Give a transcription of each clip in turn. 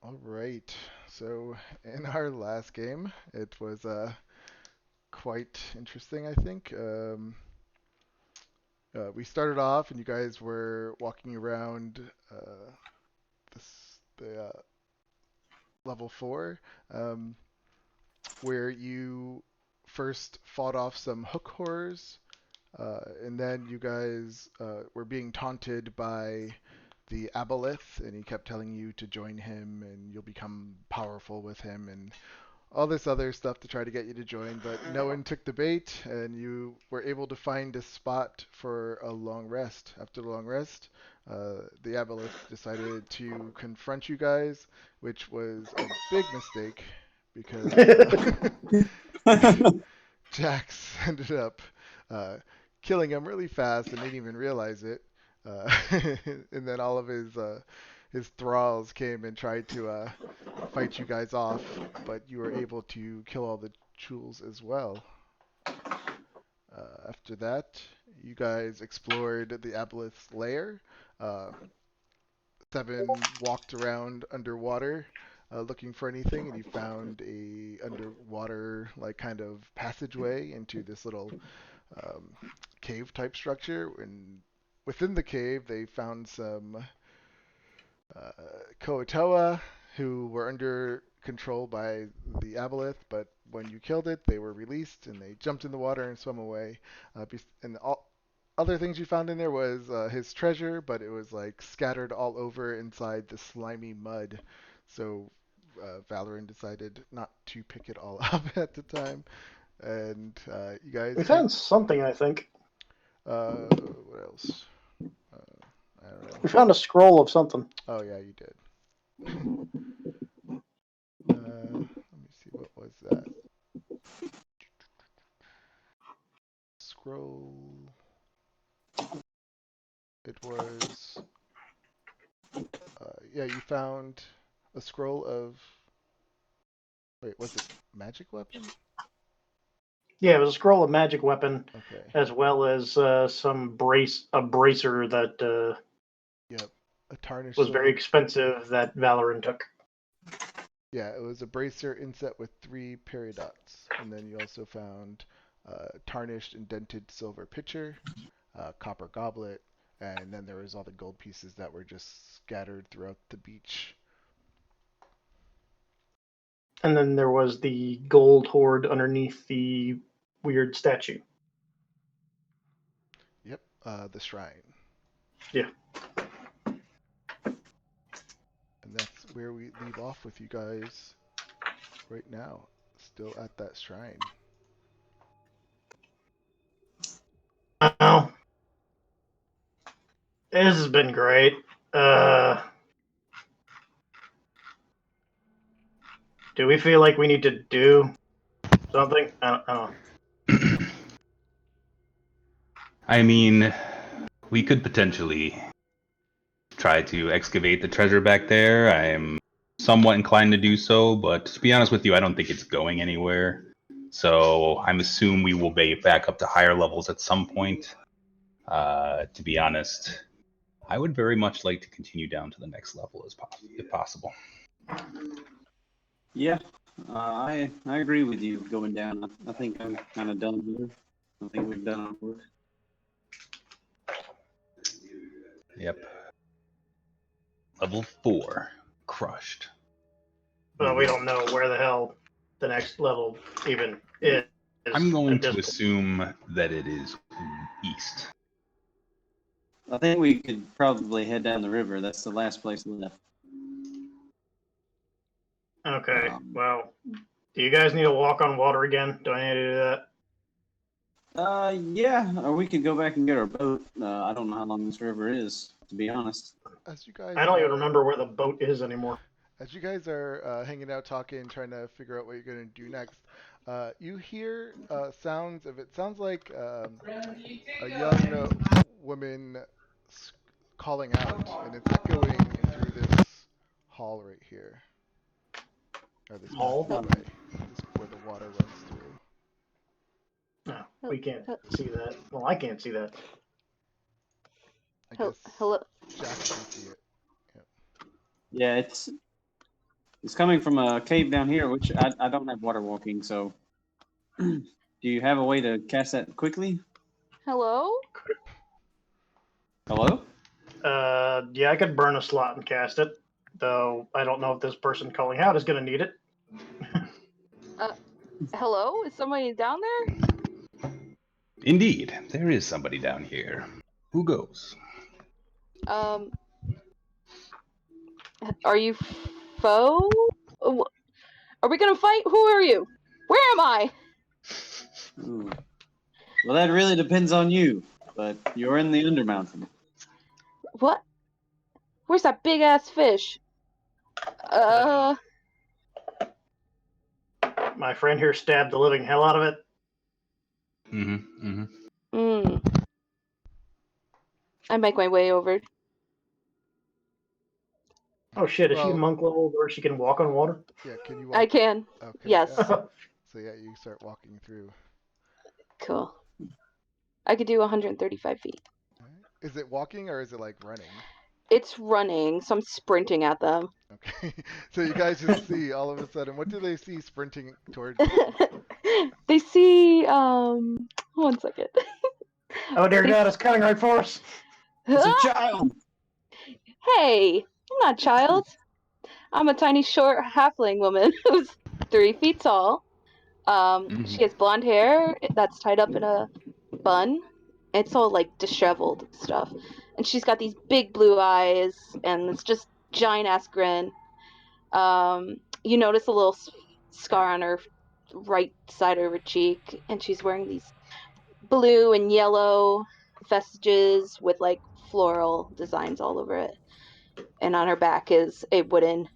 All right. So in our last game, it was quite interesting, I think. We started off, and you guys were walking around the level four, um, where you first fought off some hook horrors, and then you guys were being taunted by the Aboleth, and he kept telling you to join him, and you'll become powerful with him, and all this other stuff to try to get you to join, but no one took the bait, and you were able to find a spot for a long rest. After the long rest, the Aboleth decided to confront you guys, which was a big mistake because Jax ended up uh, killing him really fast and didn't even realize it. Uh, and then all of his thralls came and tried to fight you guys off, but you were able to kill all the jewels as well. After that, you guys explored the Aboleth's lair. Uh, Seven walked around underwater looking for anything, and you found a underwater like kind of passageway into this little um, cave type structure. And within the cave, they found some uh, Koatoa who were under control by the Aboleth, but when you killed it, they were released and they jumped in the water and swam away. And all other things you found in there was his treasure, but it was like scattered all over inside the slimy mud. So Valorant decided not to pick it all up at the time, and you guys We hang. found something, I think. What else? I don't know. We found a scroll of something. Oh yeah, you did. Let me see. What was that? Scroll. It was. Yeah, you found a scroll of. Wait, was it magic weapon? Yeah, it was a scroll of magic weapon, Okay. as well as a bracer that Yep. A tarnished was very silver. expensive that Valorant took. Yeah, it was a bracer inset with three peridots, and then you also found tarnished indented silver pitcher, copper goblet, and then there was all the gold pieces that were just scattered throughout the beach. And then there was the gold hoard underneath the weird statue. Yep. The shrine. Yeah. And that's where we leave off with you guys right now. Still at that shrine. Well, this has been great. Uh, do we feel like we need to do something? I don't know. I mean, we could potentially try to excavate the treasure back there. I'm somewhat inclined to do so, but to be honest with you, I don't think it's going anywhere. So I'm assuming we will be back up to higher levels at some point. To be honest, I would very much like to continue down to the next level if possible. Yeah, I agree with you going down. I think I'm kind of done here. I think we've done our work. Yep. Level 4, crushed. Well, we don't know where the hell the next level even is I'm going at this to point. assume that it is east. I think we could probably head down the river. That's the last place left. Okay. Um, Well, do you guys need to walk on water again? Do I need to do that? yeah, or we could go back and get our boat. I don't know how long this river is, to be honest. As you guys I don't even are remember where the boat is anymore. hanging out, talking, trying to figure out what you're gonna do next, you hear sounds of it. Sounds like a young woman calling out, and it's echoing through this hall right here, or this Hall? Hel- passageway, this where the water runs through. No, hel- we can't hel- see that. Well, I can't see that. I hel- guess Hello. Jax can see it. Yep. Yeah, it's It's coming from a cave down here, which I don't have water walking, so do you have a way to cast that quickly? Hello? Hello? Yeah, I could burn a slot and cast it, though I don't know if this person calling out is going to need it. Hello? Is somebody down there? Indeed, there is somebody down here. Who goes? Are you foe? Are we gonna fight? Who are you? Where am I? Ooh. Well, that really depends on you, but you're in the Undermountain. What? Where's that big ass fish? My friend here stabbed the living hell out of it. I make my way over. Oh shit, is she Well- monk level where she can walk on water? Yeah, can you walk? I can. Okay. Yes. Yeah. So yeah, you start walking through. Cool. I could do 135 feet. Alright. Is it walking or is it like running? It's running, so I'm sprinting at them. Okay. So you guys just see all of a sudden, what do they see sprinting towards? They see, one second. Oh dear They God, s- it's coming right for us. It's a child! Hey, I'm not a child. I'm a tiny, short halfling woman who's 3 feet tall. She has blonde hair that's tied up in a bun. It's all like disheveled and stuff. And she's got these big blue eyes and it's just giant ass grin. You notice a little scar on her right side of her cheek, and she's wearing these blue and yellow vestiges with like floral designs all over it. And on her back is a wooden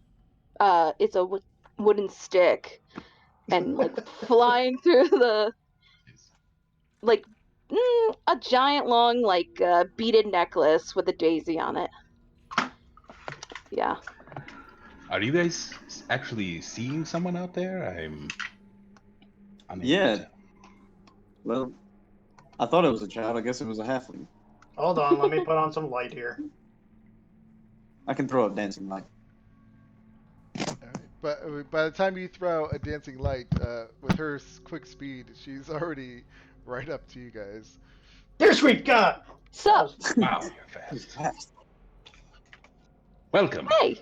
stick, and like flying through the like a giant long like beaded necklace with a daisy on it. Yeah. Are you guys actually seeing someone out there? I'm able Yeah. to tell. Well, I thought it was a child. I guess it was a halfling. Hold on, let me put on some light here. I can throw up dancing light. Alright. But by the time you throw a dancing light, with her quick speed, she's already right up to you guys. Dear sweet God! Sup? Wow, you're fast. Welcome. Hey.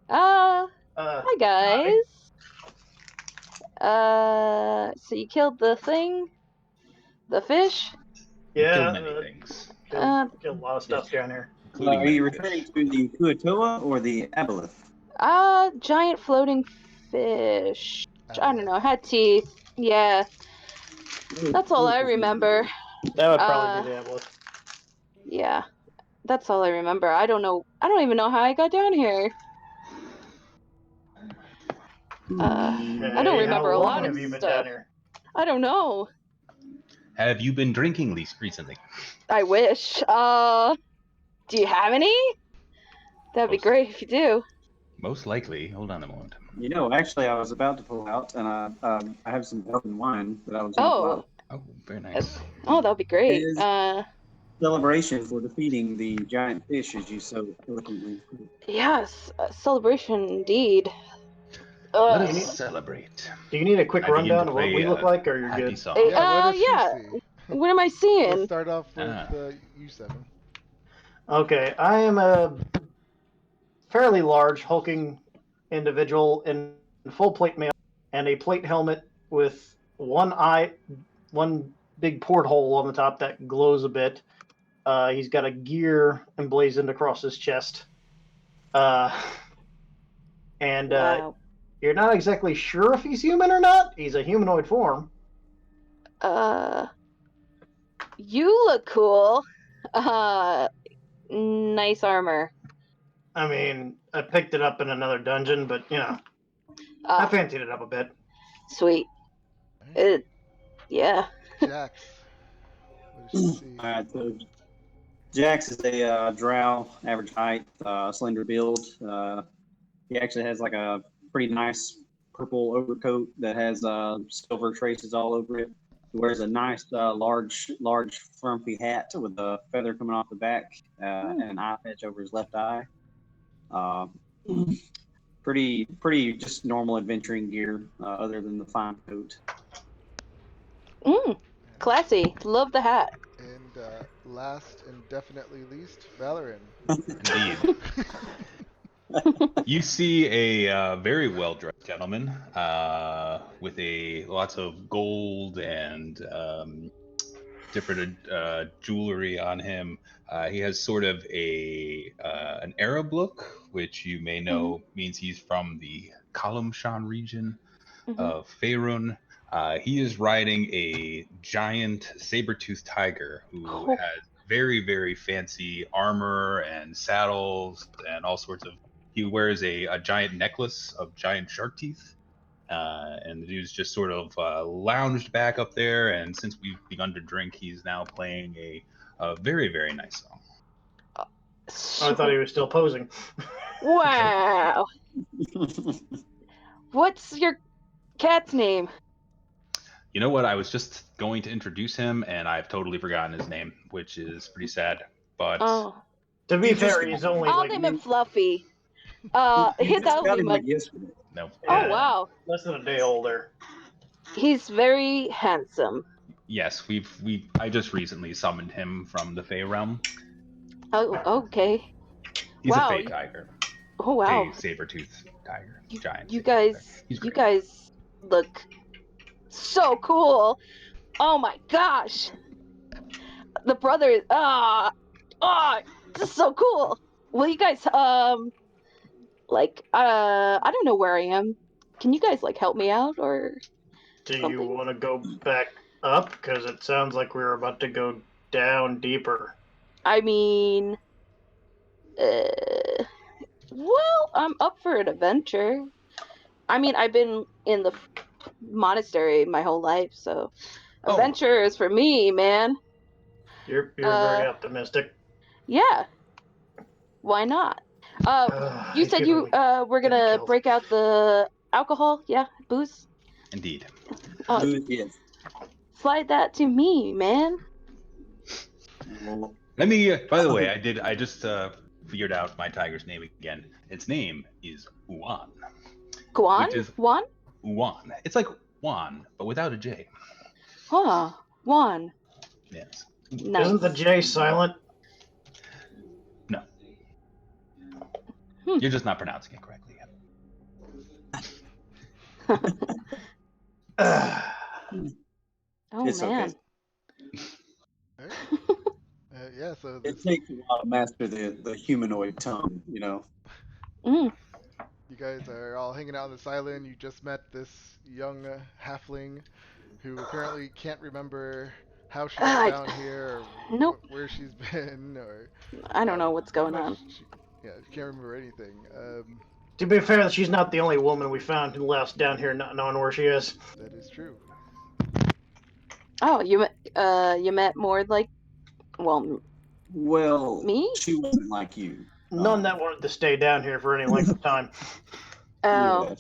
Uh, Hi guys. So you killed the thing? The fish? You yeah, killed many things, killed a lot of stuff down here. including Are you many referring fish. to the Kuatoa or the Aboleth? Giant floating fish. I don't Aboleth. know, had teeth. Yeah, that's all I remember. That would probably be the aboleth. Yeah, that's all I remember. I don't know. I don't even know how I got down here. I don't Hey, remember how a long lot of have you been stuff. down here? I don't know. Have you been drinking recently? I wish. Do you have any? That'd be Most- great if you do. Most likely. Hold on a moment. You know, actually, I was about to pull out, and I have some open wine that I was going to pull Oh, out. Oh, very nice. that'd be It great. is celebration for defeating the giant fish, as you so eloquently put. Yes, a celebration indeed. Let Uh, us celebrate. Do you need a quick I begin rundown to of what play we look a like, or you're happy good? song. Yeah, what does yeah. she see? What am I Let's seeing? start off with Ah. you, Seven. Okay, I am a fairly large, hulking individual in full plate mail and a plate helmet with one big porthole on the top that glows a bit. He's got a gear emblazoned across his chest. And Wow. you're not exactly sure if he's human or not. He's a humanoid form. You look cool. Nice armor. I mean, I picked it up in another dungeon, but I fancied it up a bit. Sweet. Yeah. Jax. What does she see? All right, so Jax is a drow, average height, slender build. He actually has like a pretty nice purple overcoat that has silver traces all over it. He wears a nice, large, frumpy hat with a feather coming off the back and an eye patch over his left eye. pretty just normal adventuring gear, other than the fine coat. Classy. Love the hat. And last and definitely least, Valoran. Indeed. You see a very well-dressed gentleman with lots of gold and different jewelry on him. He has sort of an Arab look, which you may know means he's from the Kalamshan region of Faerun. He is riding a giant saber-toothed tiger who Oh, has very, very fancy armor and saddles and all sorts of. He wears a giant necklace of giant shark teeth. And the dude's just sort of lounged back up there. And since we've begun to drink, he's now playing a very, very nice song. Oh, I thought he was still posing. wow. What's your cat's name? You know what? I was just going to introduce him, and I've totally forgotten his name, which is pretty sad. But Oh, To be He fair, just- he's only I'll like name him Fluffy. That You just would got be him my. like yesterday. no. Oh wow, less than a day older. he's very handsome. Yes, I just recently summoned him from the Fey realm. Oh, okay. He's Wow. a Fey tiger. Oh wow. Fey saber-toothed tiger. Giant. You saber-toothed guys, tiger. He's you great. guys look so cool. Oh my gosh. The brothers. This is so cool. Will you guys I don't know where I am. Can you guys like help me out or Do you something? want to go back up? Because it sounds like we were about to go down deeper. I mean, well, I'm up for an adventure. I mean, I've been in the monastery my whole life, so Oh. adventure is for me, man. You're very optimistic. Yeah. Why not? You I said feel you like were gonna be gonna killed. break out the alcohol, yeah, booze. Indeed. Yes. Slide that to me, man. Well, Let me. By the way, I just figured out my tiger's name again. Its name is Uwan. Guan? Which is Juan? Uwan. It's like Juan, but without a J. Huh. Juan. Yes. Nice. Isn't the J silent? No. Hmm. You're just not pronouncing it correctly yet. Oh It's man. okay. Alright. Yeah, so It this, takes a while to master the humanoid tongue, you know. Mm. you guys are all hanging out on this island. You just met this young halfling who apparently can't remember how she got I- down here or Nope. where she's been or I don't know what's pretty going much on. yeah, she can't remember anything. To be fair, she's not the only woman we found who left down here not knowing where she is. That is true. Oh, you met more like, well, Well, Me? she wasn't like you. None that wanted to stay down here for any length of time. oh, Yeah.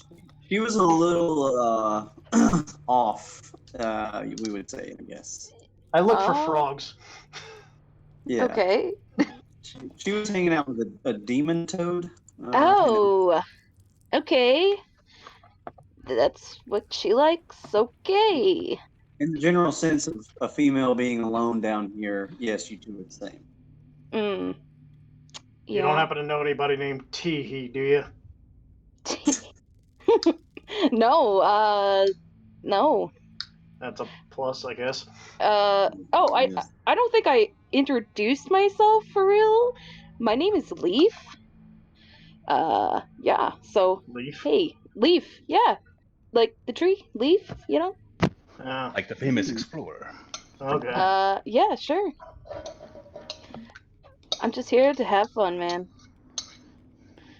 She was a little off, we would say, I guess. I look for Oh. frogs. Yeah. okay. She was hanging out with a demon toad. Oh, okay. That's what she likes. Okay. In the general sense of a female being alone down here, yes, you two would say. Mm. You don't happen to know anybody named Teehee, do you? No, no. That's a plus, I guess. Oh, Yes. I don't think I introduced myself for real. My name is Leaf. Yeah. So, Leaf. hey, Leaf. Yeah, like the tree, leaf. You know. Like the famous explorer. Okay. Yeah, sure. I'm just here to have fun, man.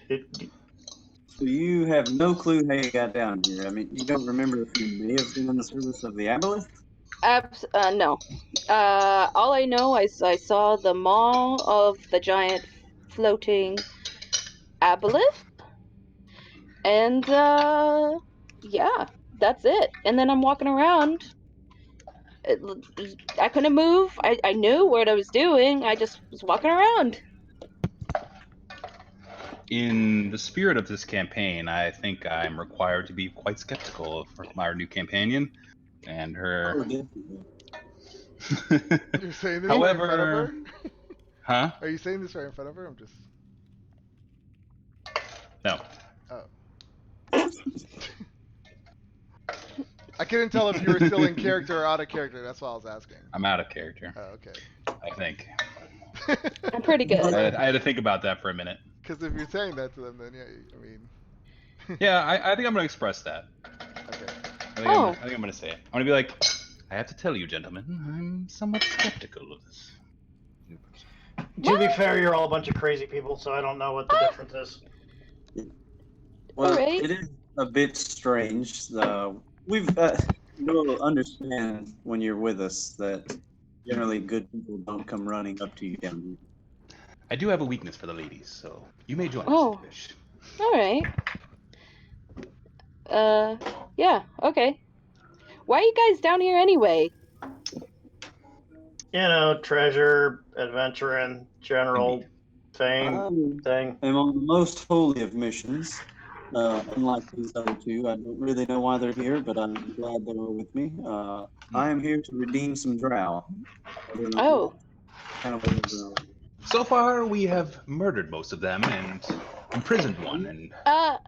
So you have no clue how you got down here. I mean, you don't remember if you may have been in the service of the Aboleth? No. All I know is I saw the maw of the giant floating aboleth, and yeah, that's it. And then I'm walking around. I couldn't move. I knew what I was doing. I just was walking around. In the spirit of this campaign, I think I'm required to be quite skeptical of our new companion and her. Oh, definitely. You're saying this right in front of However, her? huh? Are you saying this right in front of her? I'm just. No. Oh. I couldn't tell if you were still in character or out of character. That's why I was asking. I'm out of character, Oh, okay. I think. I'm pretty I good. had, I had to think about that for a minute. Because if you're saying that to them, then yeah, I mean. Yeah, I think I'm gonna express that. Okay. Oh. I think I'm gonna say it. I'm gonna be like, I have to tell you, gentlemen, I'm somewhat skeptical of this new person. To be What? fair, you're all a bunch of crazy people, so I don't know what the difference is. Well, Alright. it is a bit strange. We've you'll understand when you're with us that generally good people don't come running up to you down here. I do have a weakness for the ladies, so you may join us Oh. if you wish. Alright. Yeah, okay. Why are you guys down here anyway? You know, treasure, adventuring, general Indeed. thing. I'm on the most holy of missions. Unlike these other two, I don't really know why they're here, but I'm glad they were with me. I am here to redeem some drow. Other than that, Oh. kind of whatever else. So far, we have murdered most of them and imprisoned one and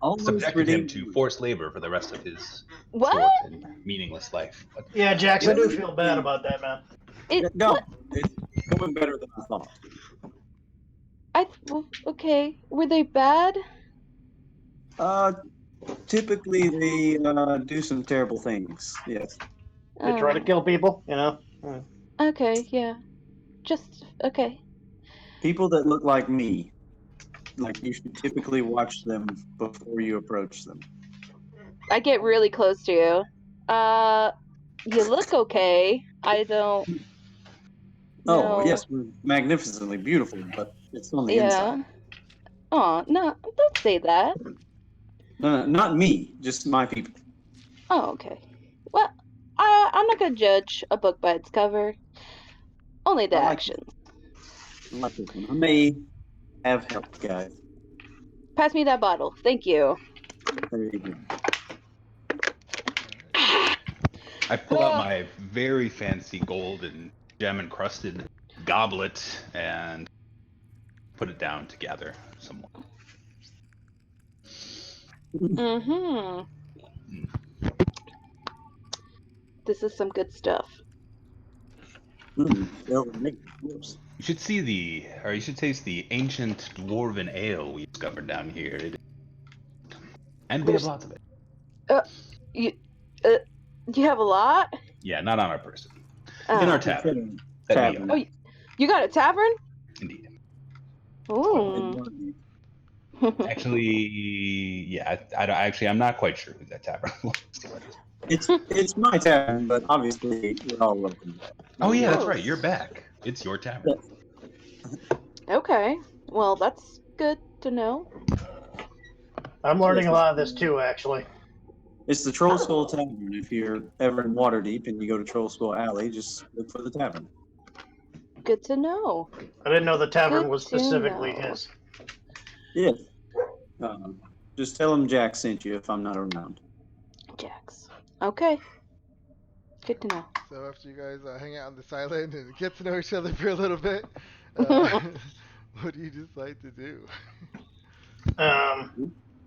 Almost subjected him redeemed. to forced labor for the rest of his What? short and meaningless life. But Yeah, Jax, I do feel bad about that, man. No, What? it's going better than I thought. Well, okay. Were they bad? Typically they do some terrible things. Yes. They try to Oh. kill people, you know. Okay, yeah. Just okay. People that look like me. Like you should typically watch them before you approach them. I get really close to you. You look okay. I don't Oh, know. yes, we're magnificently beautiful, but it's on the inside. Yeah. Oh, no, don't say that. No, not me, just my people. Oh, okay. Well, I'm not gonna judge a book by its cover. Only the I like actions. I like this one. I may have helped, guys. Pass me that bottle. Thank you. There you go. I pull out my very fancy gold and gem encrusted goblet and put it down to gather some more. Mm-hmm. This is some good stuff. Whoops. You should see you should taste the ancient dwarven ale we discovered down here. And we have lots of it. You, you have a lot? Yeah, not on our person. Oh. In our tavern. That we Oh, own. you got a tavern? Indeed. Ooh. Actually, yeah, I'm not quite sure who that tavern was. It's my tavern, but obviously we're all welcome. Oh yeah, that's Oh. right. You're back. It's your tavern. Okay. Well, that's good to know. I'm learning a lot of this too, actually. It's the Troll Skull Tavern. If you're ever in Waterdeep and you go to Troll Skull Alley, just look for the tavern. Good to know. I didn't know the tavern Good was to specifically know. his. Yeah. Just tell him Jack sent you if I'm not around. Jax. Okay. Good to know. So after you guys hang out on this island and get to know each other for a little bit, what do you decide to do?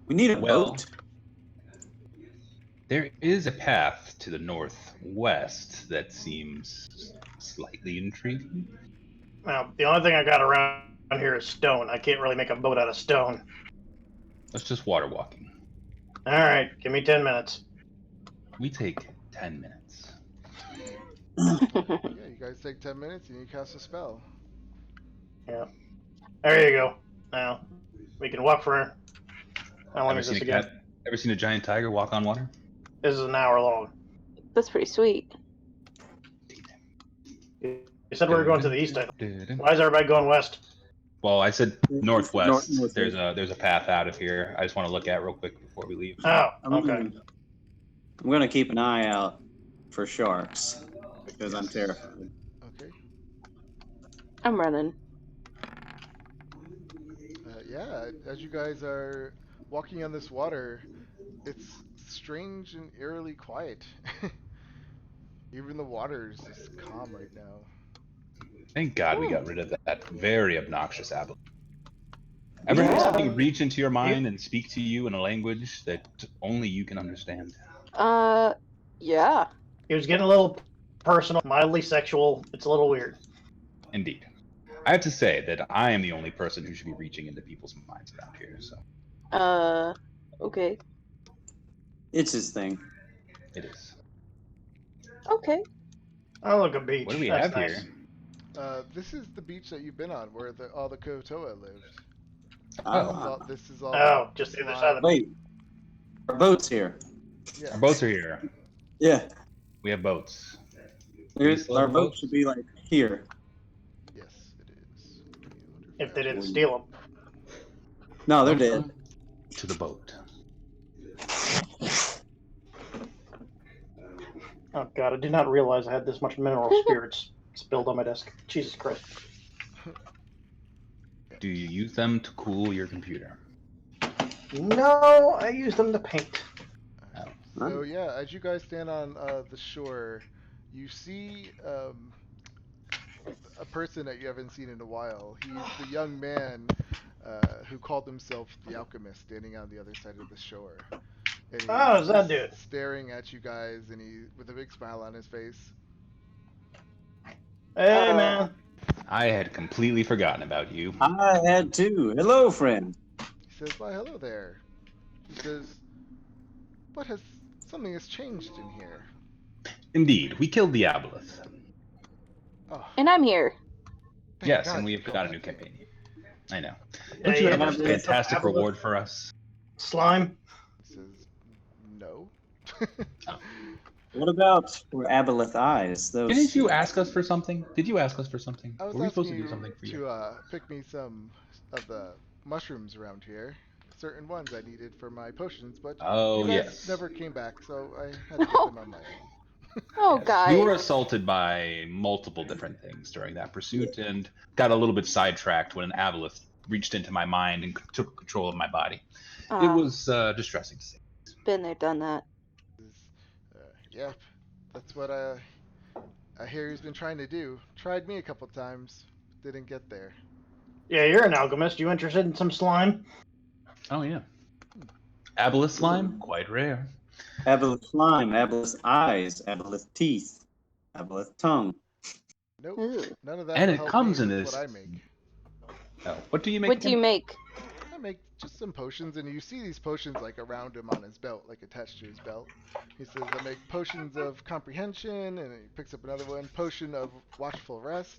We need a Well, boat. there is a path to the northwest that seems slightly intriguing. Well, the only thing I got around here is stone. I can't really make a boat out of stone. Let's just water walking. All right, give me 10 minutes. We take 10 minutes. Yeah, you guys take 10 minutes and you cast a spell. Yeah. There you go. Now, we can walk for... How long is this again? Ever seen a giant tiger walk on water? This is an hour long. That's pretty sweet. You said we were going to the east. Why is everybody going west? Well, I said northwest. Northwest. There's a path out of here. I just want to look at real quick before we leave. Oh, I'm okay. gonna keep an eye out for sharks because I'm terrified. Okay. I'm running. Yeah, as you guys are walking on this water, it's strange and eerily quiet. Even the water is just calm right now. Thank God we Hmm. got rid of that very obnoxious apple. Ever have Yeah. something reach into your You, mind and speak to you in a language that only you can understand? Uh, yeah. he was getting a little personal, mildly sexual. It's a little weird. Indeed. I have to say that I am the only person who should be reaching into people's minds around here, so Uh, okay. It's his thing. it is. Okay. Oh, look, a What do beach. we That's have nice. here? This is the beach that you've been on, where all the Kotoa lived. Oh, Ah, This is all Oh, the just the other side of slime. the wait, our boat's here. Yes, our boats are here. Yeah, We have boats. Do we still our have boat boats? should be like here. yes, it is. Let me wonder if I if they didn't actually. steal them. No, they're dead. Welcome to the boat. Oh god, I did not realize I had this much mineral spirits spilled on my desk. Jesus Christ. Do you use them to cool your computer? No, I used them to paint. Alright. Oh. So yeah, as you guys stand on the shore, you see a person that you haven't seen in a while. He's the young man who called himself the alchemist, standing on the other side of the shore, and Oh, he's is that just dude? staring at you guys, and he with a big smile on his face. Hey, Uh, man. I had completely forgotten about you. I had to. Hello, friend. He says, "Why, hello there." He says, "What has something has changed in here?" Indeed, we killed the aboleth. Oh, and I'm here. thank Yes, and God we you have killed got a that new thing. campaign. I know. Yeah, Don't you you have a interested in some fantastic aboleth reward for us? slime? He says, "No." Oh. What about your aboleth eyes? Didn't Those. you ask us for something? Did you ask us for something? I was Were we supposed asking to do you something for you? to pick me some of the mushrooms around here, certain ones I needed for my potions, but you Oh, guys yes. never came back, so I had to get Oh, them on my own. oh, Yes. We guys. were assaulted by multiple different things during that pursuit and got a little bit sidetracked when an aboleth reached into my mind and took control of my body. It Ah, was distressing to see. been there, done that. Yep, that's what I hear he's been trying to do. Tried me a couple times, didn't get there. Yeah, you're an alchemist. You interested in some slime? Oh, yeah. Hmm. Aboleth slime? Quite rare. Aboleth slime, aboleth eyes, aboleth teeth, aboleth tongue. Nope, Ooh. none of that And will it help me comes in with what this. I make. Oh, what do you make What do you again? make? I make just some potions, and you see these potions like around him on his belt, like attached to his belt. He says, I make potions of comprehension, and he picks up another one, potion of watchful rest.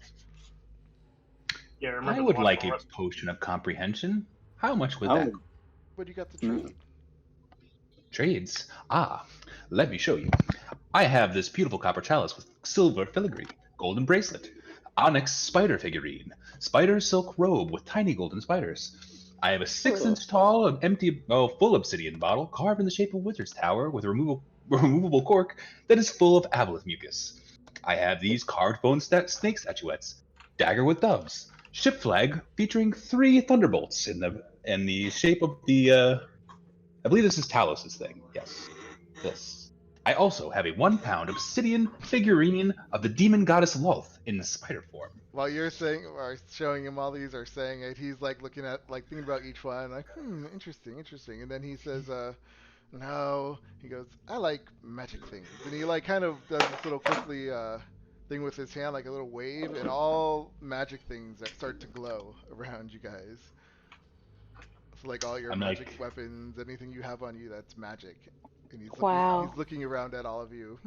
Yeah, I I remember the would watch like for a rest. potion of comprehension. How much would that Oh, What do you got to mm, trade? trades? Ah, let me show you. I have this beautiful copper chalice with silver filigree, golden bracelet, onyx spider figurine, spider silk robe with tiny golden spiders. I have a six Ooh. inch tall and empty, full obsidian bottle carved in the shape of a wizard's tower with a removable cork that is full of aboleth mucus. I have these carved bone snake statuettes, dagger with doves, ship flag featuring three thunderbolts in the shape of the. I believe this is Talos's thing. Yes, this. I also have a 1 pound obsidian figurine of the demon goddess Lolth in spider form. While you're saying or showing him all these or saying it, he's like looking at like thinking about each one, like interesting, interesting, and then he says, no, he goes, I like magic things, and he like kind of does this little quickly thing with his hand, like a little wave, and all magic things that start to glow around you guys. So like all your I'm magic like, weapons, anything you have on you that's magic, and Wow. he's looking around at all of you,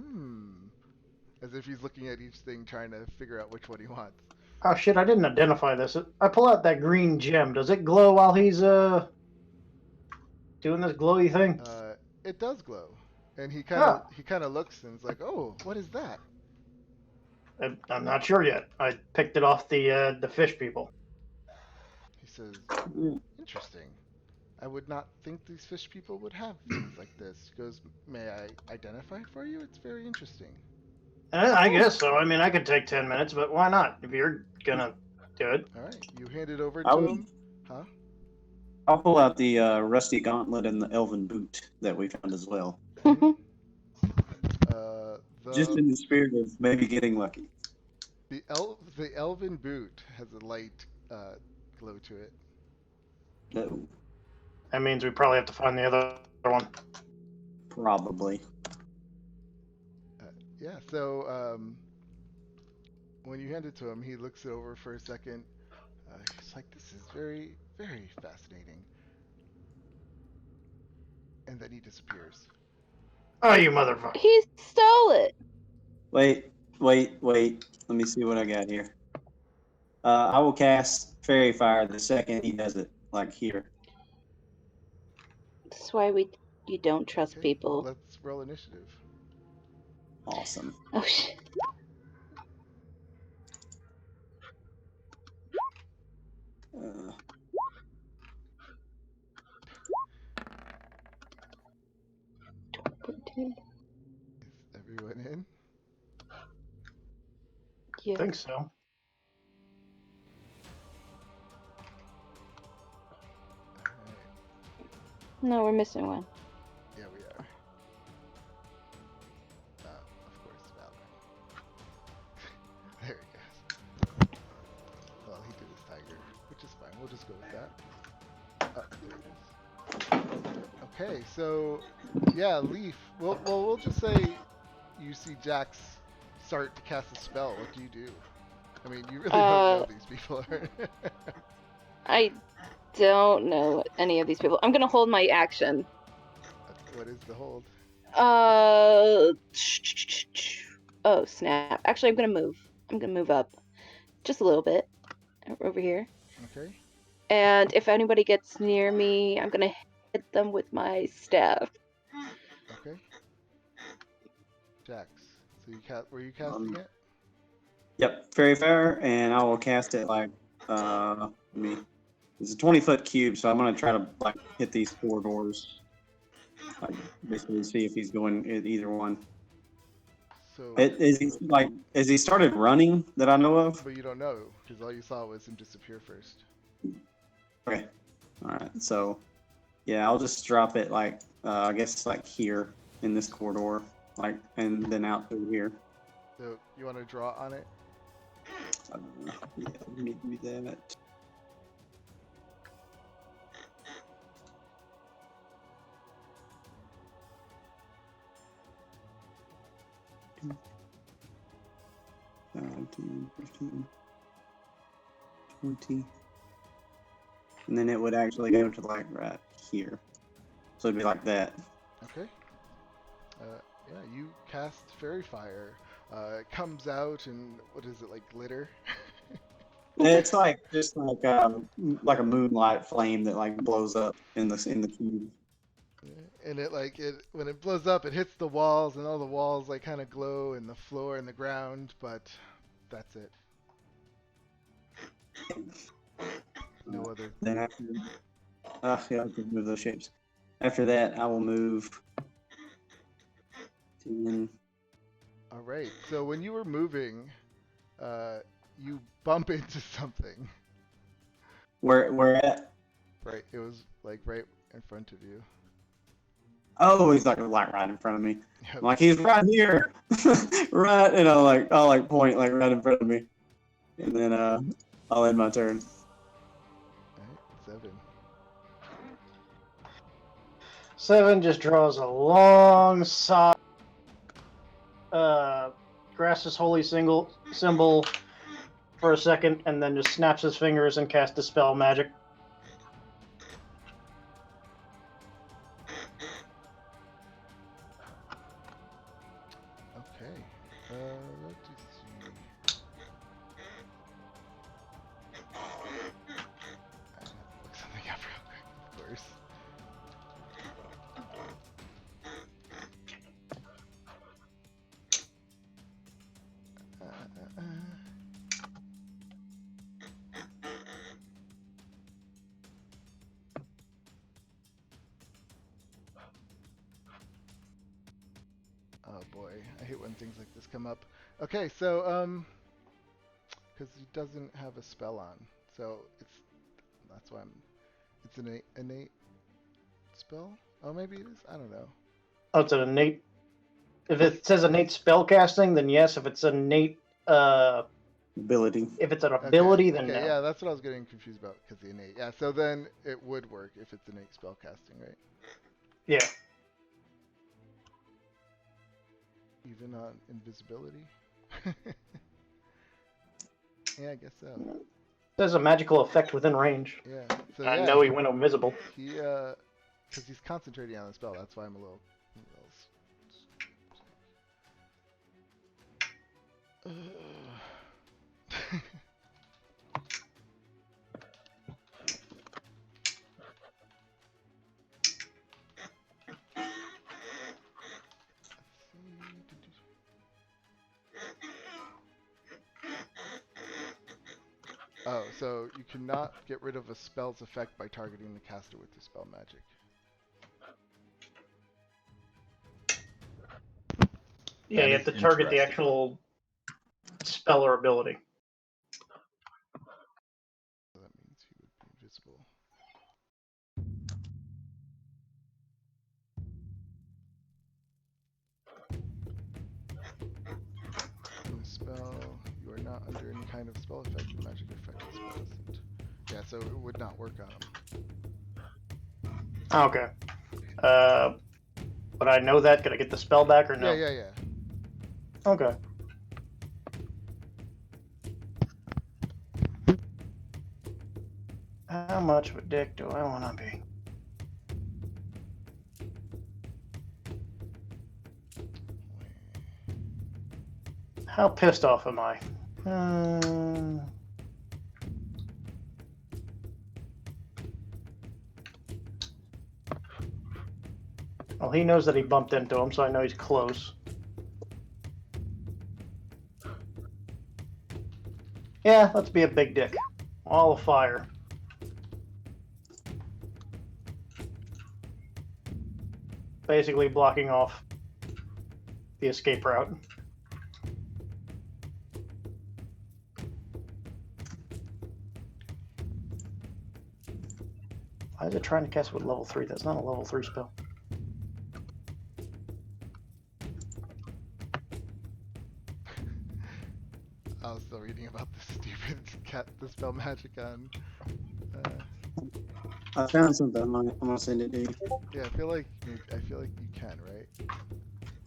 as if he's looking at each thing, trying to figure out which one he wants. Oh shit, I didn't identify this. I pull out that green gem. Does it glow while he's doing this glowy thing? Uh, it does glow, and Oh, he kind of looks and is like, "Oh, what is that?" I'm not sure yet. I picked it off the fish people. He says, mm. "Interesting. I would not think these fish people would have things like this." He goes, "May I identify it for you? It's very interesting." I guess so. I mean, I could take 10 minutes, but why not? If you're gonna do it. All right, you hand it over I to would, him, huh? I'll pull out the rusty gauntlet and the elven boot that we found as well, Mhm. Uh, just the in the spirit of maybe getting lucky. the elven boot has a light glow to it. No, That means we probably have to find the other one. probably. Yeah. So when you hand it to him, he looks it over for a second. He's like, "This is very, very fascinating," and then he disappears. Oh, you motherfucker. He stole it. Wait. Let me see what I got here. I will cast Fairy Fire the second he does it, like here. That's why you don't trust Okay, people. let's roll initiative. Awesome. Oh shit. Uh, Is everyone in? I Yeah. think so. Alright. No, we're missing one. Yeah, we are. Of course, Valorant. There he goes. Well, he did his tiger, which is fine. We'll just go with that. There it is. Okay, so yeah, Leaf. We'll just say you see Jax start to cast a spell. What do you do? I mean, you really don't know Uh, these people. I don't know any of these people. I'm gonna hold my action. What is the hold? Uh. Oh snap! Actually, I'm gonna move. I'm gonna move up just a little bit over here. Okay. And if anybody gets near me, I'm gonna hit them with my staff. Okay. Jax. So were you casting um, it? yep, Fairy Fire, and I will cast it like it's a 20-foot cube, so I'm gonna try to like hit these four doors, like basically see if he's going at either one. So, Is he like has he started running that I know of? but you don't know because all you saw was him disappear first. Okay, all right. So yeah, I'll just drop it like I guess like here in this corridor, like and then out through here. So you want to draw on it? Yeah, let me do that. Uh, 10, 15, 20. And then it would actually go to like right here. So it'd be like that. Okay. Yeah, you cast Fairy Fire. It comes out and what is it, like glitter? It's like just like a moonlight flame that like blows up in the cube. And it when it blows up, it hits the walls, and all the walls like kind of glow, and the floor and the ground. But that's it. No other. Then after yeah, I can move those shapes. After that, I will move 10. All right. So when you were moving, you bump into something. Where at? Right. It was like right in front of you. Oh, he's like right in front of me. Yep. I'm like he's right here, right, and I'll like point like right in front of me, and then I'll end my turn. All right. 7. 7 just draws a long sigh, grasps his holy symbol for a second, and then just snaps his fingers and casts Dispel Magic. Okay. Let's just see. I have to look something up real quick, of course. Uh, uh, uh. Oh boy, I hate when things like this come up. Okay, so because he doesn't have a spell on, so that's why it's an innate spell? Oh, maybe it is. I don't know. Oh, it's an innate. If it says innate spellcasting, then yes. If it's innate, Ability. if it's an Okay. ability, then Okay. no. Yeah, that's what I was getting confused about because the innate. Yeah. So then it would work if it's innate spellcasting, right? Yeah. Even on invisibility. Yeah, I guess so. There's a magical effect within range. Yeah. So I yeah, know he went invisible. he because he's concentrating on the spell. That's why I'm a little. Oh, so you cannot get rid of a spell's effect by targeting the caster with your spell magic. Yeah, That you is have to target the interesting. actual spell or ability. So that means he would be invisible. In the spell, you are not under any kind of spell effect. The magic effect the spell isn't. Yeah, so it would not work on him. Okay. But I know that. Could I get the spell back or no? Yeah. Okay. How much of a dick do I want to be? How pissed off am I? Well, he knows that he bumped into him, so I know he's close. Yeah, let's be a big dick. All of fire. Basically blocking off the escape route. Why is it trying to cast with level 3? That's not a level 3 spell. I was still reading about the stupid the spell magic on. I found something. I'm gonna send it to you. Yeah, I feel like you can, right?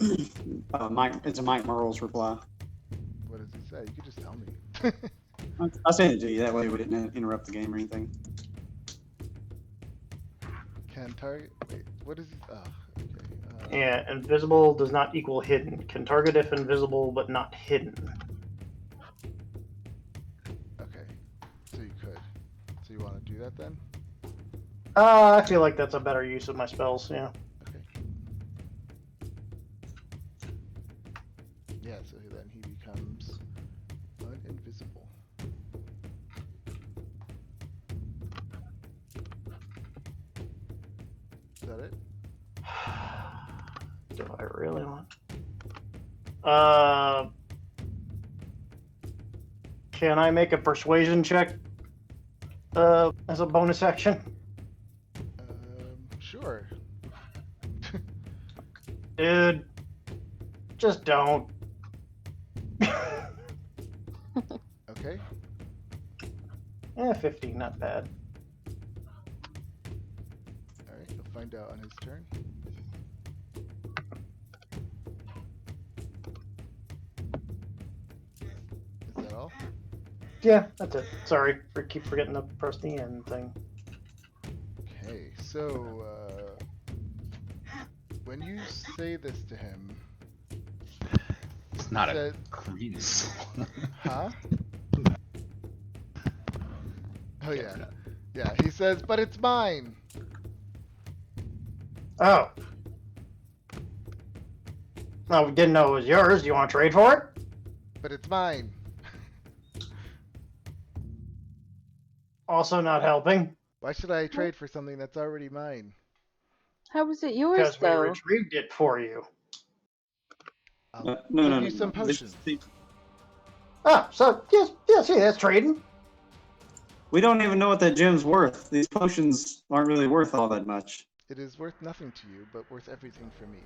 It's a Mike Merle's reply. What does he say? You could just tell me. I'll send it to you. That way we didn't interrupt the game or anything. Can target. Wait, what is he? Oh, okay. Yeah, invisible does not equal hidden. Can target if invisible, but not hidden. Okay, so you could. So you want to do that then? I feel like that's a better use of my spells, yeah. Okay. Yeah, so then he becomes invisible. Is that it? Do I really want? Can I make a persuasion check as a bonus action? Sure. Dude, just don't. Okay. 15, not bad. Alright, you'll find out on his turn. Is that all? Yeah, that's it. Sorry, keep forgetting to press the end thing. Okay, so when you say this to him, It's not Said- a green soul. huh? Oh yeah, yeah. He says, "But it's mine." Oh. No, we didn't know it was yours. Do you want to trade for it? But it's mine. Also not helping. Why should I trade for something that's already mine? How was it yours Because we though? retrieved it for you. I'll No, give you some This- potions. Ah, so yes, see, that's trading. We don't even know what that gem's worth. These potions aren't really worth all that much. It is worth nothing to you, but worth everything for me.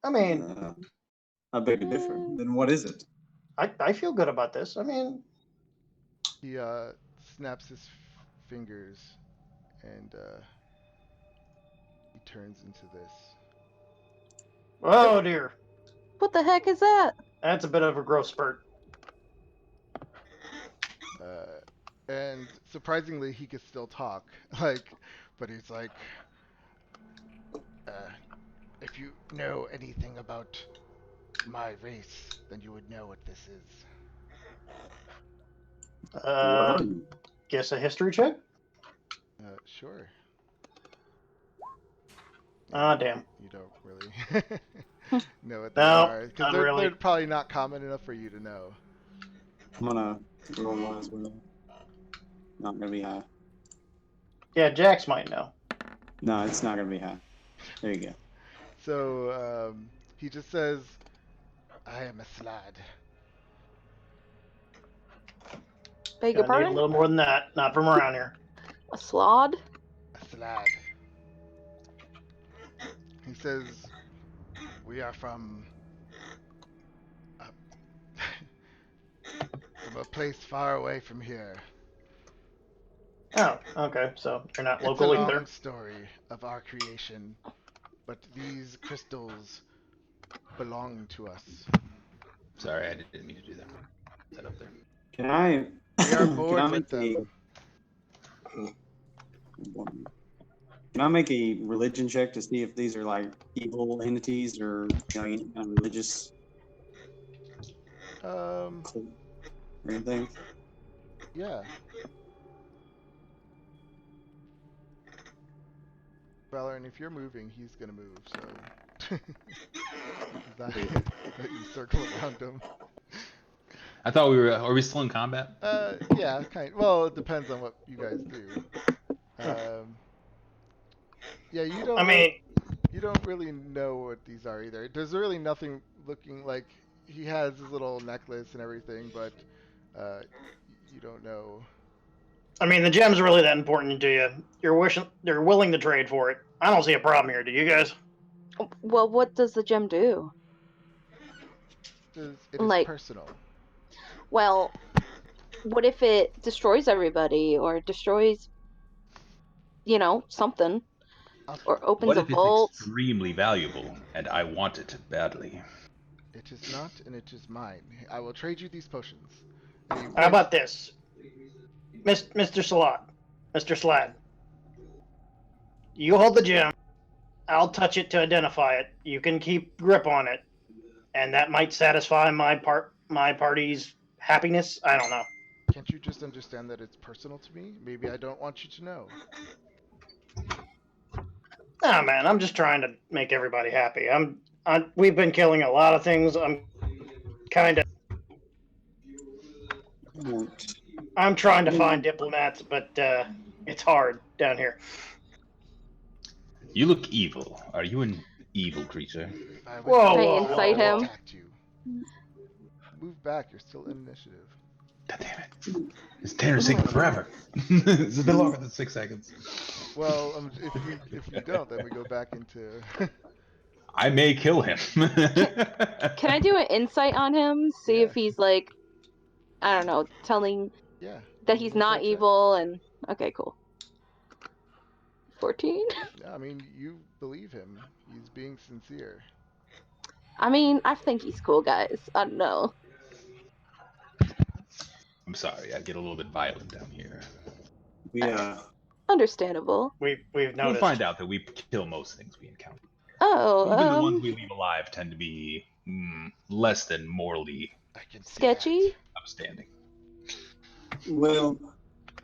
I mean, I beg to differ. Then what is it? I feel good about this. I mean, He snaps his fingers and he turns into this. oh dear, What the heck is that? that's a bit of a growth spurt. And surprisingly, he can still talk. Like, but he's like, if you know anything about my race, then you would know what this is. What are you? Guess a history check. Sure. Ah, damn. You don't really know what they No, are because not they're really. probably not common enough for you to know. I'm gonna roll one as well. Not gonna be high. Yeah, Jax might know. No, it's not gonna be high. There you go. So he just says, "I am a slad." Beg your Gonna need a pardon? little more than that. Not from around here. A slod? A slad. He says, "We are from from a place far away from here. Oh, okay. So you're not It's a local long either. story of our creation, but these crystals belong to us. Sorry, I didn't mean to do that. That up there. Can I? We are Can I born with make them." Can I make a religion check to see if these are like evil entities or any kind of religious Um, cult or anything? yeah. Valor, and if you're moving, he's gonna move, so he's not gonna let you circle around him. I thought we were. Are we still in combat? Yeah, kind. Well, it depends on what you guys do. Yeah, I mean, you don't really know what these are either. There's really nothing looking like he has his little necklace and everything, but uh, you don't know. the gem's really that important to you. You're willing to trade for it. I don't see a problem here. Do you guys? Well, what does the gem do? It is Like, personal. well, what if it destroys everybody or destroys, something? I'll, Or opens What a if it's vault? extremely valuable and I want it badly? it is not, and it is mine. I will trade you these potions. And he How waves. about this, Mr. Slot, Mr. Slad? You hold the gem. I'll touch it to identify it. You can keep grip on it, and that might satisfy my party's happiness. I don't know. Can't you just understand that it's personal to me? Maybe I don't want you to know. Nah, man, I'm just trying to make everybody happy. We've been killing a lot of things. Kind of. I'm trying to find diplomats, but it's hard down here. You look evil. Are you an evil creature? If I went Whoa, to I whoa, incite whoa, whoa. him. attacked you. Move back. You're still in initiative. God damn it! It's Tanner's taking forever. This has been longer than 6 seconds. Well, if you don't, then we go back into. I may kill him. Can I do an insight on him? See if Yes. he's like, I don't know, telling Yeah. that he's not Insight check. evil and okay, cool. 14? Yeah, I mean, you believe him. He's being sincere. I mean, I think he's cool, guys. I don't know. I'm sorry, I get a little bit violent down here. We Understandable. We've You'll noticed. find out that we kill most things we encounter. Oh, Even the ones we leave alive tend to be less than morally I can see sketchy? upstanding. well,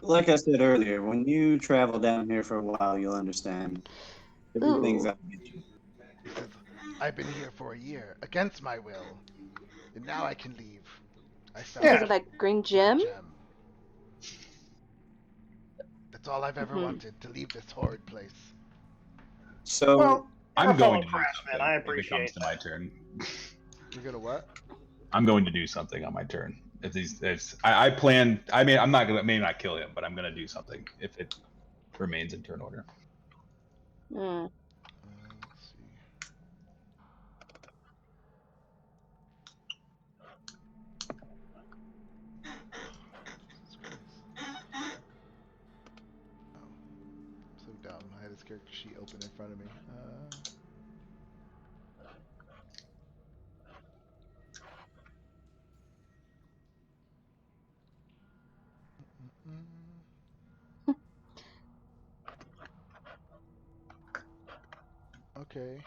like I said earlier, when you travel down here for a while, you'll understand everything's Ooh. out to get you. He says, "I've been here for a year against my will, and now I can leave. I found Yeah. Because of that green my gem? gem. That's all I've ever Mhm. wanted, to leave this horrid place." So Well, I'm our fellow going to do craftsman, something I if it comes appreciate to my that. turn. You're gonna what? I'm going to do something on my turn. I plan. I mean, I'm not gonna may not kill him, but I'm gonna do something if it remains in turn order. Hmm. Let's see. Jesus Christ. Oh, I'm so dumb. I had his character sheet open in front of me. Mm, okay.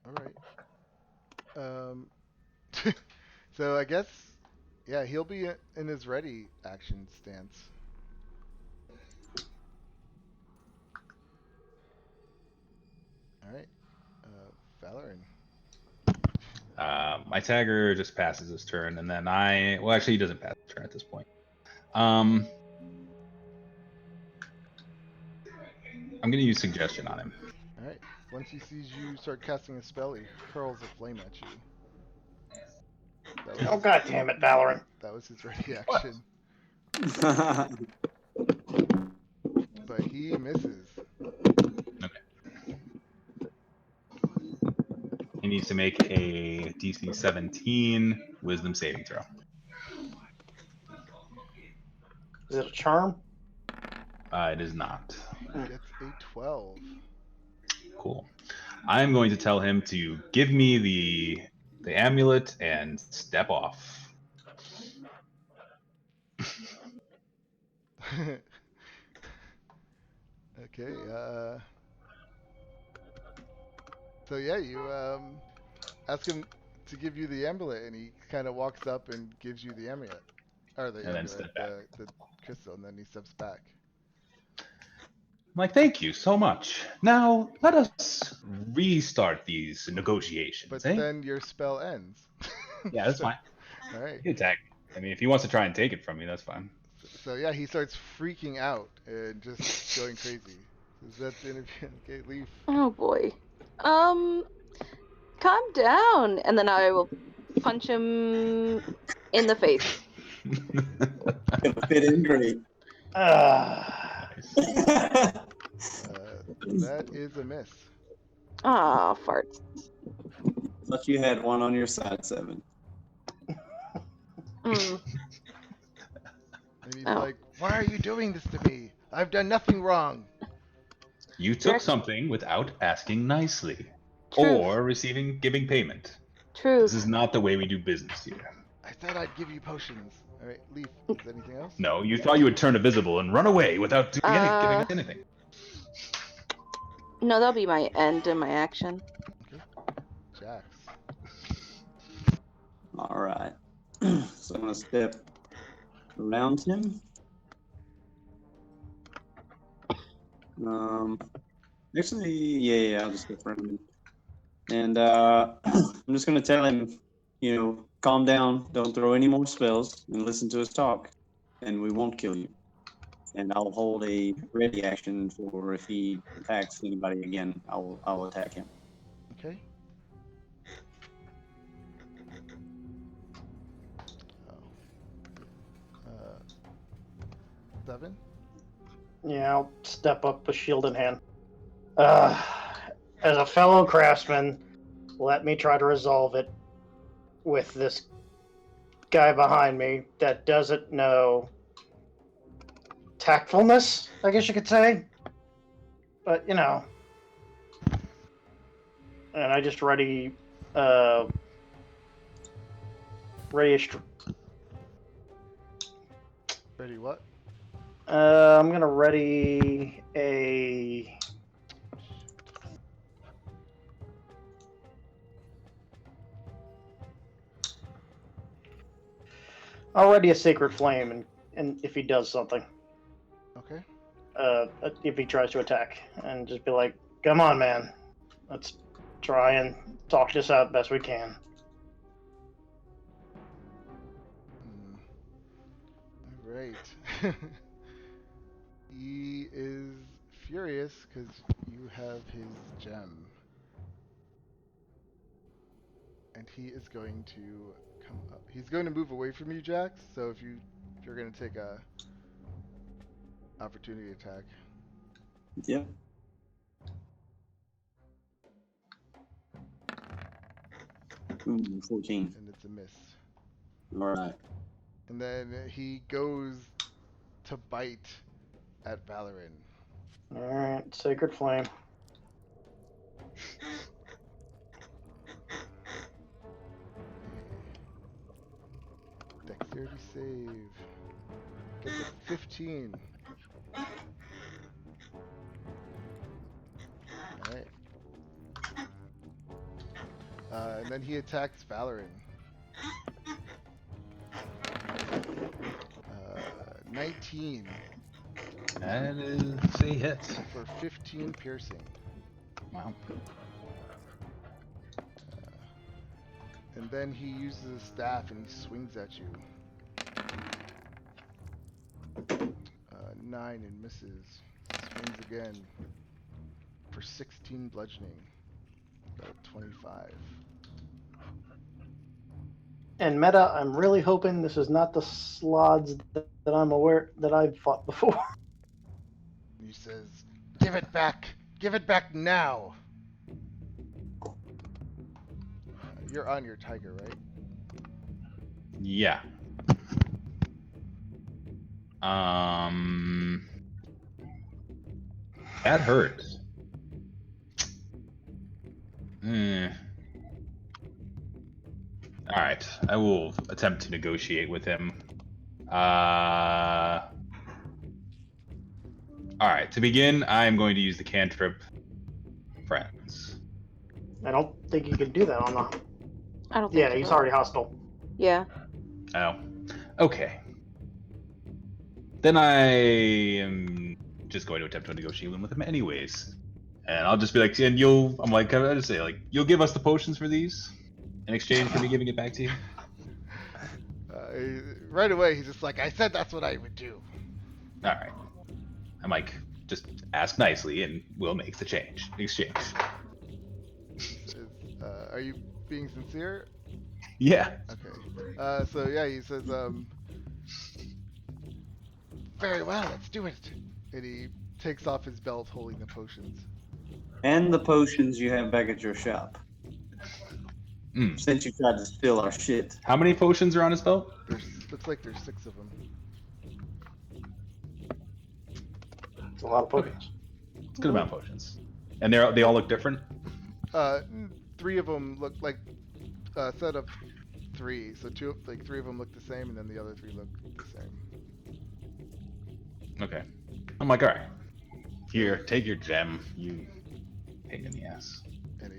All right. Um, so I guess, yeah, he'll be in his ready action stance. All right. Valoran. My tagger just passes his turn, and then well, actually, he doesn't pass his turn at this point. I'm gonna use suggestion on him. All right. Once he sees you start casting a spell, he hurls a flame at you. That was Oh, God damn it, Valorant. that was his ready What? action, but he misses. Okay. He needs to make a DC 17 Wisdom saving throw. Is it a charm? It is not. He gets a 12. Cool. I'm going to tell him to give me the amulet and step off. Okay. So yeah, you ask him to give you the amulet, and he kind of walks up and gives you the amulet, or the And then amulet, step back. the crystal, and then he steps back. I'm like, thank you so much. Now let us restart these negotiations, But eh? then your spell ends. Yeah, that's So, fine. all right. He can attack me. I mean, if he wants to try and take it from me, that's fine. So yeah, he starts freaking out and just going crazy. So that's the interview. Okay, leave. Oh boy. Um, calm down, and then I will punch him in the face. Gonna fit in great. Nice. That is a miss. Ah, farts. Thought you had one on your side, Seven. Mm. And he's Oh, like, "Why are you doing this to me? I've done nothing wrong." You you're took something without asking nicely truth, or giving payment. This is truth. not the way we do business here. I thought I'd give you potions. All right, leave. Is there anything else? No, you thought you would turn invisible and run away without giving Uh, us anything. no, that'll be my end and my action. Okay, Jax. All right. So I'm gonna step around him. Um, actually, yeah, I'll just step around him. And I'm just gonna tell him, calm down, don't throw any more spells, and listen to us talk, and we won't kill you. And I'll hold a ready action for if he attacks anybody again, I'll attack him. Okay. Oh. 7. Yeah, I'll step up with shield in hand. As a fellow craftsman, let me try to resolve it with this guy behind me that doesn't know tactfulness, I guess you could say. But, and I just ready a Ready? What? I'm gonna ready a. I'll ready a sacred flame, and if he does something, Okay. if he tries to attack, and just be like, "Come on, man, let's try and talk this out best we can." Hmm. All right. He is furious because you have his gem. and he is going to come up. He's going to move away from you, Jax. So if you're going to take a opportunity attack. Yep. Ooh, 14. And it's a miss. All right. And then he goes to bite at Valorin. Alright, Sacred Flame. Dexterity save. Gets a 15. Alright. And then he attacks Valorin. 19 That is a hit. for 15 piercing. Wow. And then he uses his staff and he swings at you. 9 and misses. Swings again for 16 bludgeoning. 25. And meta, I'm really hoping this is not the slots that I'm aware that I've fought before. He says, "Give it back! Give it back now!" You're on your tiger, right? Yeah. That hurts. All right, I will attempt to negotiate with him. All right, to begin, I am going to use the cantrip Friends. I don't think you can do that on the. I don't think Yeah, so. he's already hostile. Yeah. Oh, okay. Then I am just going to attempt to negotiate with him anyways. And I'll just be like, and I'll just say, like, you'll give us the potions for these in exchange for me giving it back to you? Right away, he's just like, "I said that's what I would do." All right. I'm like, just ask nicely and we'll make the exchange. Are you being sincere? Yeah. Okay. So yeah, he says, "Very well, let's do it." And he takes off his belt holding the potions. And the potions you have back at your shop. Since you tried to steal our shit. How many potions are on his belt? Looks like there's 6 of them. It's a lot of potions. It's a good amount of potions. And they all look different? 3 of them look like a set of 3. So 3 of them look the same, and then the other 3 look the same. Okay. I'm like, all right. Here, take your gem. You pain in the ass. And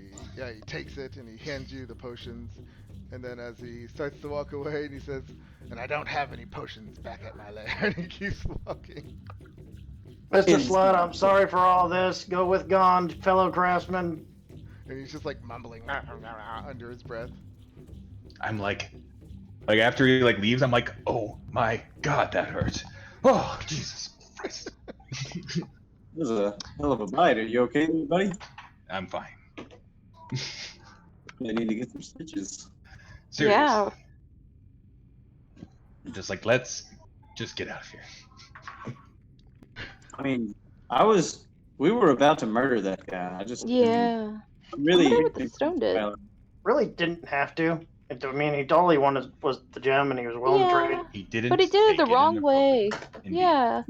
he takes it and he hands you the potions. And then as he starts to walk away, and he says, "And I don't have any potions back at my lair." And he keeps walking. Mr. Slut, I'm sorry for all this. Go with Gond, fellow craftsman. And he's just like mumbling under his breath. I'm like after he leaves, I'm like, oh my god, that hurt. Oh, Jesus Christ. This is a hell of a bite. Are you okay, buddy? I'm fine. I need to get some stitches. Seriously. Yeah. Just like, let's just get out of here. I mean, we were about to murder that guy. I just Yeah. really I wonder what the stone did. Really didn't have to. I mean, all he wanted was the gem, and he was willing to Yeah. trade. He didn't. But he did it take the wrong way. inappropriately. Indeed. Yeah.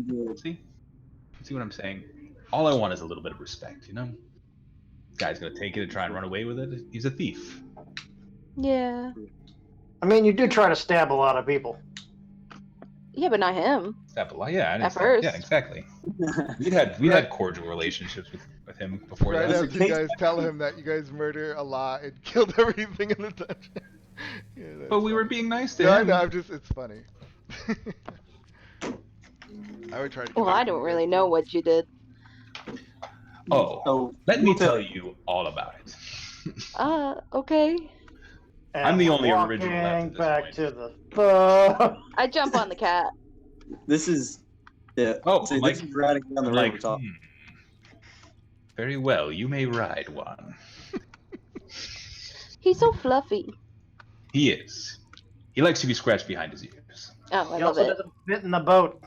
See what I'm saying? All I want is a little bit of respect, you know? This guy's gonna take it and try and run away with it. He's a thief. Yeah. I mean, you do try to stab a lot of people. Yeah, but not him. Yeah, I At first. Yeah, exactly. We had cordial relationships with him before Right that. after you guys tell him that you guys murder a lot and killed everything in the dungeon. Yeah, But we were being nice to No, I him. know, it's funny. I would try to. Well, I don't really know what you did. Oh, let me tell you all about it. Okay. And I'm the we're only original left walking at this back point. to the. I jump on the cat. This is Oh, see, like- this is riding down the Like, river top. very well, you may ride one. He's so fluffy. He is. He likes to be scratched behind his ears. Oh, I He love also it. doesn't fit in the boat.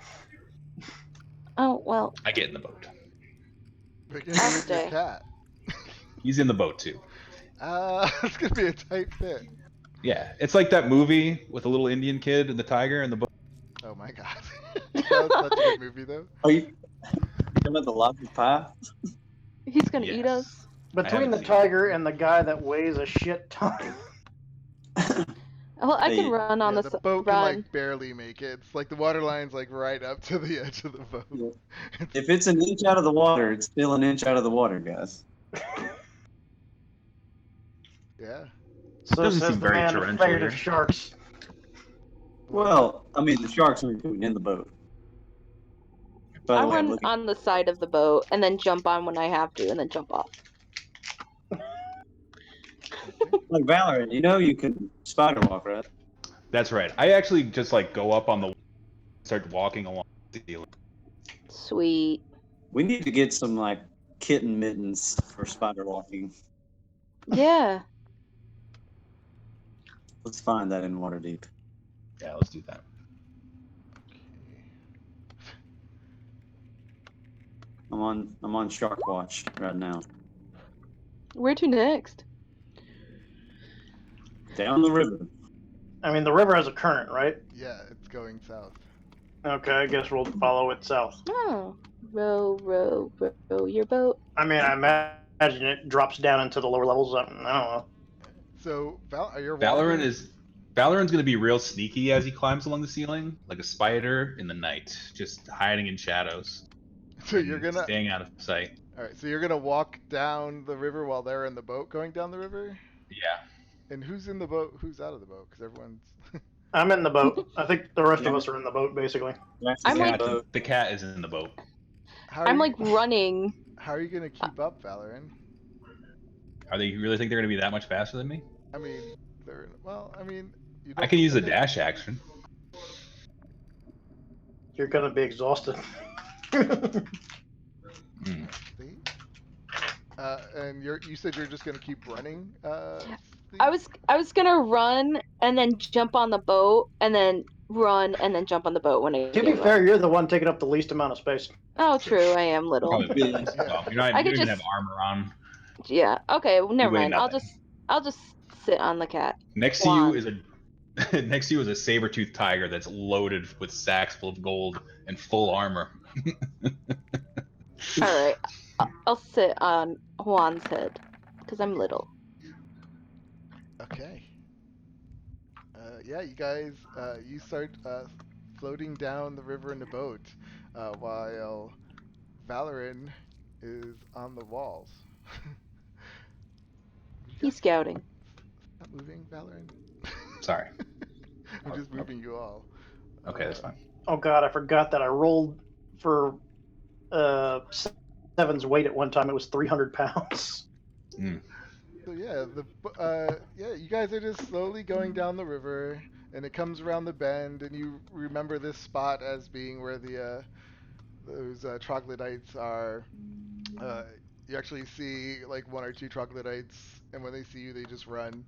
Oh well, I get in the boat. What are you gonna I'll do with your stay. cat? He's in the boat too. It's gonna be a tight fit. Yeah, it's like that movie with the little Indian kid and the tiger and the boat. Oh my god. That was such a good movie though. Are you talking about the lobster pie? He's gonna eat Yes. us. Between the seen it. tiger and the guy that weighs a shit ton. Well, I can Hey, run on Yeah, the the boat can run. like barely make it. It's like the water line's like right up to the edge of the boat. Yeah. It's, If it's an inch out of the water, it's still an inch out of the water, guys. yeah. So Doesn't says seem the very man torrential afraid here. of sharks. Well, I mean, the sharks are going in the boat. By I the way, I'm run looking. on the side of the boat and then jump on when I have to, and then jump off. Okay. Like Valorant, you know you can spider walk, right? That's right. I actually just like go up on the start walking along the ceiling. Sweet. We need to get some like kitten mittens for spider walking. Yeah. Let's find that in Waterdeep. Yeah, let's do that. I'm on Shark Watch right now. Where to next? Down the river. I mean, the river has a current, right? Yeah, it's going south. Okay, I guess we'll follow it south. Oh, row, row, row your boat. I mean, I imagine it drops down into the lower levels. I don't know. So, you're Valorant walking. is Valorant's gonna be real sneaky as he climbs along the ceiling, like a spider in the night, just hiding in shadows So you're and gonna. staying out of sight. All right. So you're gonna walk down the river while they're in the boat going down the river. Yeah. And who's in the boat? Who's out of the boat? Because everyone's. I'm in the boat. I think the rest of Yeah. us are in the boat, basically. Jax is I'm in like- the boat. The cat is in the boat. How are I'm you, like running. How are you gonna keep up, Valorant? Are they really think they're gonna be that much faster than me? I mean, they're well. I mean, you I don't. can use a think- dash action. You're gonna be exhausted. Hmm. See? And you said you're just gonna keep running. Steve? I was gonna run and then jump on the boat and then run and then jump on the boat when I To be get fair, you're the one taking up the least amount of space. Oh, true. I am little. Probably. Yeah. Well, you're not, I you could don't even just- have armor on. Yeah. Okay. Well, never weigh mind. nothing. I'll just sit on the cat. Next to Juan. you is a next to you is a saber-toothed tiger that's loaded with sacks full of gold and full armor. All right. I'll sit on Juan's head because I'm little. Okay. Yeah, you guys, you start floating down the river in a boat, while Valorin is on the walls. You He's guys scouting. Stop moving, Valorin. Sorry. I'm just moving you all. Okay, that's fine. Oh god, I forgot that I rolled for Seven's weight at one time. It was 300 pounds. So yeah, yeah, you guys are just slowly going down the river, and it comes around the bend, and you remember this spot as being where those troglodytes are. You actually see like one or two troglodytes, and when they see you, they just run.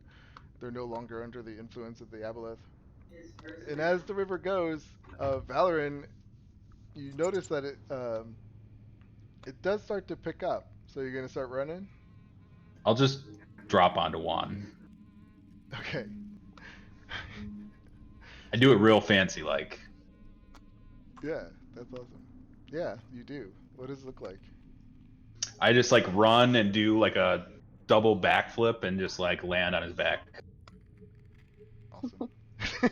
They're no longer under the influence of the aboleth. And as the river goes, Valorin, you notice that it does start to pick up. So you're gonna start running. I'll just drop onto Juan. Okay. I do it real fancy like. Yeah, that's awesome. Yeah, you do. What does it look like? I just like run and do like a double backflip and just like land on his back. Awesome.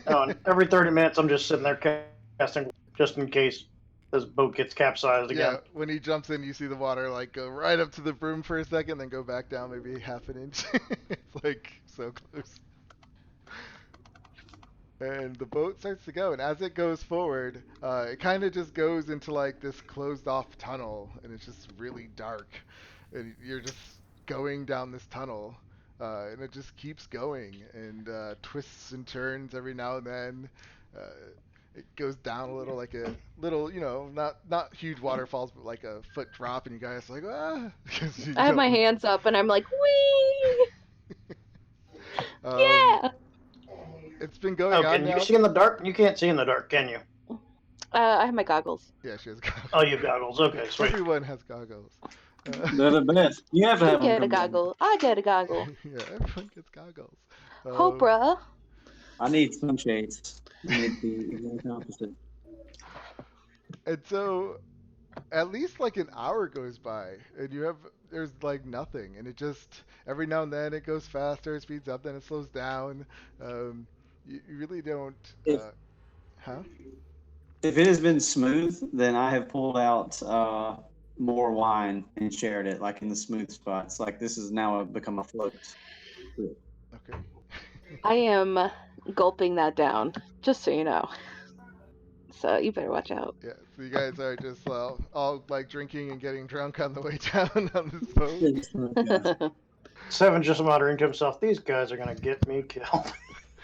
Oh, and every 30 minutes, I'm just sitting there casting just in case this boat gets capsized again. Yeah, when he jumps in, you see the water like go right up to the broom for a second, then go back down maybe half an inch. It's like so close. And the boat starts to go, and as it goes forward, it kind of just goes into like this closed-off tunnel, and it's just really dark. And you're just going down this tunnel, and it just keeps going, and twists and turns every now and then. Uh, it goes down a little, like a little, not huge waterfalls, but like a foot drop, and you guys are like, ah. 'cause you I have my don't- hands up and I'm like, wee. Yeah. It's been going Oh, on can you now. see in the dark? You can't see in the dark, can you? I have my goggles. Yeah, she has Oh, goggles. you have goggles. Okay, sweet. Everyone has goggles. They're the best. You have to You have them get a come down. goggle. I get a goggle. yeah, everyone gets goggles. Um, Hopra. I need sunshades. I need the exact opposite. and so at least like an hour goes by, and there's like nothing, and it just every now and then it goes faster, it speeds up, then it slows down. You really don't. If Huh? if it has been smooth, then I have pulled out more wine and shared it, like in the smooth spots. Like this has now become a float. Okay. I am gulping that down, just so you know. So you better watch out. Yeah, so you guys are just all like drinking and getting drunk on the way down on this boat. Seven's just muttering to himself, these guys are going to get me killed.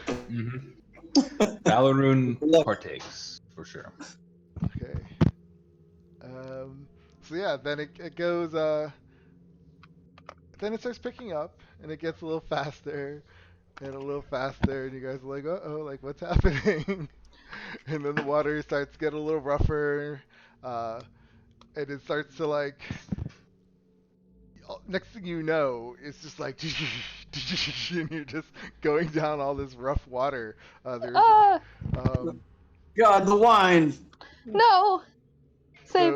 Mm-hmm. Valorum partakes for sure. Okay. So yeah, then it goes. Then it starts picking up, and it gets a little faster and a little faster, and you guys are like, uh-oh, like what's happening? And then the water starts to get a little rougher, uh, and it starts to like. Next thing you know, it's just like, and you're just going down all this rough water. There's, Ah, um, God, the wine. no! Save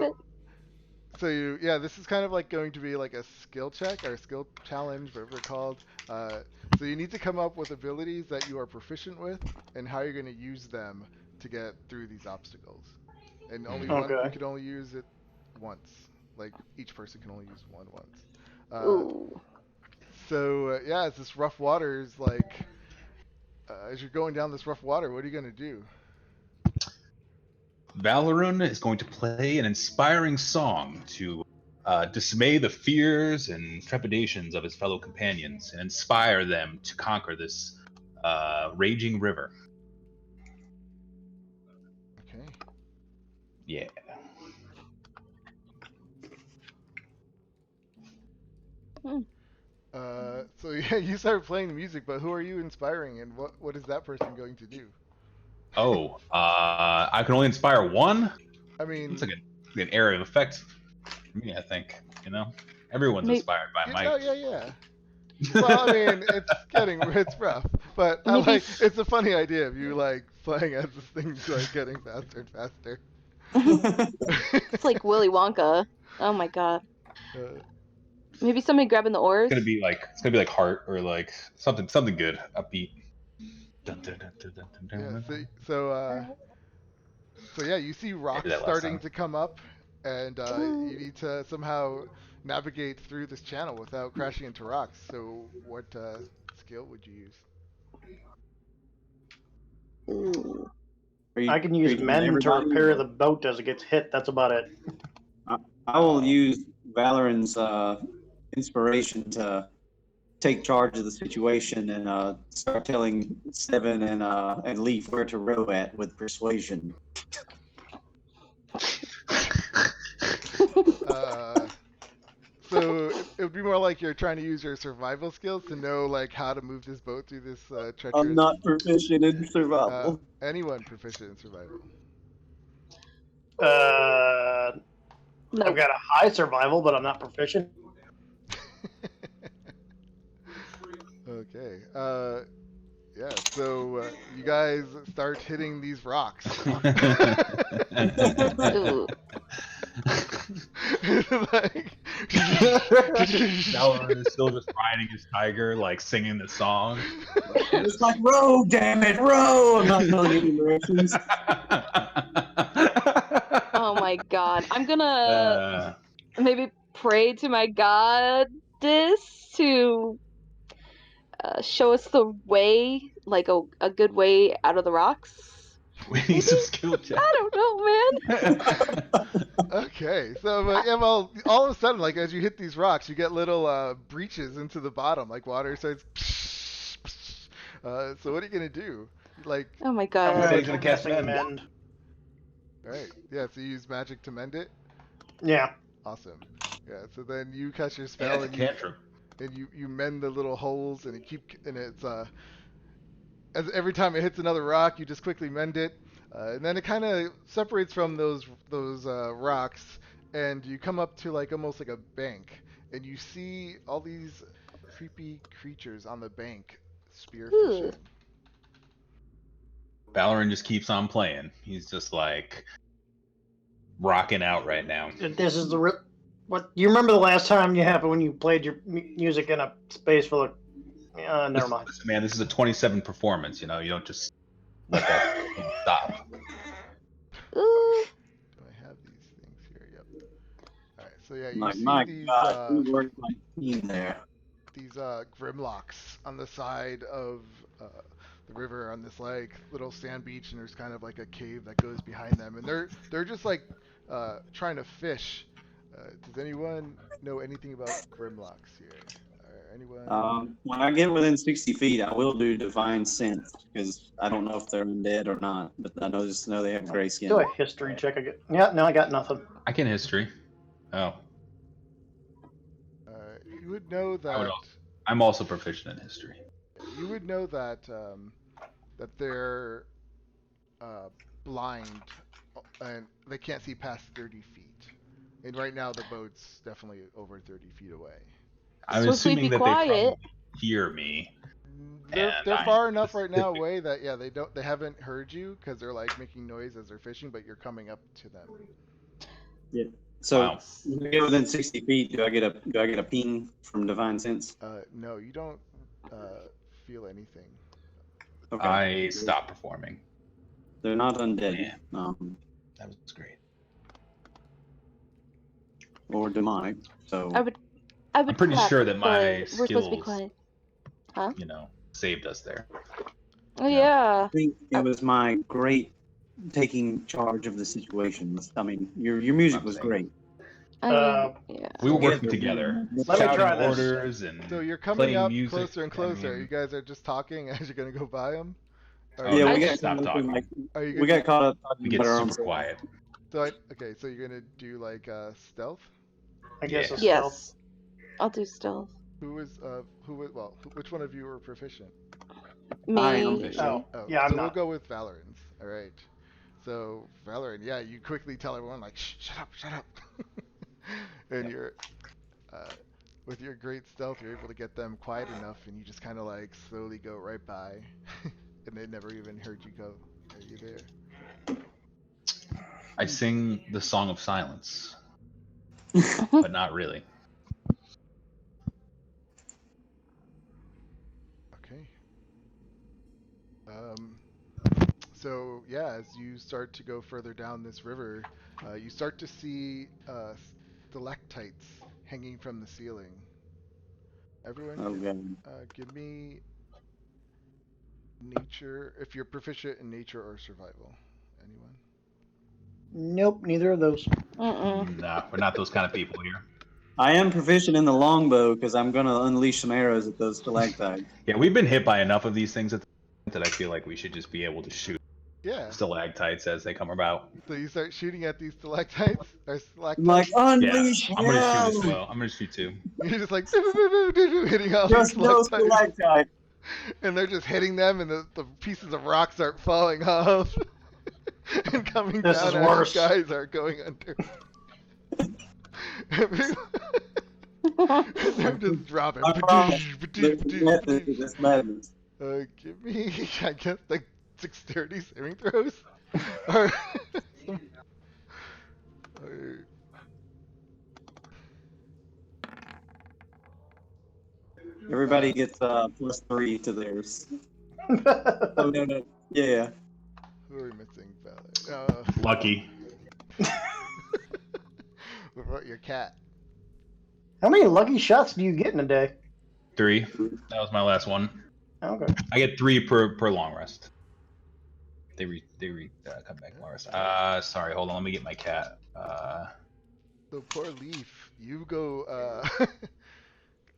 so it. yeah, this is kind of like going to be like a skill check or a skill challenge, whatever it's called. So you need to come up with abilities that you are proficient with and how you're going to use them to get through these obstacles. And only one, you Okay. can only use it once. Like each person can only use one once. Ooh. So yeah, it's this rough water is like as you're going down this rough water, what are you going to do? Valorum is going to play an inspiring song to dismay the fears and trepidations of his fellow companions and inspire them to conquer this raging river. Okay. Yeah. Hmm. So yeah, you start playing the music, but who are you inspiring, and what is that person going to do? Oh, I can only inspire one? I It's mean, like an area of effect for me, I think. You know? Everyone's Maybe, inspired by no, Mike. yeah, yeah. Well, I mean, it's rough, but I maybe like it's a funny idea of you like playing as this thing's like getting faster and faster. it's like Willy Wonka. Oh my god. uh, Maybe somebody grabbing the oars? It's gonna be like Heart or like something good, upbeat. Dun, dun, dun, dun, dun, dun, yeah. dun, So dun. so uh, so yeah, you see I hear rocks that last starting time. to come up, and you need to somehow navigate through this channel without crashing into rocks. So what skill would you use? Ooh. Are you, I can are use you doing men to everybody? repair Or? the boat as it gets hit. That's about it. I will use Valorant's inspiration to take charge of the situation and start telling Seven and Leaf where to row at with persuasion. Uh, so it would be more like you're trying to use your survival skills to know like how to move this boat through this I'm treacherous. not proficient in survival. Anyone proficient in survival. Uh, I've Nope. got a high survival, but I'm not proficient. Okay. Yeah. So you guys start hitting these rocks. Ooh. like, Valorant is still just riding his tiger, like singing the song. I'm just like, row, damn it, row! I'm not telling any directions. Oh my god. I'm gonna Uh, maybe pray to my goddess to show us the way, like a good way out of the rocks. we need Maybe? some skill check. I don't know, man. okay. So yeah, well, all of a sudden, like as you hit these rocks, you get little breaches into the bottom, like water starts. So what are you gonna do? Like, Oh my I'm god. He's going gonna to cast messing Mend. mend. all right, yeah. So you use magic to mend it. Yeah. Awesome. Yeah. So then you cast your Yeah, spell it's a and you cantrip. and you mend the little holes, and it's as every time it hits another rock, you just quickly mend it, and then it kind of separates from those rocks, and you come up to like almost like a bank, and you see all these creepy creatures on the bank Ooh. spearfishing. Valorant just keeps on playing. He's just like rocking out right now. This is the what you remember the last time you happened when you played your music in a space full of never mind. Listen, man, this is a 27 performance. You know, you don't just let that stop. Ooh. Do I have these things here? Yep. All right. So yeah, you Like, see my these God, we worked like a team there. grimlocks on the side of uh, the river on this like little sand beach, and there's kind of like a cave that goes behind them, and they're just like trying to fish. Does anyone know anything about grimlocks here? Anyone? When I get within 60 feet, I will do divine sense because I don't know if they're undead or not, but I just know they have gray skin. Do a history check again. Yeah, no, I got nothing. I can history. Oh, You would know that. I'm also proficient in history. You would know that that they're blind and they can't see past 30 feet. And right now the boat's definitely over 30 feet away. I'm So if we assuming be that quiet- they probably hear me. They're And they're I'm far enough right now specific- away that yeah they haven't heard you because they're like making noise as they're fishing, but you're coming up to them. Yeah. So Wow. when I get within 60 feet, do I get a ping from divine sense? No, you don't feel anything. Okay. I stopped performing. They're not undead. Yeah. That was great. Or demonic. So I would I'm pretty clap, sure that my but we're supposed to be skills, quiet. Huh? you know, saved us there. Oh Yeah. yeah. I think it was my great taking charge of the situation. I mean, your music was great. I mean, yeah. We were Yeah. working together, Let me shouting try this. orders and So you're coming playing up music. closer and closer. I mean, You guys are just talking as you're gonna go by them. Oh, Yeah, no, we just got stop caught up in, talking. like, Are you we gonna got caught up talking We get about our own super stuff. quiet. okay, so you're gonna do like stealth. I guess Yeah. it's stealth. Yes. I'll do stealth. Which one of you are proficient? Me. I am. Oh, Oh, yeah, I'm so we'll not. go with Valorant. All right. So Valorant, yeah, you quickly tell everyone like, shh, shut up, and you're with your great stealth, you're able to get them quiet enough, and you just kind of like slowly go right by, and they never even heard you go. Are you there? I sing the song of silence, but not really. Okay. Um, so yeah, as you start to go further down this river, you start to see stalactites hanging from the ceiling. Everyone, Oh, God. give me nature if you're proficient in nature or survival. Anyone? Nope, neither of those. Nah, we're not those kind of people here. I am proficient in the longbow because I'm going to unleash some arrows at those stalactites. Yeah, we've been hit by enough of these things at the point that I feel like we should just be able to shoot Yeah. stalactites as they come about. So you start shooting at these stalactites or I'm stalactites. like, Yeah, unleash I'm gonna shoot as hell! well. I'm gonna shoot too. You're just like hitting all these Just no stalactites, stalactite. and they're just hitting them, and the pieces of rock start falling off and coming This down is as worse. you guys are going under. They're just dropping. I promise. This madness. Give me, I guess, like 630 saving throws. Or, or- Everybody gets +3 to theirs. Oh, no. Yeah. who are we missing, Valor? Lucky. What about your cat? How many lucky shots do you get in a day? 3. That was my last one. Okay. I get 3 per long rest. They come back long rest. Sorry, hold on. Let me get my cat. So poor Leaf, you go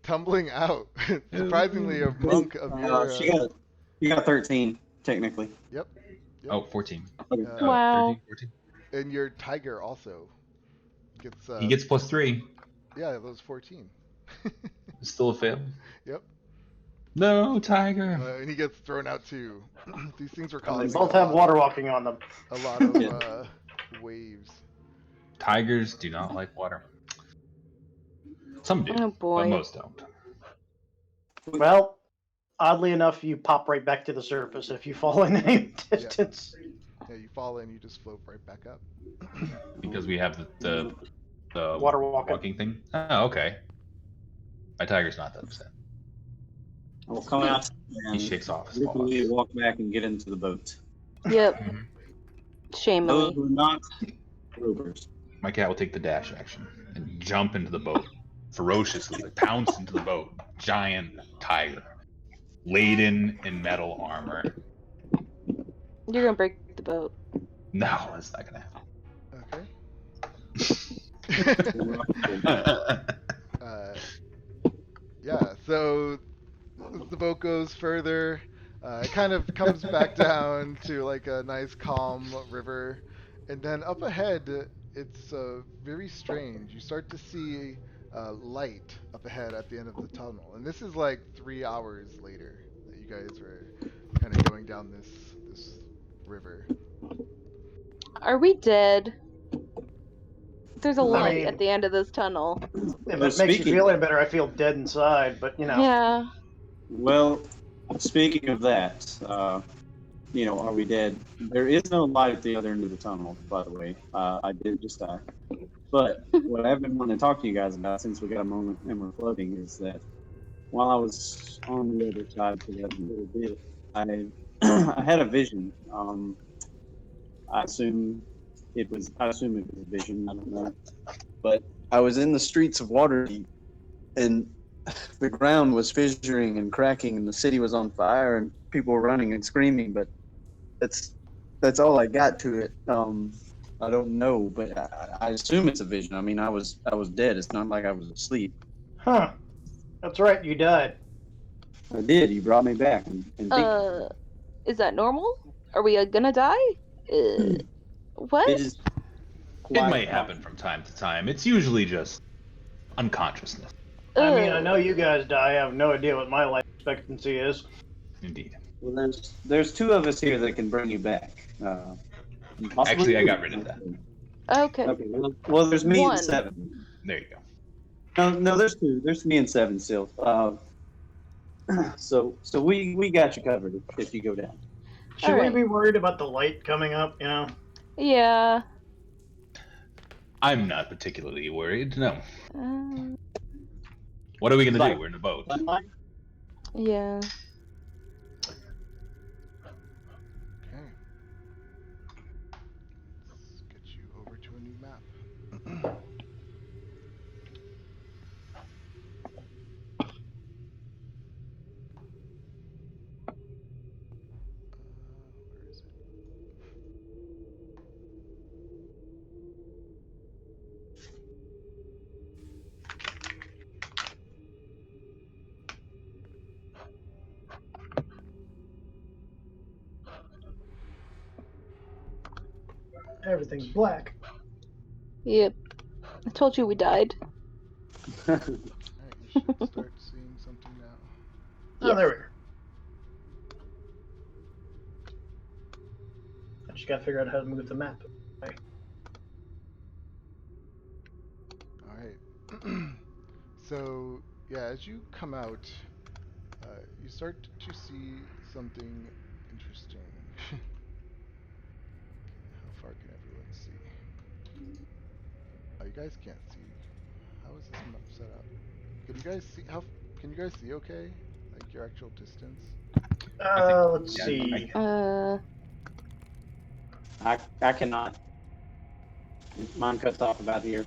tumbling out. Surprisingly, a monk of your. She got 13 technically. Yep. Oh, 14. Wow. 13, 14. And your tiger also gets. He gets +3. Yeah, those 14. Still a fail. Yep. No, tiger. And he gets thrown out too. These things were And they causing both have water walking on them. a lot of Yeah. waves. Tigers do not like water. Some do, Oh but boy. most don't. Well, oddly enough, you pop right back to the surface if you fall in any distance. Yeah, you fall in, you just float right back up. Because we have the Water walking. walking thing. Oh, okay. My tiger's not that upset. We'll come out He and shakes off his literally paws. walk back and get into the boat. Yep. Mhm. Shamefully. Those were not rovers. My cat will take the dash action and jump into the boat ferociously, like pounce into the boat. Giant tiger, laden in metal armor. You're gonna break the boat. No, that's not gonna Okay. happen. Yeah, so the boat goes further. It kind of comes back down to like a nice calm river. And then up ahead, it's very strange. You start to see light up ahead at the end of the tunnel. And this is like 3 hours later that you guys were kind of going down this river. Are we dead? There's a I light mean, at the end of this tunnel. if Well, it makes you speaking- feel any better, I feel dead inside. But you know, Yeah. Well, speaking of that, are we dead? There is no light at the other end of the tunnel, by the way. I did just die. But what I've been wanting to talk to you guys about since we got a moment and we're floating is that while I was on the other side for that little bit, I I had a vision. I assume it was a vision. I don't know, but I was in the streets of Waterdeep, and the ground was fissuring and cracking, and the city was on fire, and people were running and screaming. But that's all I got to it. I don't know, but I assume it's a vision. I mean, I was dead. It's not like I was asleep. huh? That's right, you died. I did. You brought me back, and Is that normal? Are we gonna die? What? it is. It might happen from time to time. It's usually just unconsciousness. I mean, I know you guys die. I have no idea what my life expectancy is. Indeed. Well, there's two of us here that can bring you back. Actually, I got rid of that. Okay. Okay. Well, there's me One. and Seven. There you go. No, there's two. There's me and Seven still. So we got you covered if you go down. Should Alright. we be worried about the light coming up? You know, Yeah. I'm not particularly worried. No. Uh, What are we gonna Fine. do? We're in a boat. yeah. Okay. Let's get you over to a new map. Where is it? everything's black. Yep. I told you we died. Alright, you should start seeing something now. Oh, Yes. there we are. I just gotta figure out how to move the map. Alright. So, yeah, as you come out, you start to see something interesting. How far can everyone see? Oh, you guys can't see. How is this map set up? Can you guys see? Can you guys see okay? Like your actual distance? Let's yeah, see. I cannot. Mine cuts off about here.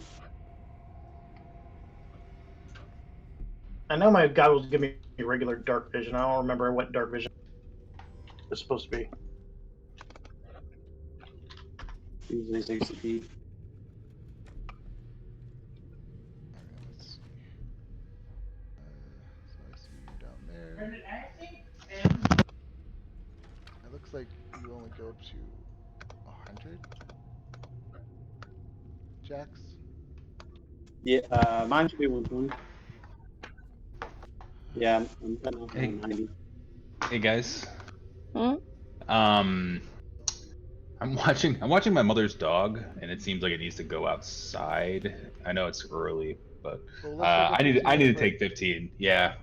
I know my goggles give me regular dark vision. I don't remember what dark vision is supposed to be. Usually 60 feet. Alright, let's see. So I see you down there. It looks like you only go up to 100. Jax? Yeah, mine should be 120. Yeah, I'm cutting off Hey, around 90. hey guys. Hmm? Um, I'm watching my mother's dog, and it seems like it needs to go outside. I know it's early, but Well, let's take a I need 15-minute to break. take 15. Yeah,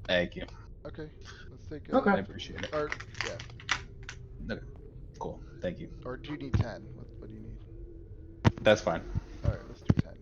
thank you. Okay, let's take Okay. I a. appreciate it. Or yeah, Okay, cool. Thank you. or do you need 10? What do you need? That's fine. All right, let's do 10.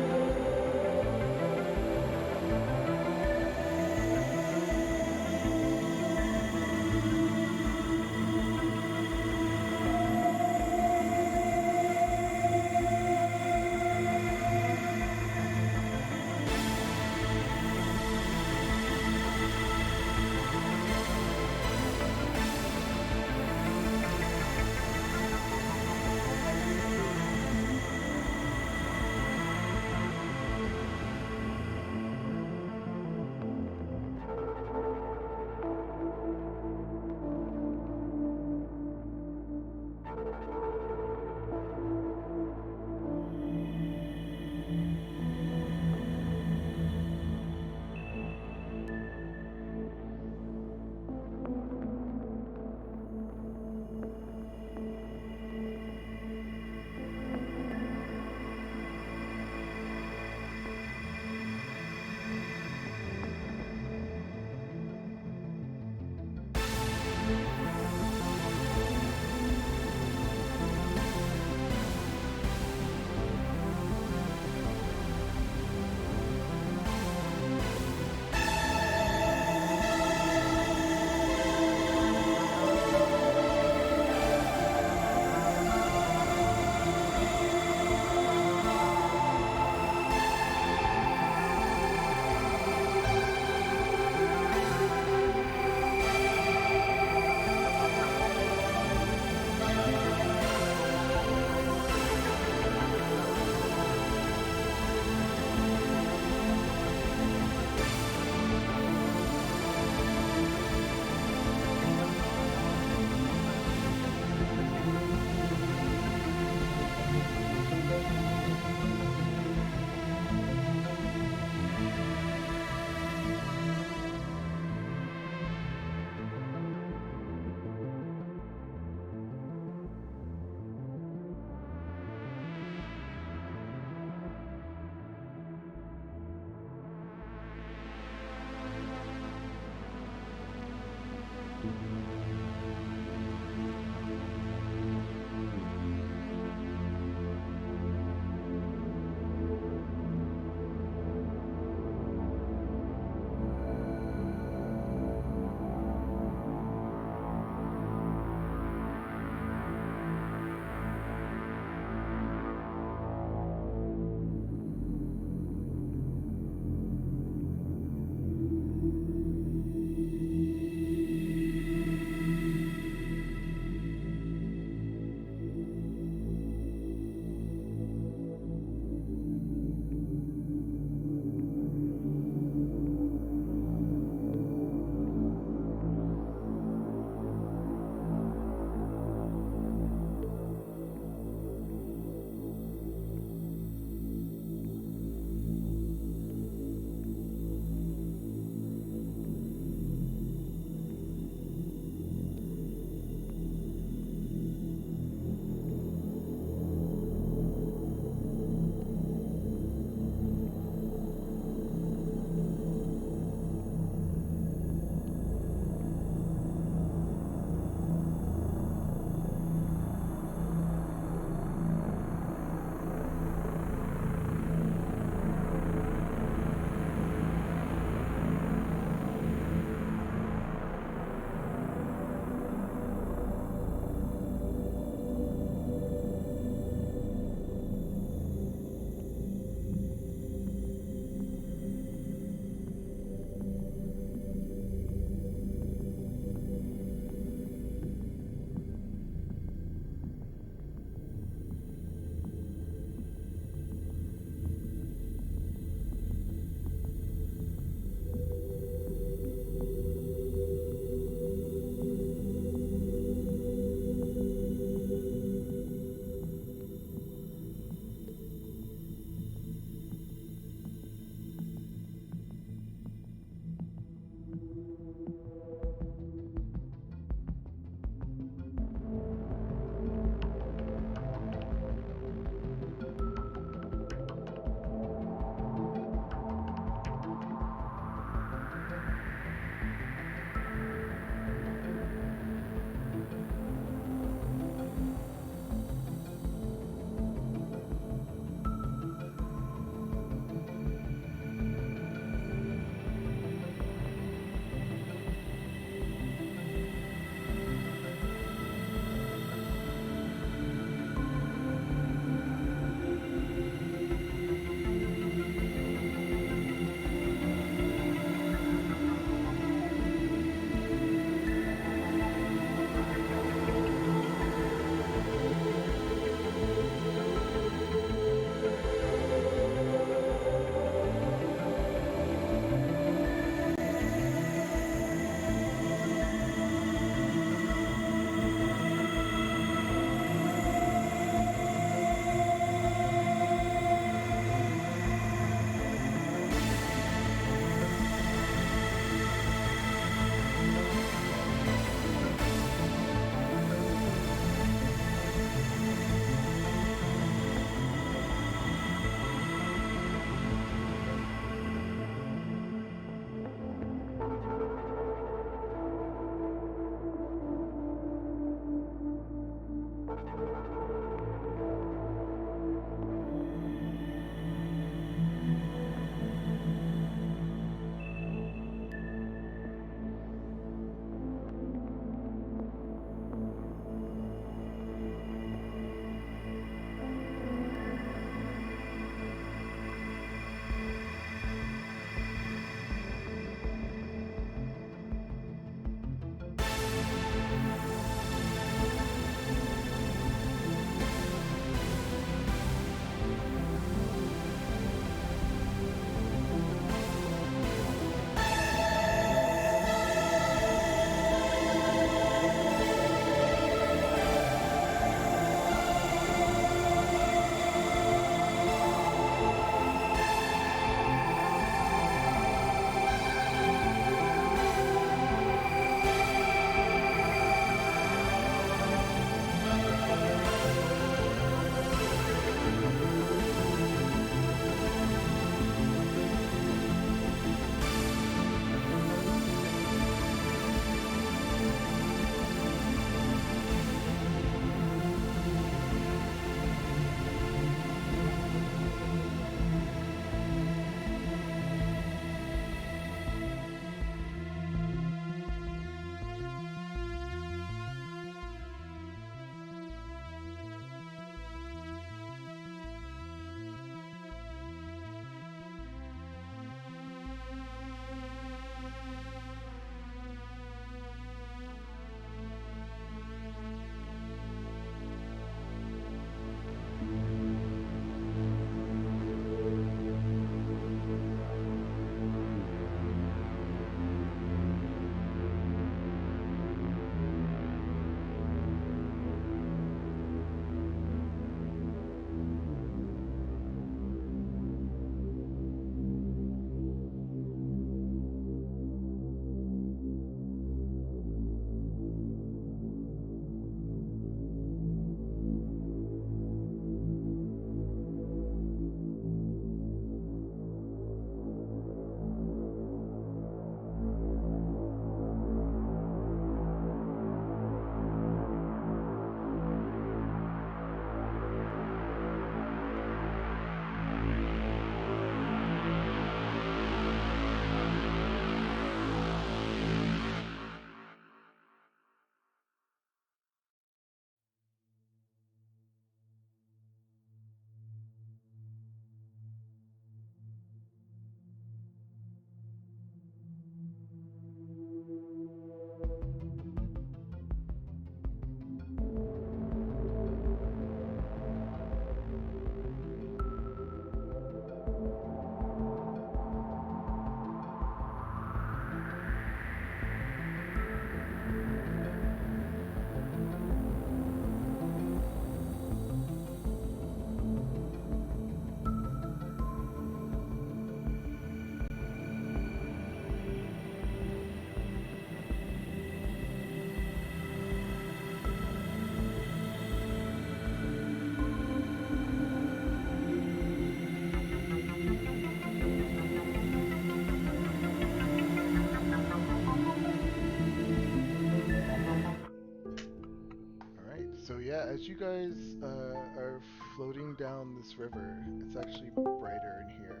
yeah, as you guys are floating down this river, it's actually brighter in here.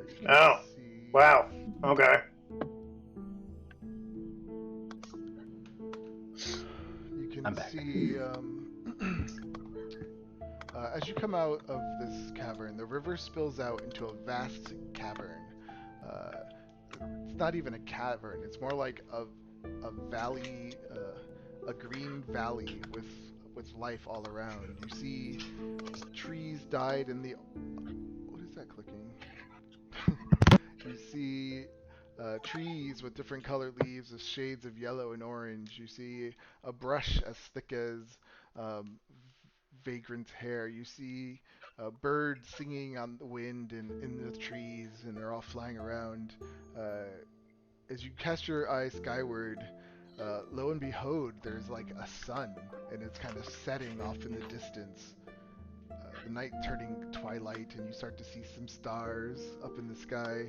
You can Oh, see. wow. Okay. You can I'm back. see. As you come out of this cavern, the river spills out into a vast cavern. Uh, it's not even a cavern; it's more like a valley, a green valley with life all around. You see trees dyed in the. What is that clicking? You see trees with different colored leaves with shades of yellow and orange. You see a brush as thick as um, vagrant hair. You see birds singing on the wind and in the trees, and they're all flying around. As you cast your eye skyward, lo and behold, there's like a sun, and it's kind of setting off in the distance. The night turning twilight, and you start to see some stars up in the sky.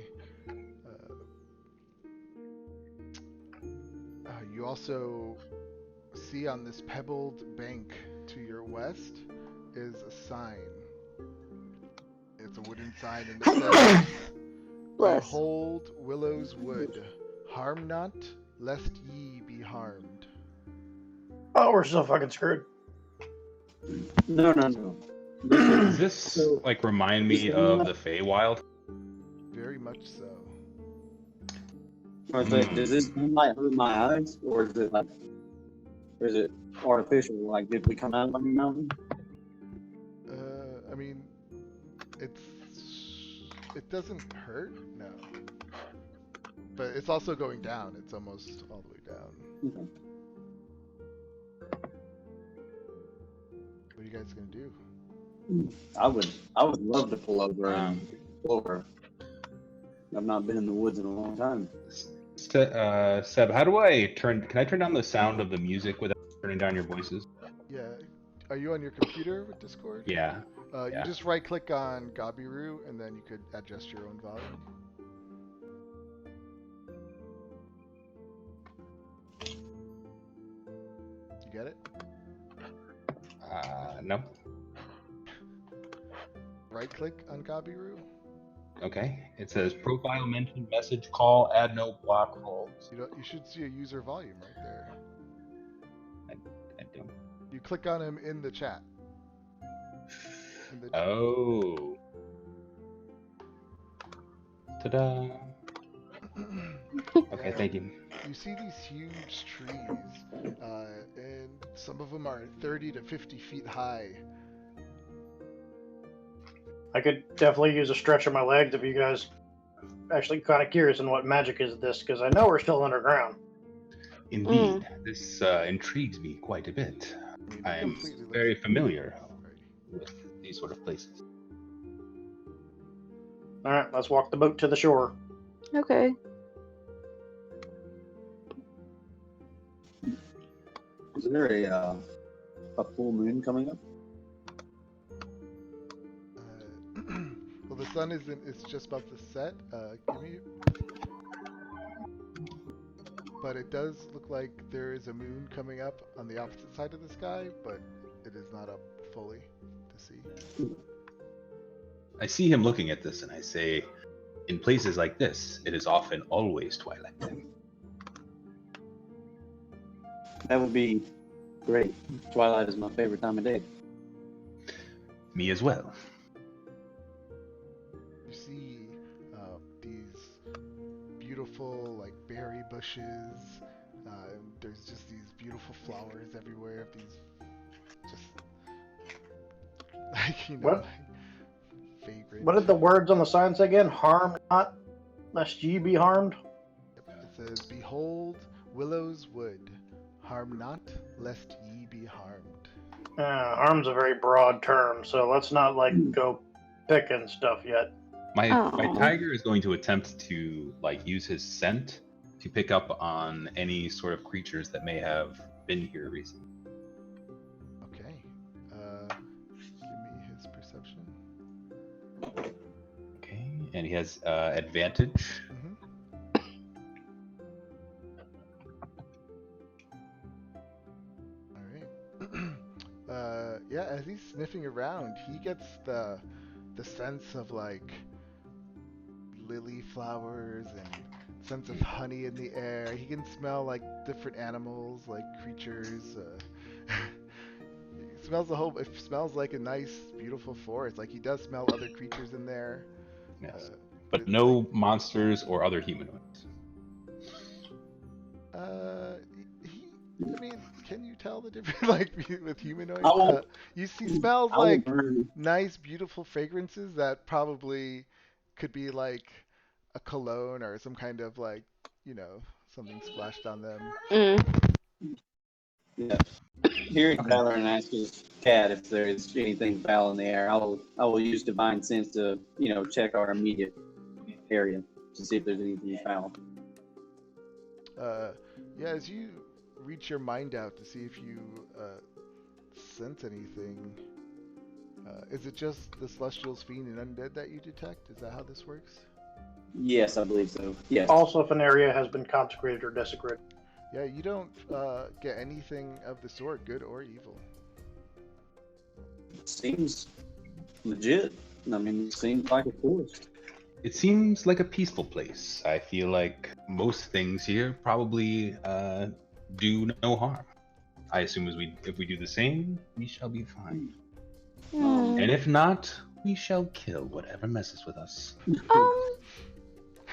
Uh, you also see on this pebbled bank to your west is a sign. It's a wooden sign, and it says, Bless. "Behold Willow's Wood, harm not, lest ye be harmed." Oh, we're so fucking screwed. No, no, no. Does this So- like remind me of the Feywild? Very much so. I was like, does this sunlight hurt my eyes, or is it like, or is it artificial? Like, did we come out of the mountain? I mean, it doesn't hurt, no, but it's also going down. It's almost all the way down. Okay. What are you guys gonna do? I would love to pull over and explore. I've not been in the woods in a long time. Seb, how do I turn? Can I turn down the sound of the music without turning down your voices? Yeah, are you on your computer with Discord? Yeah. You Yeah. just right-click on Gabiru, and then you could adjust your own volume. You get it? No. Right-click on Gabiru. Okay. It says profile mention, message, call, add no block holds. You should see a user volume right there. I don't. You click on him in the chat. Oh. Ta-da. Okay, Yeah, thank you. you see these huge trees, and some of them are 30 to 50 feet high. I could definitely use a stretch of my legs if you guys actually kind of curious in what magic is this, because I know we're still underground. Indeed, this intrigues me quite a bit. I mean, it I'm completely looks very like familiar Alrighty. with these sort of places. All right, let's walk the boat to the shore. Okay. Is there a full moon coming up? Well, the sun is just about to set. Give me. But it does look like there is a moon coming up on the opposite side of the sky, but it is not up fully to see. I see him looking at this and I say, in places like this, it is often always twilight. That would be great. Twilight is my favorite time of day. Me as well. You see these beautiful like berry bushes. There's just these beautiful flowers everywhere. Of these, just like What? vagrant. What did the words on the sign say again? Harm not, lest ye be harmed. It says, "Behold, Willow's Wood, harm not, lest ye be harmed." Harm's a very broad term, so let's not go picking stuff yet. My Aw. tiger is going to attempt to use his scent to pick up on any sort of creatures that may have been here recently. Okay. Give me his perception. Okay, and he has advantage. Mm-hmm. All right. yeah, as he's sniffing around, he gets the sense of like lily flowers and sense of honey in the air. He can smell like different animals, like creatures. He smells the whole. It smells like a nice, beautiful forest. Like he does smell other creatures in there, Yes. but But it's like no monsters or other humanoids. Uh, he, I mean, can you tell the difference like with I humanoids? won't. He smells I won't like burn. nice, beautiful fragrances that probably could be like a cologne or some kind of like, something splashed on them. Mm. Yeah. Hearing Okay. Tyler and ask his cat if there is anything foul in the air, I will use divine sense to check our immediate area to see if there's anything foul. Uh, yeah, as you reach your mind out to see if you sense anything, is it just the Celestials, Fiend, and Undead that you detect? Is that how this works? Yes, I believe so. Yes. Also, if an area has been consecrated or desecrated. Yeah, you don't get anything of the sort, good or evil. Seems legit. I mean, it seems like a forest. It seems like a peaceful place. I feel like most things here probably do no harm. I assume if we do the same, we shall be fine. Mm. And if not, we shall kill whatever messes with us.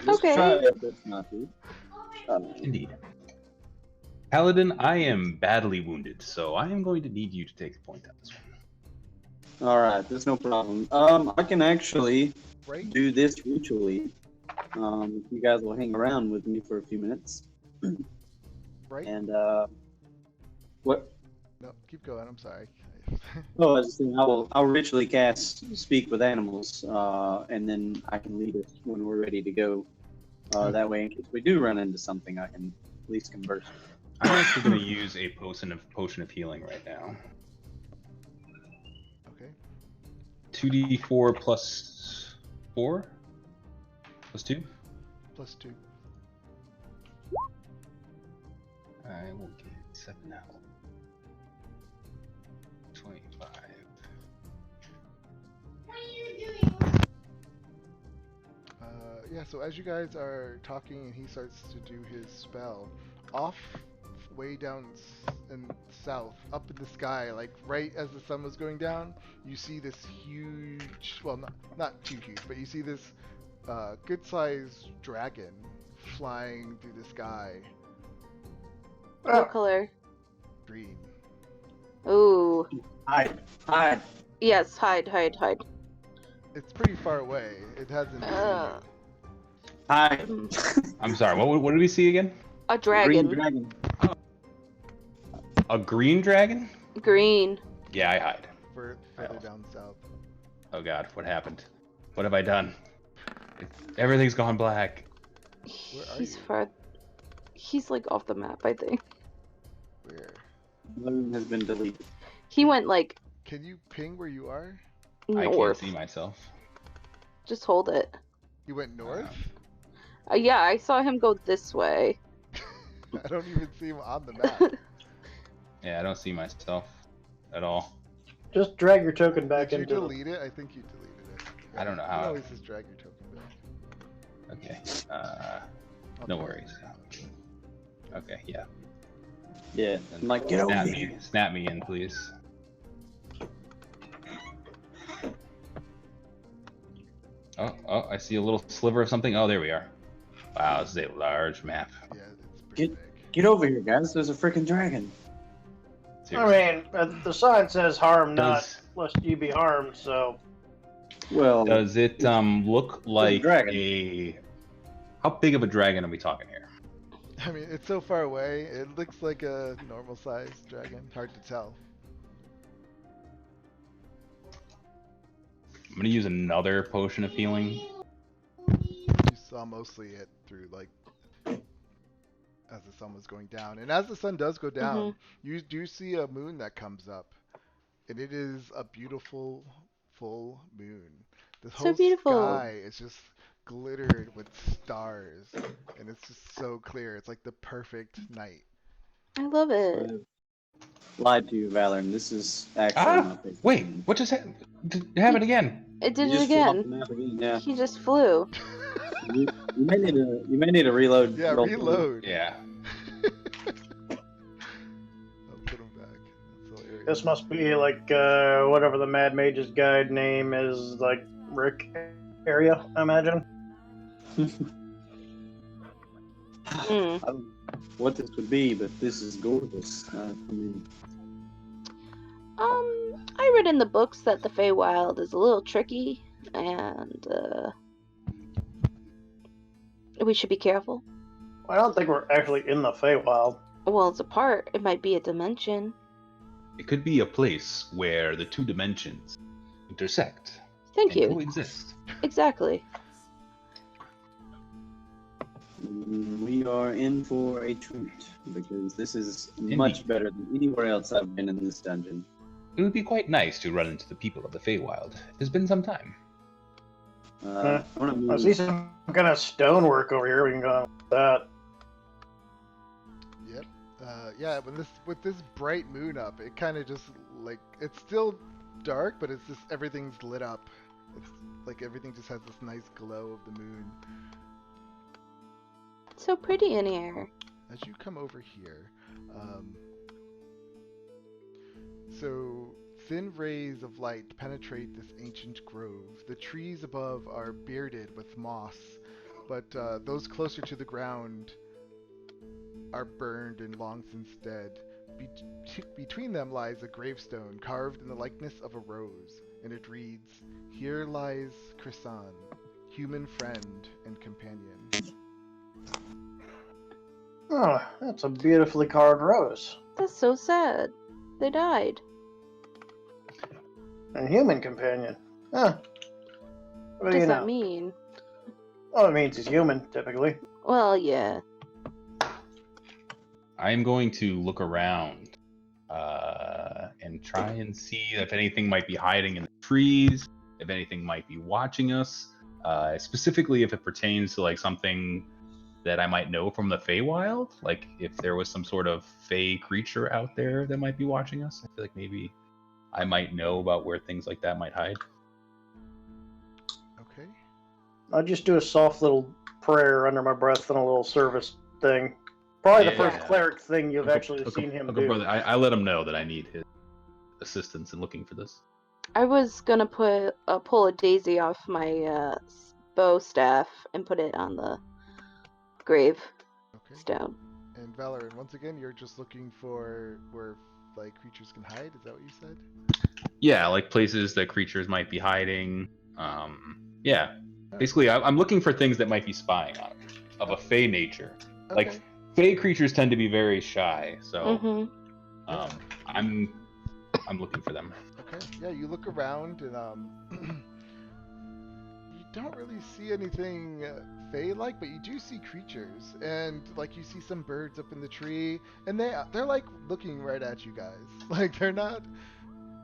Just Okay. try it. That's not good. Indeed. Paladin, I am badly wounded, so I am going to need you to take the point on this one. All right, that's no problem. I can actually Right? do this ritually. If you guys will hang around with me for a few minutes. Right? And what? No, keep going. I'm sorry. Oh, I was just saying, I'll ritually cast speak with animals, and then I can lead us when we're ready to go. That way, in case we do run into something, I can at least converse. I'm actually going to use a potion of healing right now. Okay. 2d4 plus 4? Plus 2? +2. I will get 7 now. 25. Yeah, so as you guys are talking and he starts to do his spell, off way down in south, up in the sky, like right as the sun was going down, you see this huge, well, not too huge, but you see this good-sized dragon flying through the sky, What color? green. Ooh. Hide, hide. Yes, hide, hide, hide. It's pretty far away. It hasn't seen Uh, you. Hide. I'm sorry, what did we see again? A Green dragon. dragon. A green dragon? Green. Yeah, I hide. Further down south. Oh god, what happened? What have I done? Everything's gone black. Where are He's you? far. He's like off the map, I think. Where? Moon has been deleted. He went like Can you ping where you are? I can't north. see myself. Just hold it. You went north? Yeah, I saw him go this way. I don't even see him on the map. Yeah, I don't see myself at all. Just drag your token back Did you into delete it? I think you deleted it. I don't know You how. can always just drag your token back. Okay. I'll No try. worries. Okay, yeah. Yeah. I'm like, get over Snap here. me. Snap me in, please. Oh, I see a little sliver of something. Oh, there we are. Wow, this is a large map. Yeah, it's pretty big. Get over here, guys. There's a freaking dragon. Seriously. I mean, the sign says harm not, Does lest ye be harmed, so. Well, does it look like dragon. a? How big of a dragon are we talking here? I mean, it's so far away. It looks like a normal sized dragon. Hard to tell. I'm gonna use another potion of healing. You saw mostly it through like as the sun was going down. And as the sun does go down, you do see a moon that comes up. And it is a beautiful full moon. The So whole beautiful. sky is just glittered with stars. And it's just so clear. It's like the perfect night. I love it. lied to you, Valoran. This is actually my favorite Wait, game. what just happened? It happened again. It You did it just flew off again. the map again. Yeah. He just flew. You may need to reload. Yeah, roll through. reload. Yeah. I'll put him back. That's hilarious. This must be like whatever the Mad Mage's guide name is, like Rick area, I imagine. Mm. I don't know what this would be, but this is gorgeous. I mean, I read in the books that the Feywild is a little tricky, and we should be careful. I don't think we're actually in the Feywild. Well, it's a part. It might be a dimension. It could be a place where the two dimensions intersect Thank and you. coexist. Exactly. we are in for a treat because this is much better than anywhere else I've been in this dungeon. It would be quite nice to run into the people of the Feywild. It's been some time. I wanna I move- see some kind of stonework over here. We can go with that. Yep. Yeah, with this bright moon up, it kind of just like it's still dark, but it's just everything's lit up. It's like everything just has this nice glow of the moon. So pretty in here. As you come over here, so thin rays of light penetrate this ancient grove. The trees above are bearded with moss, but those closer to the ground are burned and long since dead. Between them lies a gravestone carved in the likeness of a rose, and it reads, "Here lies Krisan, human friend and companion." Oh, that's a beautifully carved rose. That's so sad. They died. And human companion. Huh. What What do you does know? that mean? Well, it means he's human, typically. Well, yeah. I'm going to look around and try and see if anything might be hiding in the trees, if anything might be watching us, specifically if it pertains to like something that I might know from the Feywild, like if there was some sort of Fey creature out there that might be watching us. I feel like maybe I might know about where things like that might hide. Okay. I'll just do a soft little prayer under my breath and a little service thing. Probably the first Yeah. cleric thing you've actually Uncle- seen him Uncle do. Brother, I let him know that I need his assistance in looking for this. I was gonna pull a daisy off my bow staff and put it on the grave Okay. stone. And Valorant, once again, you're just looking for where like creatures can hide. Is that what you said? Yeah, like places that creatures might be hiding. Yeah, Alright. basically, I'm looking for things that might be spying on me, of a Fey nature. Okay. Like, Fey creatures tend to be very shy, so Mm-hmm. I'm looking for them. Okay. Yeah, you look around and you don't really see anything Fey-like, but you do see creatures, and like you see some birds up in the tree, and they're like looking right at you guys. Like they're not.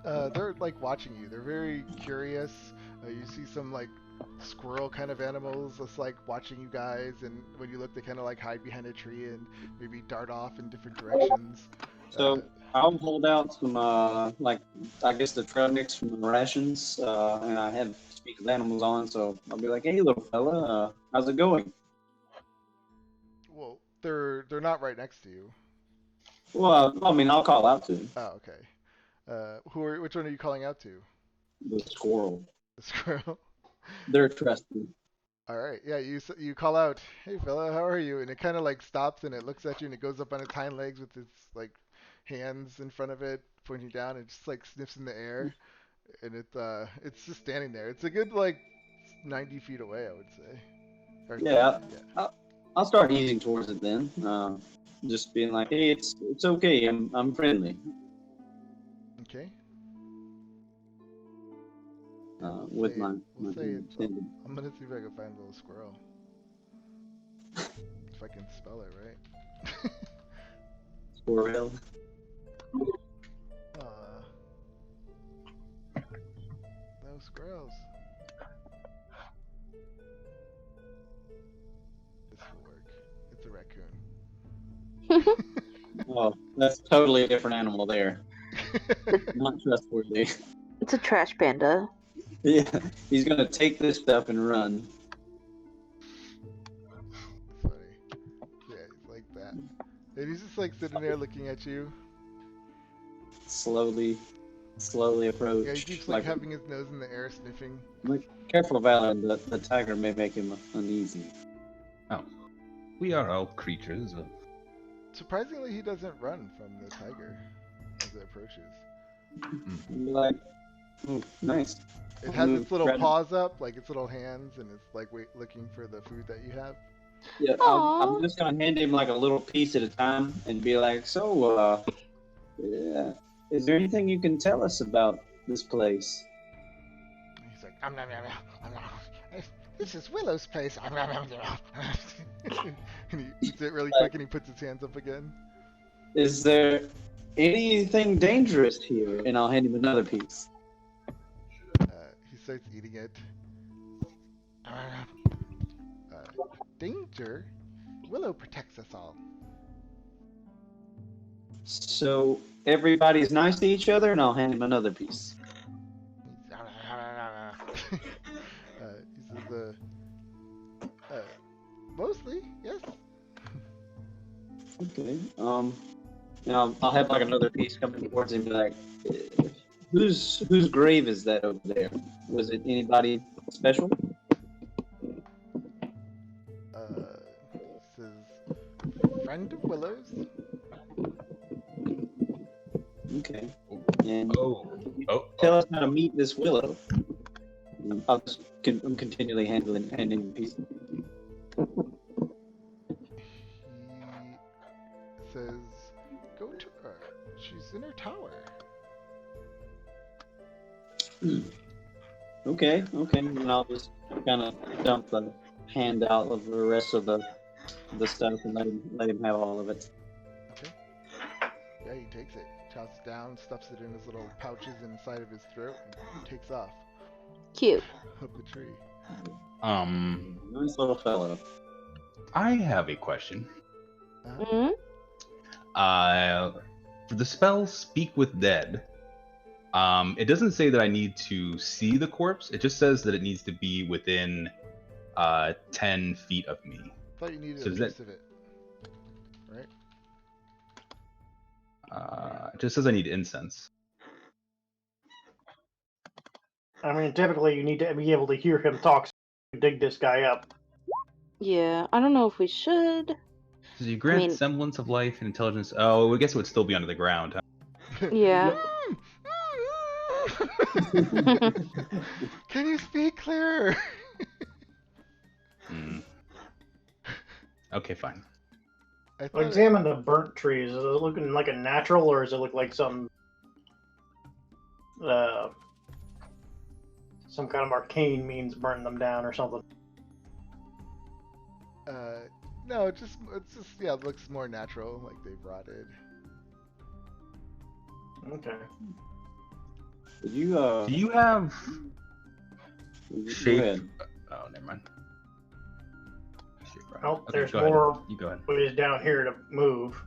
They're like watching you. They're very curious. You see some like squirrel kind of animals just like watching you guys, and when you look, they kind of like hide behind a tree and maybe dart off in different directions. So I'll hold out some, like, I guess the trail mix from the rations, and I have speak of animals on, so I'll be like, "Hey, little fella, how's it going?" Well, they're not right next to you. Well, I mean, I'll call out to him, Oh, okay. Which one are you calling out to? the squirrel. The squirrel. They're trusted. All right. Yeah, you call out, "Hey fella, how are you?" And it kind of like stops and it looks at you and it goes up on its hind legs with its like hands in front of it pointing down and just like sniffs in the air, and it's just standing there. It's a good like 90 feet away, I would say. Or, Yeah. yeah. I'll start easing towards it then. Just being like, "Hey, it's okay. I'm friendly." Okay. With say- my we'll say hand it's- extended. I'm gonna see if I can find a little squirrel. If I can spell it right. Squirrel. No squirrels. This will work. It's a raccoon. Oh, that's totally a different animal there. Not trustworthy. It's a trash panda. Yeah, he's gonna take this stuff and run. Funny. Yeah, he's like that. And he's just like sitting there looking at you. Slowly approach. Yeah, he keeps like having his nose in the air, sniffing. Like, careful, Valen. The tiger may make him uneasy. Oh, we are all creatures of. Surprisingly, he doesn't run from the tiger as it approaches. Be like, oh, nice. It has its little Grab- paws up, like its little hands, and it's like looking for the food that you have. Yeah, Aw. I'm just gonna hand him like a little piece at a time and be like, so, yeah, is there anything you can tell us about this place? He's like, nom, nom, nom, nom, nom, nom. This is Willow's place. Nom, nom, nom, nom. And he eats it really quick, and he puts his hands up again. Is there anything dangerous here? And I'll hand him another piece. He starts eating it. Danger? Willow protects us all. So everybody's nice to each other, and I'll hand him another piece. He says, mostly, yes. Okay. And I'll have like another piece coming towards him, and be like, whose grave is that over there? Was it anybody special? He says, friend of Willow's. Okay. And Oh. tell us how to meet this Willow. I'm continually handing him pieces. He says, go to her. She's in her tower. Okay. And I'll just kind of dump the handout of the rest of the stuff and let him have all of it. Okay. Yeah, he takes it, chows it down, stuffs it in his little pouches inside of his throat, and takes off Cute. up the tree. Nice little fellow. I have a question. Hmm? For the spell Speak with Dead, it doesn't say that I need to see the corpse. It just says that it needs to be within 10 feet of me. Thought you needed So a is piece that- of it, right? It just says I need incense. I mean, typically you need to be able to hear him talk so you can dig this guy up. Yeah, I don't know if we should. Does you grant mean- semblance of life and intelligence? Oh, I guess it would still be under the ground. Huh? Yeah. Can you speak clearer? Hmm. Okay, fine. I Well, thought, examine the burnt trees. Is it looking like a natural, or does it look like some kind of arcane means burn them down or something? no, it's just yeah, it looks more natural, like they've rotted. Okay. Did you Do you have go shape? ahead. Oh, never mind. Shape, right. Oh, Okay, there's go ahead. more You go ahead. ways down here to move.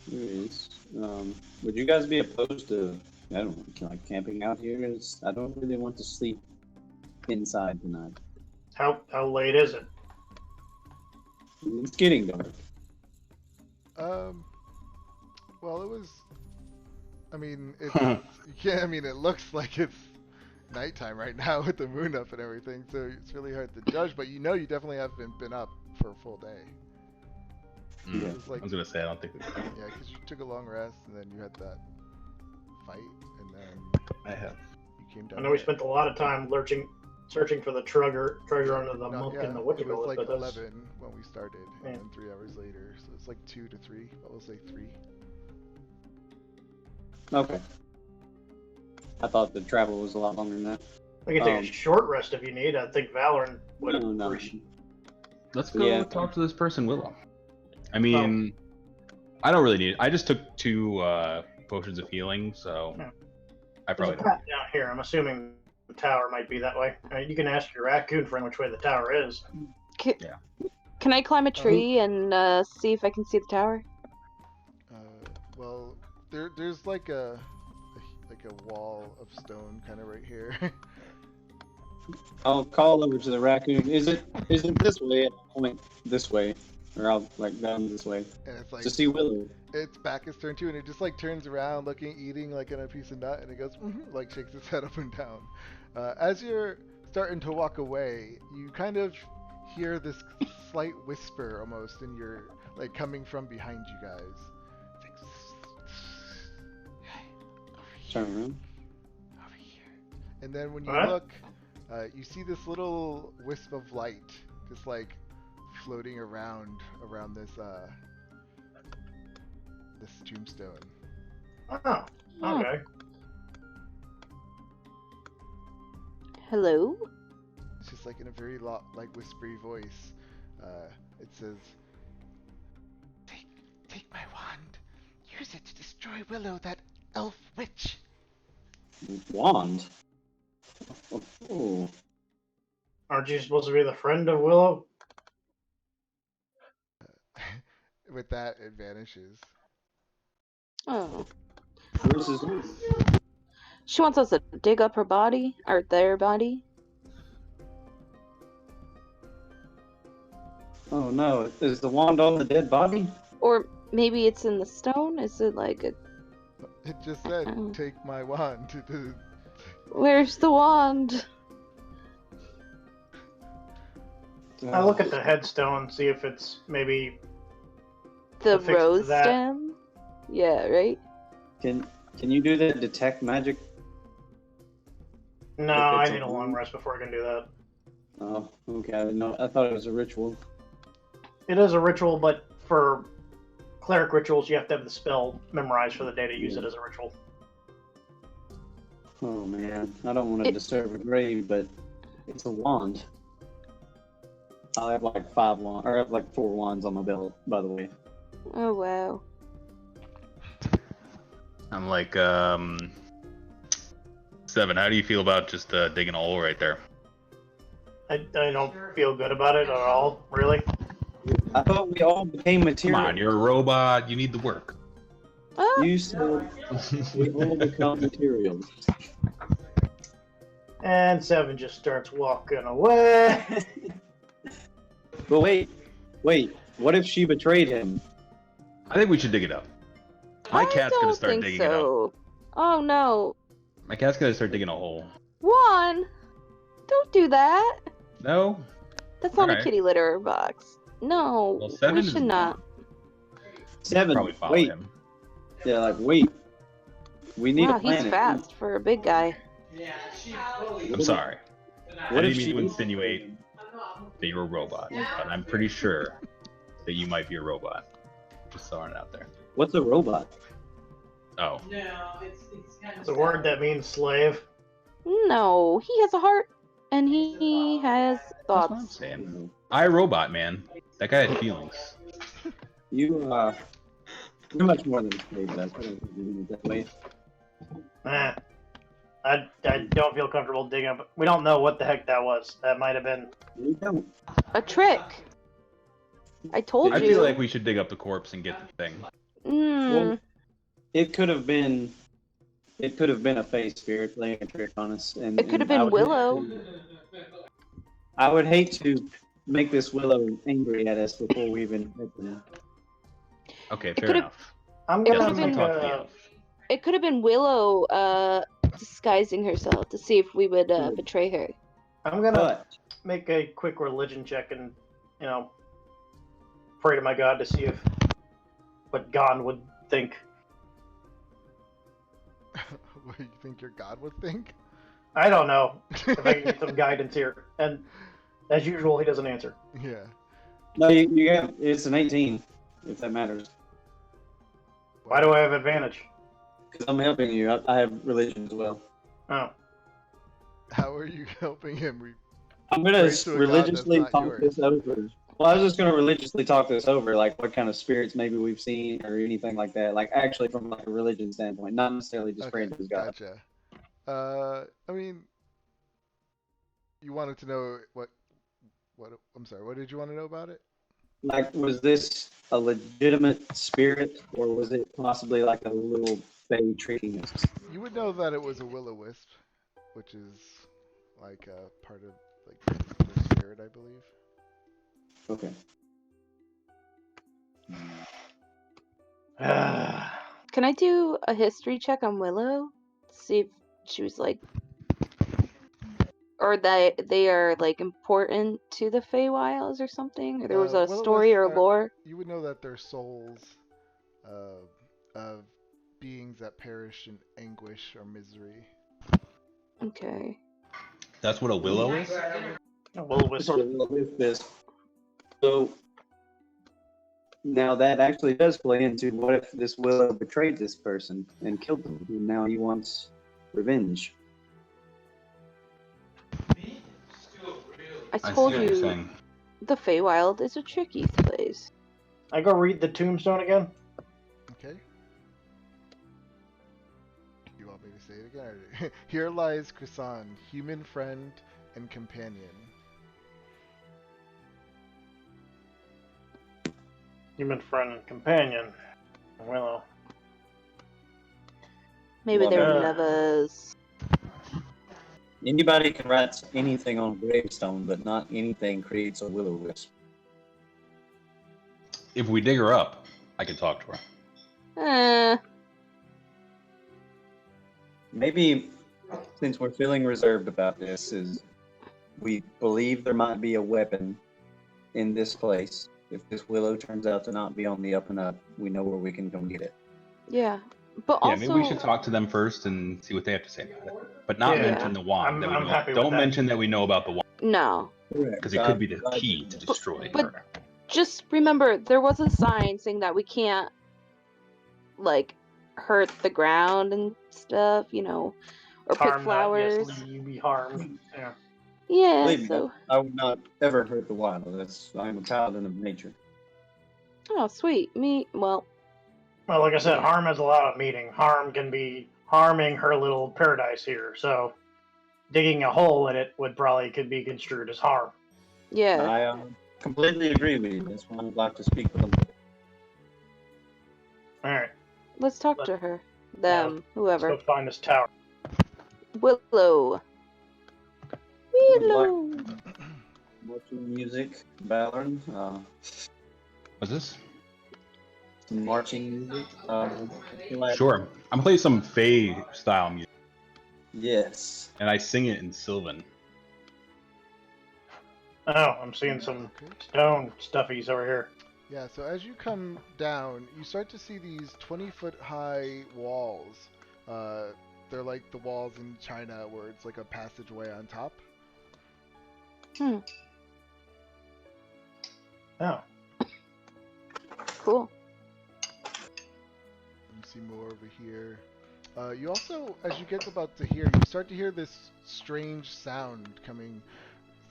There is. Would you guys be opposed to, I don't know, like camping out here? I don't really want to sleep inside tonight. How late is it? It's getting dark. Well, it was. I mean, it's yeah. I mean, it looks like it's nighttime right now with the moon up and everything, so it's really hard to judge. But you definitely haven't been up for a full day. Mm. It was like, I was gonna say I don't think yeah, because you took a long rest and then you had that fight, and then I have. you came down. I know we here. spent a lot of time searching for the treasure under the No, monk yeah, and the it witch was like but that's 11 when we started, Yeah. and then 3 hours later, so it's like 2 to 3. We'll say 3. Okay. I thought the travel was a lot longer than that. we can take Um, a short rest if you need. I think Valorant would No. appreciate. Let's go Yeah. talk to this person, Willow. I mean, I don't really need it. I just took 2 potions of healing, so Yeah. I There's probably a don't. path down here. I'm assuming the tower might be that way. I mean, you can ask your raccoon friend which way the tower is. Can I climb a Uh, tree and see if I can see the tower? well, there's like a wall of stone kind of right here. I'll call over to the raccoon. Is it this way? And I'll point this way, or I'll like down this way And it's like to see Willow. its back is turned to, and it just like turns around, looking, eating like in a piece of nut, and it goes like shakes its head up and down. As you're starting to walk away, you kind of hear this slight whisper almost in your like coming from behind you guys. It's like, "Hey, Turn around. over here." And then when you What? look, you see this little wisp of light just like floating around this tombstone. Oh, okay. Hello? It's just like in a very like whispery voice. It says, "Take my wand. Use it to destroy Willow, that elf witch." Wand. Oh, Aren't you supposed to be the friend of Willow? With that, it vanishes. Oh. where's his? She wants us to dig up her body, or their body. Oh no! Is the wand on the dead body? Or maybe it's in the stone? Is it like a... It just said, Oh. "Take my wand." Where's the wand? I look at the headstone, see if it's maybe The affixed to rose that. stem? Yeah, right? Can you do that? Detect magic? No, If I it's a need a long wand. rest before I can do that. Oh, okay. No, I thought it was a ritual. It is a ritual, but for cleric rituals, you have to have the spell memorized for the day to use it as a ritual. Oh man, I don't want to disturb a grave, but it's a wand. I have like 5 wands, or I have like 4 wands on my belt, by the way. Oh, wow. I'm like, 7, how do you feel about just digging a hole right there? I don't feel good about it at all, really. I thought we all became Come material. on, you're a robot. You need the work. Ah, You said we all become materials. And Seven just starts walking away. But wait. What if she betrayed him? I think we should dig it up. My I cat's gonna don't start think digging it up. so. Oh, no. My cat's gonna start digging a hole. Juan! Don't do that. No? That's not a Alright. kitty litter box. No, Well, 7 we is should not. 7. probably follow Wait. him. Yeah, like wait. We need Wow, a planet. he's fast for a big guy. I'm sorry. What I if didn't mean she to insinuate that you're a robot, but I'm pretty sure that you might be a robot. Just throwing it out there. What's a robot? Oh. It's a word that means slave. No, he has a heart, and he has That's what I'm thoughts. saying. iRobot, man. That guy had feelings. You're much more than a slave. That's I don't think you mean it that way. I don't feel comfortable digging up. We don't know what the heck that was. That might have been. We don't. A trick. I told I you. feel like we should dig up the corpse and get the thing. Mm, It could have been. It could have been a face spirit playing a trick on us, and it could have and I been would hate Willow. I would hate to make this Willow angry at us before we even hit them. Okay, It fair could've- enough. I'm It gonna could've Yes, make been- talk to the a. elf. It could have been Willow disguising herself to see if we would betray her. I'm gonna But make a quick religion check and, pray to my God to see if what God would think. What do you think your god would think? I don't know if I can get some guidance here. And as usual, he doesn't answer. Yeah. no, you got it's an 18, if that matters. Why do I have advantage? Because I'm helping you. I have religion as well. Oh, How are you helping him? I'm gonna Pray to a god religiously that's not talk yours. this over. Well, I was just gonna religiously talk this over, like what kind of spirits maybe we've seen or anything like that. Like actually from like a religion standpoint, not necessarily just praying to his God. Gotcha. I mean, you wanted to know what? I'm sorry. What did you want to know about it? Like, was this a legitimate spirit, or was it possibly like a little fey tricking us? You would know that it was a will-o-wisp, which is like a part of like the spirit, I believe. Okay. Can I do a history check on Willow? See if she was like, or that they are like important to the Feywilds or something, or there was a story Will-o-wisps or are. lore. You would know that they're souls uh, of beings that perish in anguish or misery. Okay. That's what a willow is? Will That's wisp. what a wisp is. So now that actually does play into what if this Willow betrayed this person and killed them, and now he wants revenge. I I see told what you're you saying. the Feywild is a tricky place. I go read the tombstone again. Okay. You want me to say it again? Or... Here lies Krisan, human friend and companion. Human friend and companion. Willow. Maybe Well, they're Uh, nevas. anybody can write anything on a gravestone, but not anything creates a willow wisp. If we dig her up, I could talk to her. Eh, Maybe since we're feeling reserved about this, is we believe there might be a weapon in this place. If this Willow turns out to not be on the up and up, we know where we can go get it. yeah. But Yeah, maybe we should also, talk to them first and see what they have to say about it. But not Yeah. mention the wand I'm- that we I'm know. happy with Don't that. mention that we know about the wand no. because it could be the key to destroy But her. just remember, there was a sign saying that we can't, like, hurt the ground and stuff, you know, or pick Harm not, yes, flowers. you be harmed. Yeah. Yeah, Believe me, so. I would not ever hurt the wild. I'm a paladin of nature. Oh, sweet. Well, Well, like I said, harm has a lot of meaning. Harm can be harming her little paradise here. So digging a hole in it could be construed as harm. yeah. I completely agree with you. That's why I would like to speak with them. All right, Let's talk Let- to her. yeah, Them, let's whoever. go find this tower. Willow. Would like Willow. marching music, Valoran. What's this? Some marching music. Like, Sure. I'm gonna play some Fey style music, yes. and I sing it in Sylvan. Oh, I'm seeing some Okay. stone stuffies over here. Yeah, so as you come down, you start to see these 20-foot high walls. They're like the walls in China where it's like a passageway on top. Oh, Cool. You see more over here. You also, as you get about to here, you start to hear this strange sound coming.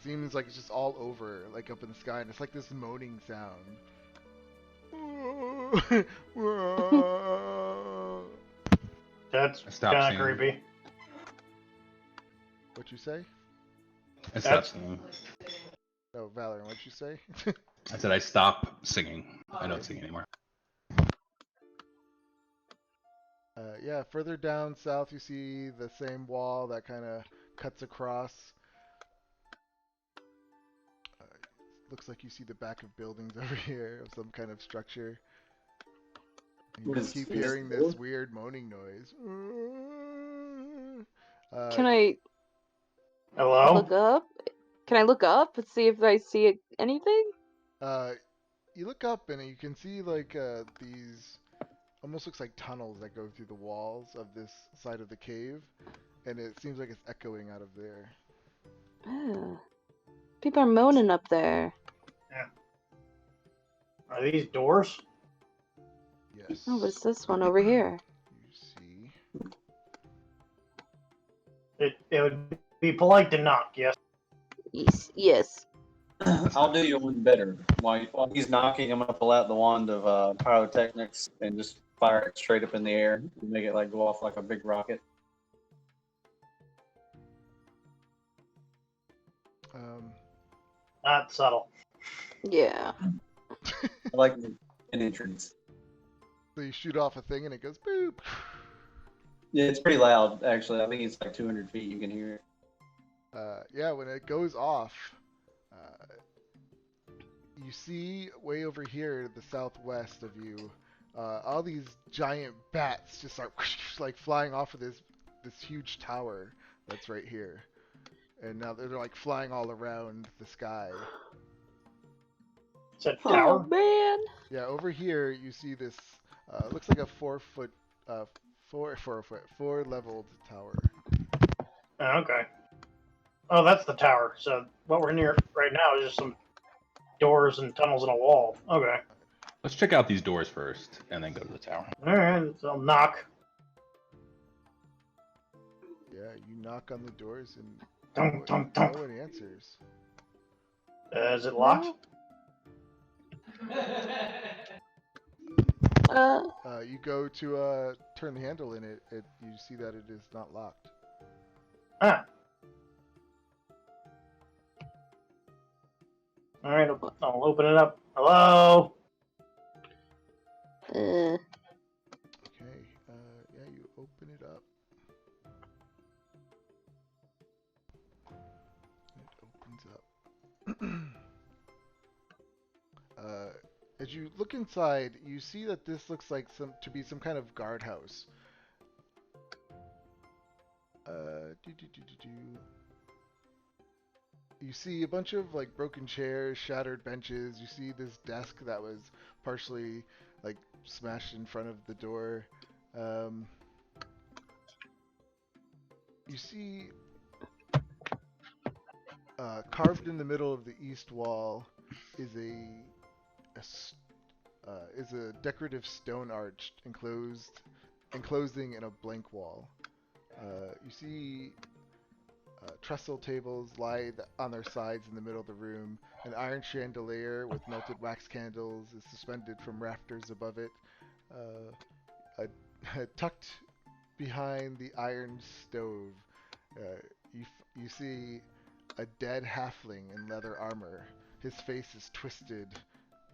Seems like it's just all over, like up in the sky, and it's like this moaning sound. that's I stopped kind of singing. creepy. What you say? I stopped That's- singing. Oh, Valor, what'd you say? I said I stop singing. I don't sing anymore. Yeah, further down south, you see the same wall that kind of cuts across. Uh, Looks like you see the back of buildings over here of some kind of structure. And you What just is- keep is this hearing the this door? weird moaning noise. Can I Hello? look up? Can I look up and see if I see anything? You look up and you can see like these almost looks like tunnels that go through the walls of this side of the cave, and it seems like it's echoing out of there. Oh. People are moaning up there. Are these doors? Yes. Oh, what's this one over here? You see. It would be polite to knock, yes. Yes. I'll do you one better. While he's knocking, I'm gonna pull out the wand of pyrotechnics and just fire it straight up in the air and make it like go off like a big rocket. Um, Not subtle. Yeah. I like an entrance. So you shoot off a thing and it goes boop. Yeah, it's pretty loud, actually. I think it's like 200 feet. You can hear it. Yeah, when it goes off, you see way over here to the southwest of you, all these giant bats just start like flying off of this huge tower that's right here, and now they're like flying all around the sky. It's a Oh tower. man. Yeah, over here you see this. Looks like a 4 foot, 4 leveled tower. Oh, okay. Oh, that's the tower. So what we're near right now is just some doors and tunnels and a wall. Okay. Let's check out these doors first, and then go to the tower. All right. So I'll knock. Yeah, you knock on the doors and Dunk, dunk, dunk. no one answers. Is it locked? You go to turn the handle in it, you see that it is not locked. Ah. All right. I'll open it up. Hello. Okay, yeah, you open it up. It opens up. As you look inside, you see that this looks like some kind of guardhouse. You see a bunch of like broken chairs, shattered benches. You see this desk that was partially like smashed in front of the door. You see carved in the middle of the east wall is is a decorative stone arch enclosing in a blank wall. You see trestle tables lie on their sides in the middle of the room. An iron chandelier with melted wax candles is suspended from rafters above it. Tucked behind the iron stove, you see a dead halfling in leather armor. His face is twisted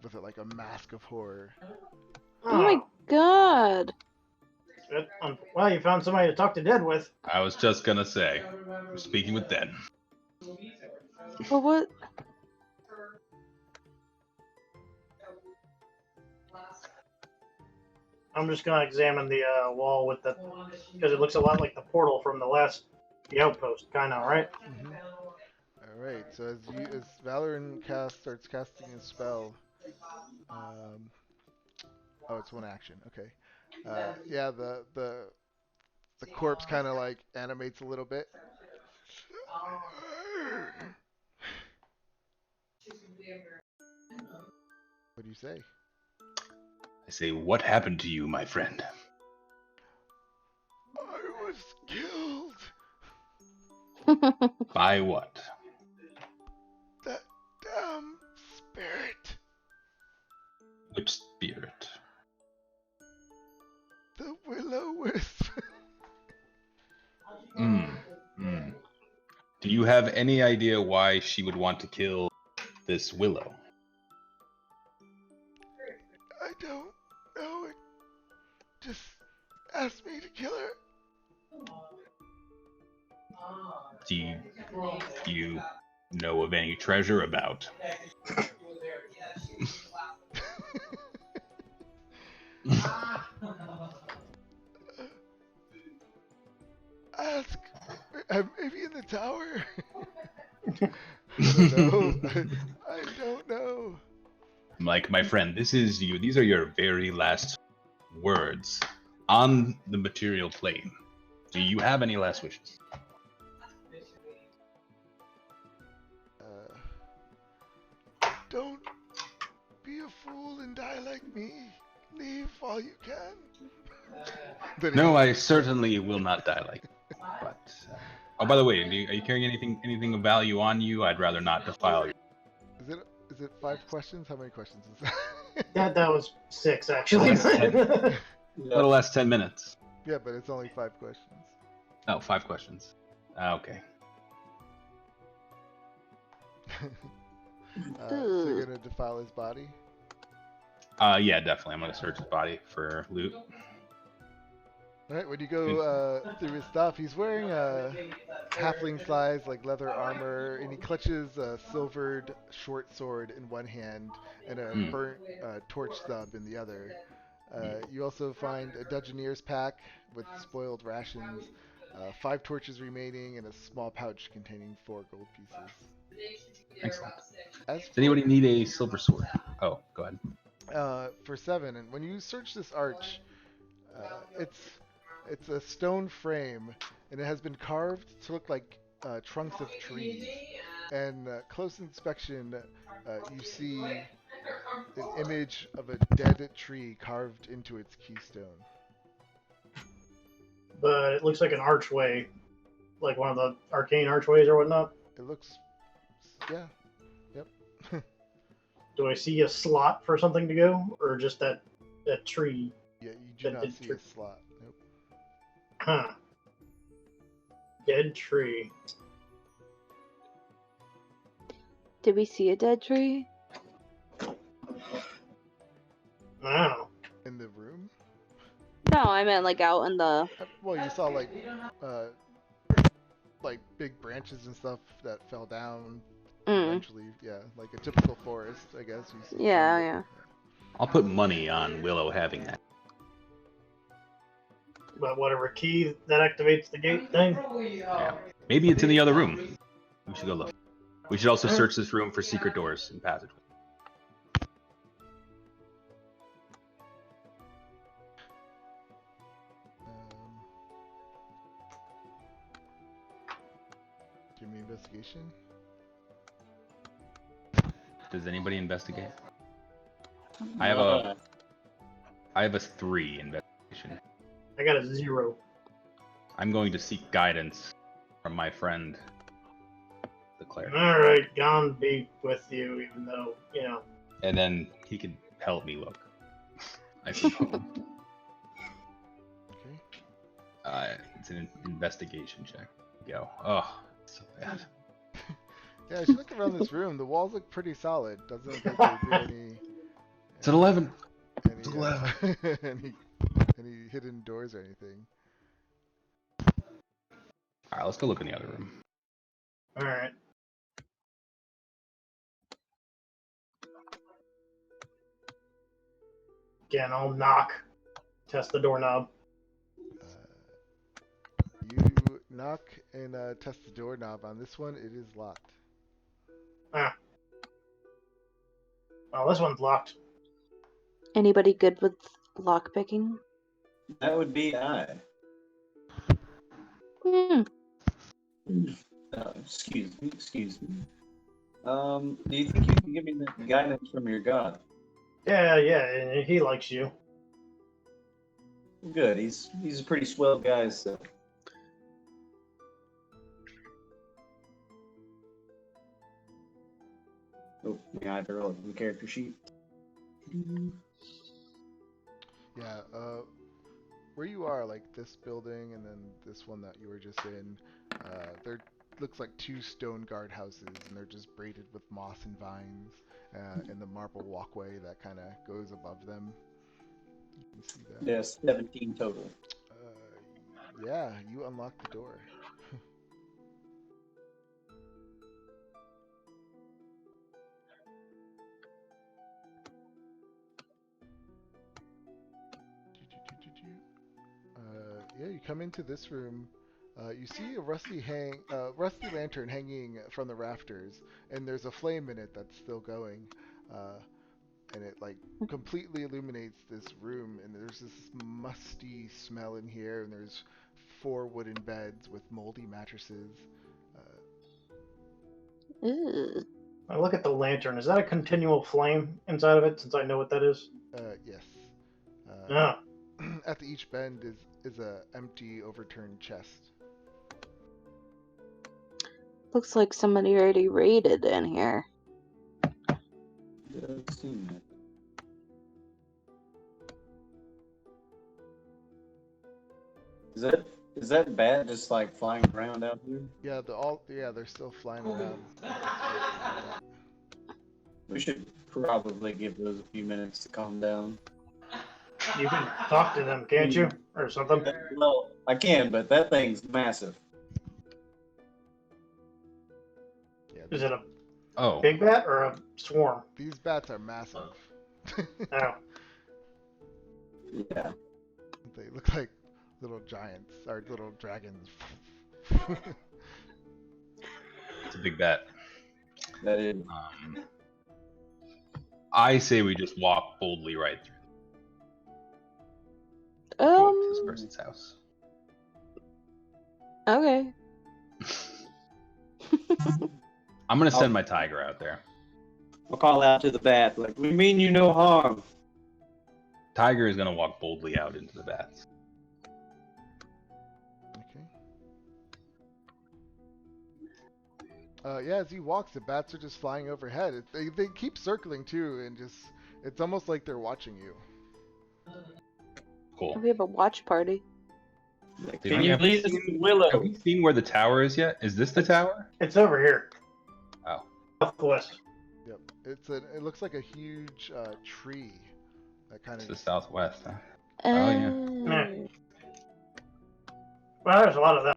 with like a mask of horror. Oh my god. Well, you found somebody to talk to dead with. I was just gonna say, I'm speaking with dead. But what? I'm just gonna examine the wall with the because it looks a lot like the portal from the outpost, kind of, right? Mm-hmm. All right. So as Valoran starts casting his spell, oh, it's one action. Okay. Yeah, the corpse kind of like animates a little bit. What do you say? I say, what happened to you, my friend? I was killed. By what? That damn spirit. Which spirit? The will-o-wisp. Do you have any idea why she would want to kill this willow? I don't know. It just asked me to kill her. Do you know of any treasure about? Ask. Maybe in the tower. I don't know. I don't know. Like, my friend, these are your very last words on the material plane. Do you have any last wishes? Don't be a fool and die like me. Leave while you can. No, I certainly will not die like that. But oh, by the way, are you carrying anything of value on you? I'd rather not defile you. Is it 5 questions? How many questions is that? That was 6 actually. A little less 10 minutes. Yeah, but it's only 5 questions. Oh, 5 questions. Okay. So you're gonna defile his body? Yeah, definitely. I'm gonna search his body for loot. Alright, when you go through his stuff, he's wearing a halfling size like leather armor, and he clutches a silvered short sword in one hand and a Hmm. burnt torch stub in the other. You also find a Dungeoneer's pack with spoiled rations, 5 torches remaining, and a small pouch containing 4 gold pieces. Excellent. As Does for anybody need a silver sword? Oh, go ahead. for 7, and when you search this arch, it's a stone frame, and it has been carved to look like trunks of trees. And close inspection, you see an image of a dead tree carved into its keystone. But it looks like an archway, like one of the arcane archways or whatnot. It looks, yeah, yep. Do I see a slot for something to go, or just that tree? Yeah, you do That not dead see tree. a slot. Nope. Huh. Dead tree. Did we see a dead tree? I don't know. In the room? No, I meant like out in the. Well, you saw uh, like big branches and stuff that fell down. Eventually, yeah, like a typical forest, I guess. You see Yeah, trees. yeah. I'll put money on Willow having that. But whatever key that activates the gate thing. Yeah. Maybe it's in the other room. We should go look. We should also search this room for secret doors and passageways. Um, give me investigation. Does anybody investigate? I have a 3 investigation. I got a 0. I'm going to seek guidance from my friend, the cleric, All right, gone be with you, even though and then he can help me look. I suppose. Okay. It's an investigation check. Go. Oh, it's so bad. Yeah, as you look around this room, the walls look pretty solid. Doesn't look like there'd be any. It's an 11. Any, It's 11. any hidden doors or anything. All right, let's go look in the other room. All right. Again, I'll knock. Test the doorknob. You knock and test the doorknob. On this one, it is locked. Ah. Oh, this one's locked. Anybody good with lock picking? That would be I. Hmm. Excuse me. Excuse me. Do you think you can give me the guidance from your god? Yeah, and he likes you. Good. He's a pretty swell guy. So. Oh, yeah, I forgot the character sheet. Yeah, where you are, like this building and then this one that you were just in, there looks like 2 stone guardhouses, and they're just braided with moss and vines, and the marble walkway that kind of goes above them. You can see that. Yes, 17 total. Yeah, you unlock the door. Yeah, you come into this room. You see a rusty lantern hanging from the rafters, and there's a flame in it that's still going, and it like completely illuminates this room. And there's this musty smell in here, and there's 4 wooden beds with moldy mattresses. Ew. I look at the lantern. Is that a continual flame inside of it? Since I know what that is. Yes. Ah. At each bend is a empty, overturned chest. Looks like somebody already raided in here. Does seem that. Is that bat just like flying around out here? Yeah, they're still flying around. We should probably give those a few minutes to calm down. You can talk to them, can't you? Or something? Well, I can, but that thing's massive. Yeah, Is it a Oh, big bat or a swarm? these bats are massive. Oh. Yeah. They look like little giants or little dragons. it's a big bet. That is. I say we just walk boldly right through. Go up to this person's house. Okay. I'm gonna send my tiger out there. I'll call out to the bat, like, we mean you no harm. Tiger is gonna walk boldly out into the bats. Okay. Yeah, as he walks, the bats are just flying overhead. They keep circling too, and it's almost like they're watching you. Cool. We have a watch party. Like, Did can we you ever lead us see- to Willow? Have we seen where the tower is yet? Is this the tower? It's over here. Oh. Southwest. Yep. It looks like a huge tree. That kind It's of. the southwest, huh? Oh, Yeah. Well, there's a lot of them.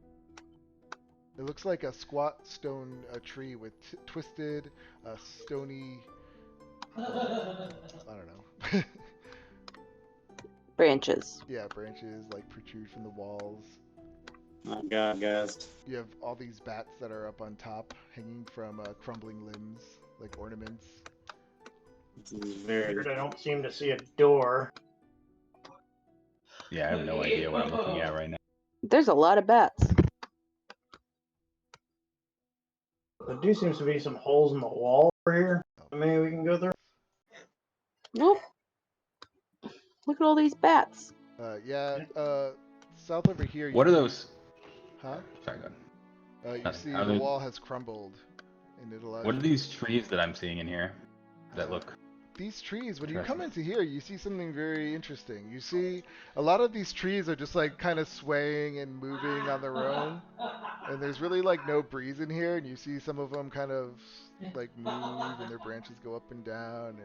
It looks like a squat stone tree with twisted, stony. I don't know. branches. Yeah, branches like protrude from the walls. Oh God, guys. You have all these bats that are up on top, hanging from crumbling limbs, like ornaments. This is very. Weird, I don't seem to see a door. Yeah, I have no idea what I'm looking at right now. There's a lot of bats. There do seems to be some holes in the wall over here. Maybe we can go through. Nope. Look at all these bats. Yeah. South over here. What are those? Huh? Sorry, go ahead. You see Are the they- wall has crumbled, and it allows. What are these trees that I'm seeing in here that look? These trees, when you Interesting. come into here, you see something very interesting. You see a lot of these trees are just like kind of swaying and moving on their own, and there's really like no breeze in here. And you see some of them kind of like move, and their branches go up and down,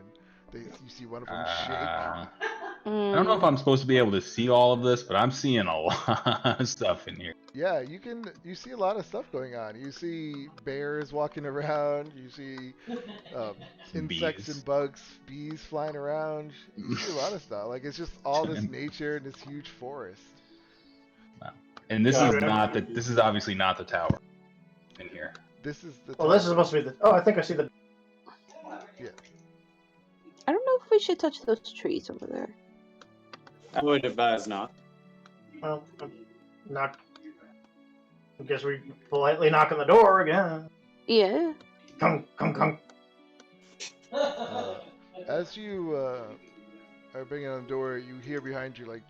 and you see one of them shake. I don't know if I'm supposed to be able to see all of this, but I'm seeing a lot of stuff in here. Yeah, you see a lot of stuff going on. You see bears walking around. You see Some insects bees. and bugs, bees flying around. You see a lot of stuff. Like it's just all this nature and this huge forest. And this Yeah. is not the. This is obviously not the tower in here. This is the. Well, this is tower. supposed to be the. Oh, I think I see the. I don't know if we should touch those trees over there. I would advise not. Well, knock. I guess we politely knock on the door again. Yeah. Come, come, come. As you are banging on the door, you hear behind you like,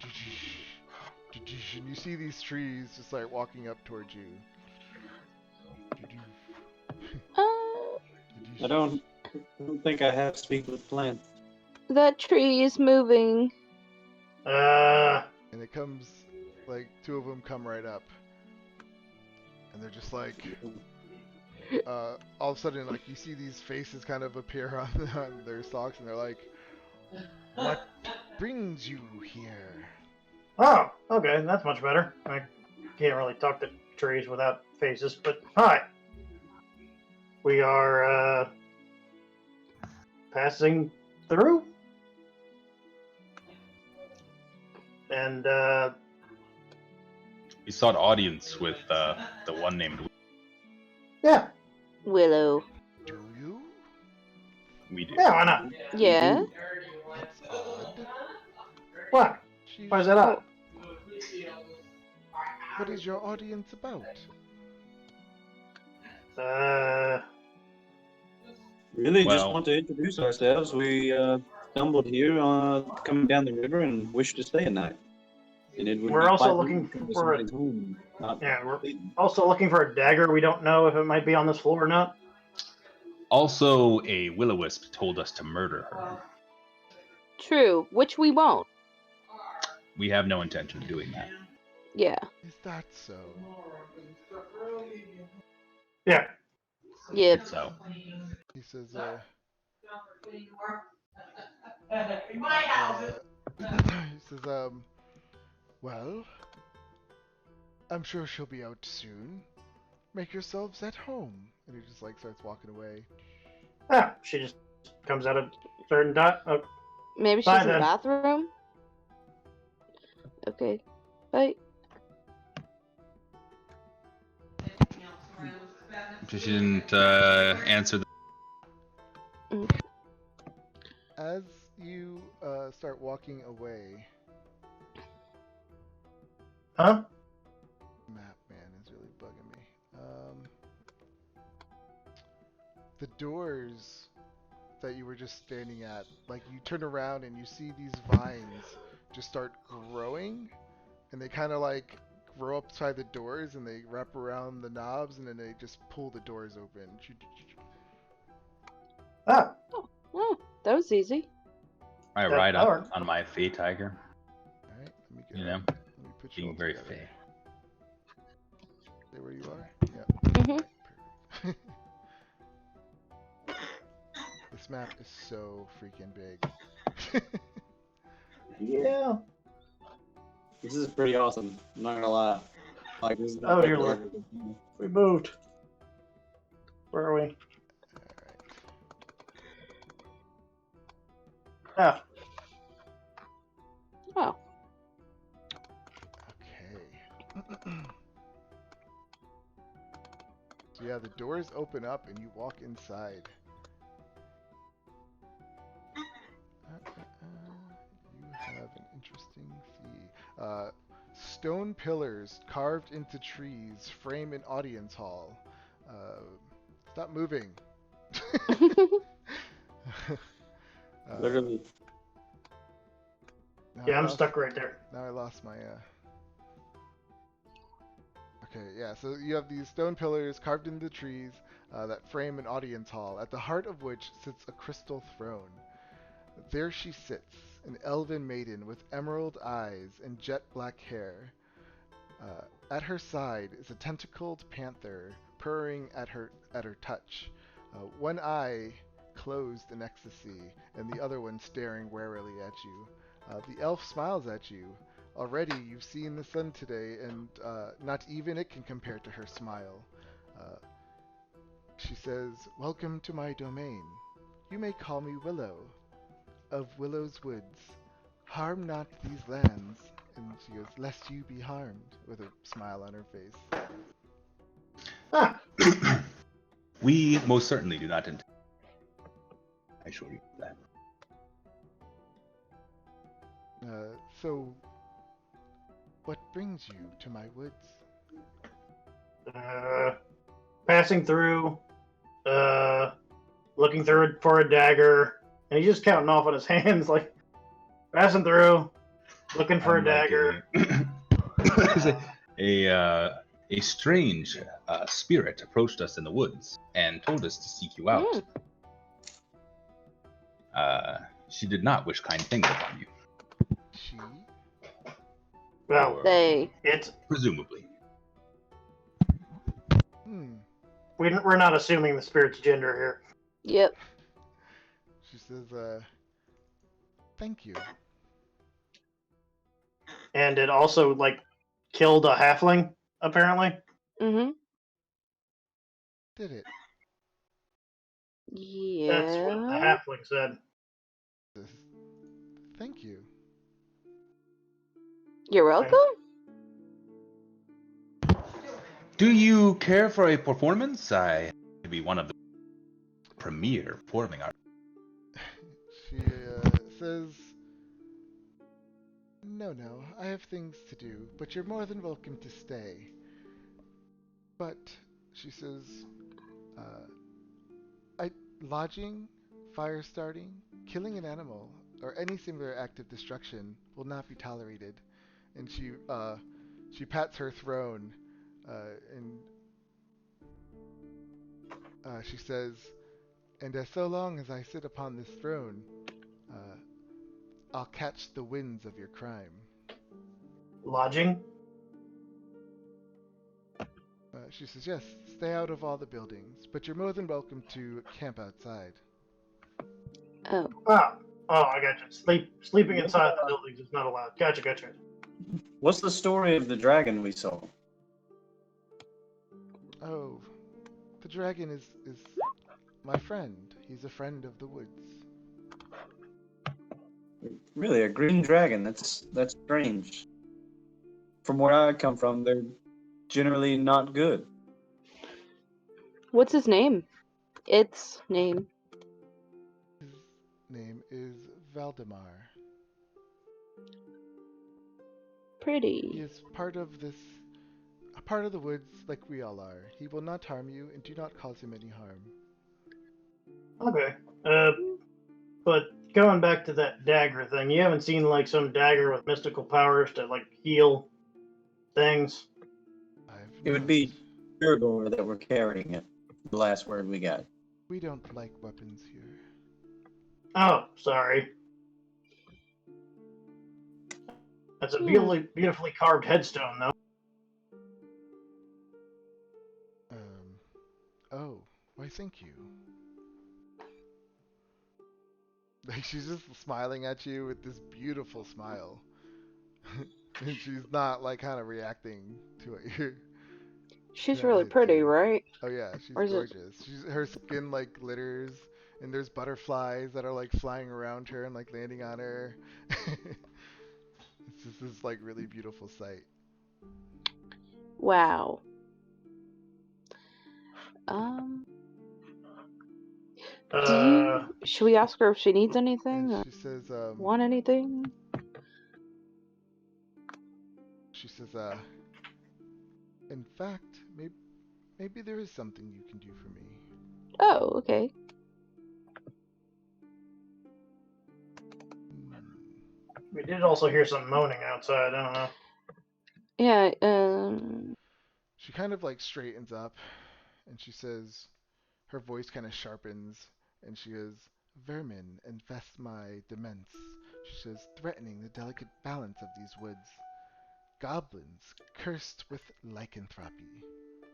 and you see these trees just like walking up towards you. Uh, I don't think I have speak with plants. that tree is moving. And it comes, like, two of them come right up. And they're just like, all of a sudden, like, you see these faces kind of appear on their stalks, and they're like, what brings you here? Oh, okay, that's much better. I can't really talk to trees without faces, but hi. We are passing through, and We sought audience with the one named. yeah, Willow. Do you? We do. yeah, why not? Yeah. That's odd. What? She's- Why is that up? What is your audience about? Really, just Well- want to introduce ourselves. We stumbled here coming down the river and wish to stay a night. And it would We're be also quite looking rude to come to for a- somebody's home, not Yeah, we're eaten. also looking for a dagger. We don't know if it might be on this floor or not. Also, a will-o-wisp told us to murder her. True, which we won't. We have no intention of doing that. Yeah. Is that so? Yeah. Yep. So, He says, He says, well, I'm sure she'll be out soon. Make yourselves at home. And he just like starts walking away. Ah, she just comes out a certain time. Oh, Maybe she's bye in the then. bathroom. Okay. Bye. She didn't answer the. As you start walking away, Huh? map man is really bugging me. The doors that you were just standing at, like you turn around and you see these vines just start growing, and they kind of like grow up by the doors and they wrap around the knobs and then they just pull the doors open. Ah, Oh, that was easy. I that ride up worked. on my Fey Tiger, All right, let me get you know, let me put you all being very together. Fey. Stay where you are. Yep. Mhm. All right, perfect. This map is so freaking big. Yeah. This is pretty awesome. I'm not gonna lie. Like this is Oh dear Lord. We moved. Where are we? Alright. Ah, Oh. Okay. So yeah, the doors open up and you walk inside. You have an interesting see. Stone pillars carved into trees frame an audience hall. Stop moving. Literally. Now yeah, I'm stuck right there. Now I lost my. Okay, yeah. So you have these stone pillars carved into the trees that frame an audience hall, at the heart of which sits a crystal throne. There she sits, an elven maiden with emerald eyes and jet black hair. At her side is a tentacled panther purring at her touch, one eye closed in ecstasy and the other one staring warily at you. The elf smiles at you. Already you've seen the sun today, and not even it can compare to her smile. Uh, she says, "Welcome to my domain. You may call me Willow, of Willow's woods. Harm not these lands." And she goes, "Lest you be harmed," with a smile on her face. Ah, We most certainly do not intend. I assure you of that. So, what brings you to my woods? passing through, looking through for a dagger, and he's just counting off on his hands, like passing through, looking for a dagger. A strange spirit approached us in the woods and told us to seek you out. She did not wish kind things upon you. She? Well, Or They. it's presumably. we're not assuming the spirit's gender here. Yep. She says, "Thank you." And it also like killed a halfling, apparently. Mhm. Did it? That's what the Yeah. halfling said. Says, "Thank you." You're welcome. Do you care for a performance? I to be one of the premier performing artists. She says, "No, I have things to do, but you're more than welcome to stay." But, she says, uh, lodging, fire starting, killing an animal, or any similar act of destruction will not be tolerated. And she pats her throne, and she says, "And as so long as I sit upon this throne, uh, I'll catch the winds of your crime." Lodging? She says, "Yes, stay out of all the buildings, but you're more than welcome to camp outside." Oh. I got you. Sleeping What, inside the buildings is not allowed. Gotcha. what's the story of the dragon we saw? Oh, the dragon is my friend. He's a friend of the woods. Really, a green dragon? That's strange. From where I come from, they're generally not good. What's his name? Its name. His name is Valdemar. He Pretty. is part of a part of the woods like we all are. He will not harm you, and do not cause him any harm. Okay. But going back to that dagger thing, you haven't seen like some dagger with mystical powers to like heal things? I've It would not. be Durgor that were carrying it. The last word we got. We don't like weapons here. Oh, sorry. That's a beautifully carved headstone, though. Oh, why thank you. Like she's just smiling at you with this beautiful smile. And she's not like kind of reacting to what you're She's trying to really hit pretty, to. right? Oh yeah, she's Or is it? gorgeous. Her skin like glitters, and there's butterflies that are like flying around her and like landing on her. It's just this like really beautiful sight. Wow. Um. Should we ask her if she needs anything And or she says, want anything? in fact, maybe there is something you can do for me. Oh, okay. We did also hear some moaning outside. I don't know. Yeah. She kind of like straightens up, and she says, her voice kind of sharpens, and she goes, "Vermin infest my demesne." She says, "threatening the delicate balance of these woods. Goblins cursed with lycanthropy."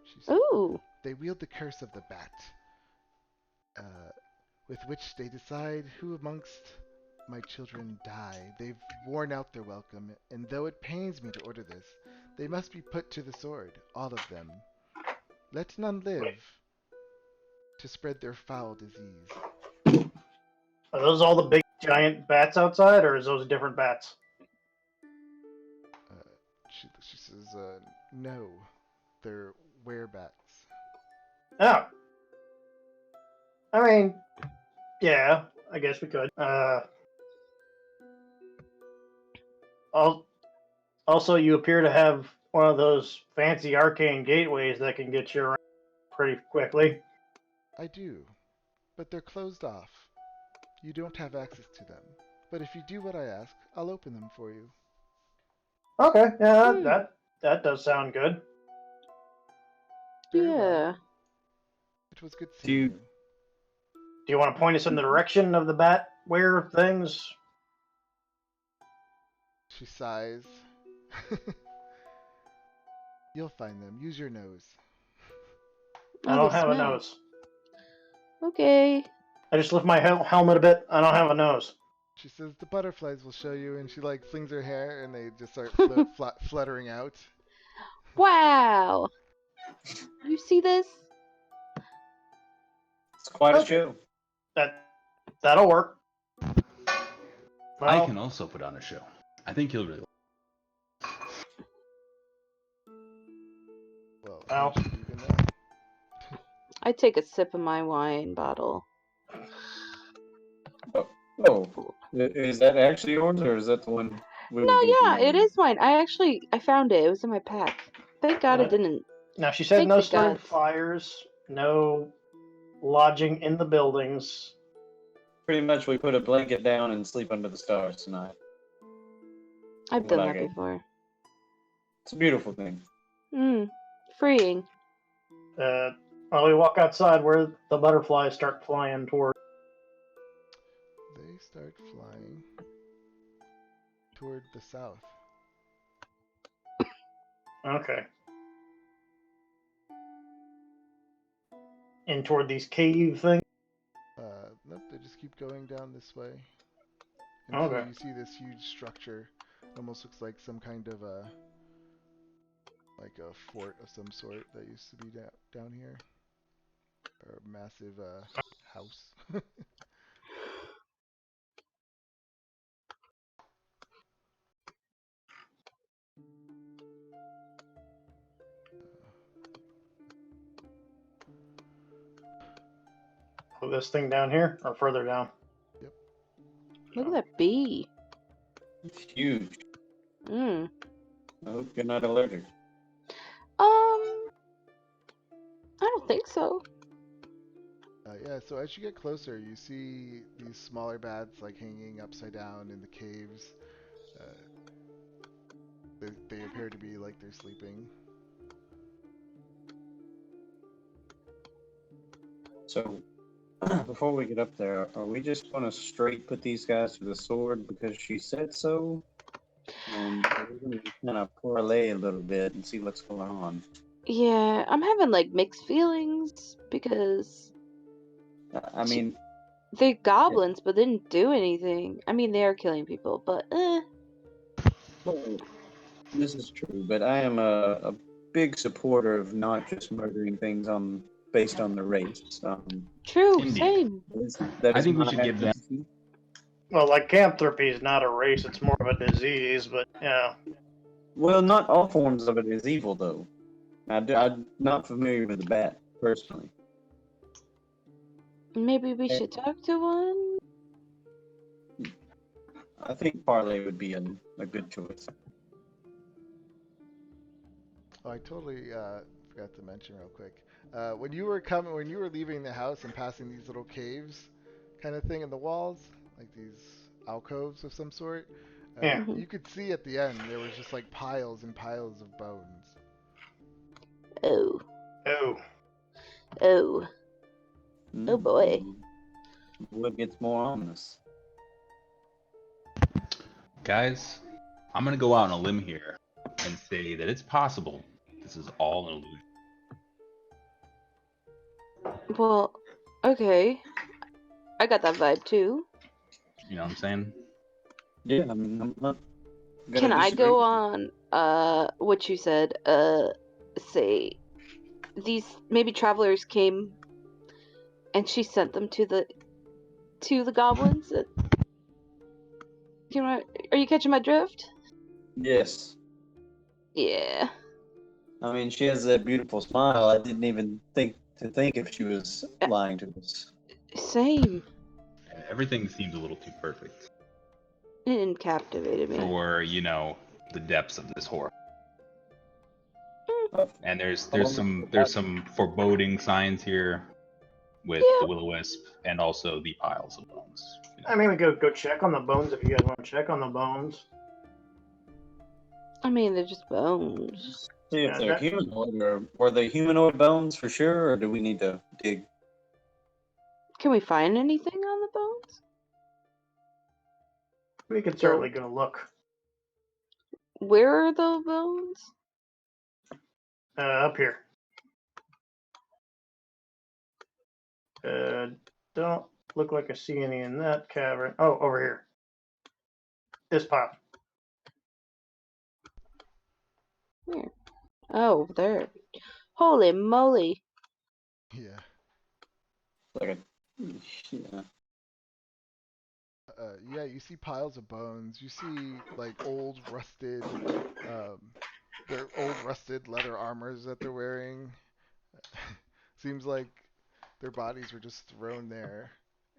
She said, Ooh. "They wield the curse of the bat, uh, with which they decide who amongst my children die. They've worn out their welcome, and though it pains me to order this, they must be put to the sword, all of them. Let none live to spread their foul disease." Are those all the big giant bats outside, or is those different bats? She says, "No, they're werebats." Oh. I mean, yeah, I guess we could. Also, you appear to have one of those fancy arcane gateways that can get you around pretty quickly. "I do, but they're closed off. You don't have access to them. But if you do what I ask, I'll open them for you." Okay, yeah, that does sound good. "Very well. Yeah. It was good Do seeing you, you." Do you want to point us in the direction of the bat where things? She sighs. "You'll find them. Use your nose." I Oh, don't they have a smell. nose. Okay. I just lift my helmet a bit. I don't have a nose. She says, "The butterflies will show you," and she like flings her hair, and they just start fluttering out. Wow. You see this? it's quite a Okay, show. that'll work. I Well, can also put on a show. I think you'll really. Well, well, how much do you even know? I take a sip of my wine bottle. Oh, is that actually yours, or is that the one we No, were yeah, it giving? is mine. I found it. It was in my pack. Thank God it didn't. now she said Thank no the starting gods. fires, no lodging in the buildings. Pretty much, we put a blanket down and sleep under the stars tonight. I've What done I that get. before. It's a beautiful thing. Freeing. While we walk outside, where the butterflies start flying toward. They start flying toward the south. Okay. And toward these cave things. Nope, They just keep going down this way until Okay. you see this huge structure. Almost looks like some kind of like a fort of some sort that used to be down here, or a massive house. Put this thing down here or further down? Yep. Look at that bee. It's huge. Mm. I hope you're not allergic. I don't think so. Yeah, so as you get closer, you see these smaller bats like hanging upside down in the caves. Uh, they appear to be like they're sleeping. So, before we get up there, are we just going to straight put these guys to the sword because she said so? And are we going to kind of parlay a little bit and see what's going on? Yeah, I'm having like mixed feelings because I mean, they're goblins, but they didn't do anything. I mean, they are killing people, but well, this is true, but I am a big supporter of not just murdering things based on the race. true, Indeed. same. That I is think we my should give them. philosophy. Well, lycanthropy is not a race; it's more of a disease. But yeah, Well, not all forms of it is evil, though. I'm not familiar with the bat personally. Maybe we should talk to one. I think parlay would be a good choice. Oh, I totally forgot to mention real quick. When you were leaving the house and passing these little caves, kind of thing in the walls, like these alcoves of some sort, yeah. Mhm. you could see at the end there was just like piles and piles of bones. Oh, Oh, oh, oh boy. What gets more ominous? Guys, I'm gonna go out on a limb here and say that it's possible this is all an illusion. Well, okay. I got that vibe too. You know what I'm saying? Yeah, I mean, I'm not gonna Can I disagree go with you. on what you said? Say these maybe travelers came and she sent them to the goblins. Are you catching my drift? Yes. Yeah. I mean, she has that beautiful smile. I didn't even think if she was lying to us. Same. Everything seems a little too perfect It captivated me. for, the depths of this horror. Oh, And there's how long there's some foreboding signs here with Yeah. the will-o-wisp and also the piles of bones. I mean, we go check on the bones if you guys want to check on the bones. I mean, they're just bones. See if Yeah, they're that, humanoid, or were they humanoid bones for sure, or do we need to dig? Can we find anything on the bones? we could certainly go look. Where are the bones? Up here. Don't look like I see any in that cavern. Oh, over here. This pile. Where? Oh, there. Holy moly. Yeah. Like yeah. Yeah, you see piles of bones. You see like um, their old rusted leather armors that they're wearing. Seems like their bodies were just thrown there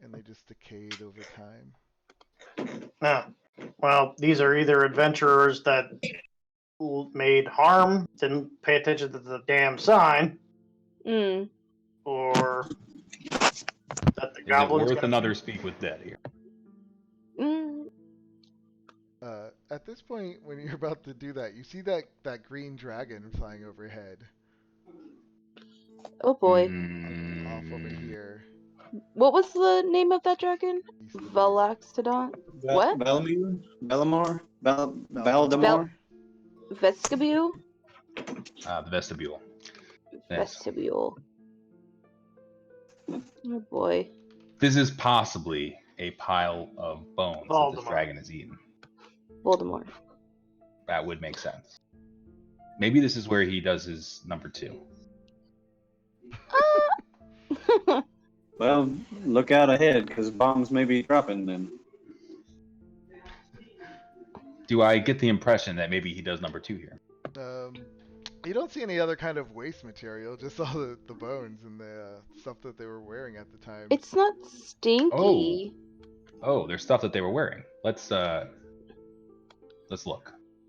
and they just decayed over time. Ah, well, these are either adventurers that made harm, didn't pay attention to the damn sign, Mm. or that the Is it goblins worth got. another speak with dead here? Mm. At this point, when you're about to do that, you see that green dragon flying overhead, Oh boy. off over Mm, here, What was the name of that dragon? east of you. Valaxodon? What? Valamir? Valamar? Valdemar? Vel- Valdemar? Vestibule? the vestibule. Yes. Vestibule. Oh boy. This is possibly a pile of bones that this Voldemort. dragon has eaten. Voldemort. That would make sense. Maybe this is where he does his number 2. Well, look out ahead because bombs may be dropping then. Do I get the impression that maybe he does number 2 here? You don't see any other kind of waste material, just all the bones and the stuff that they were wearing at the time. It's not stinky. Oh, there's stuff that they were wearing. Let's look.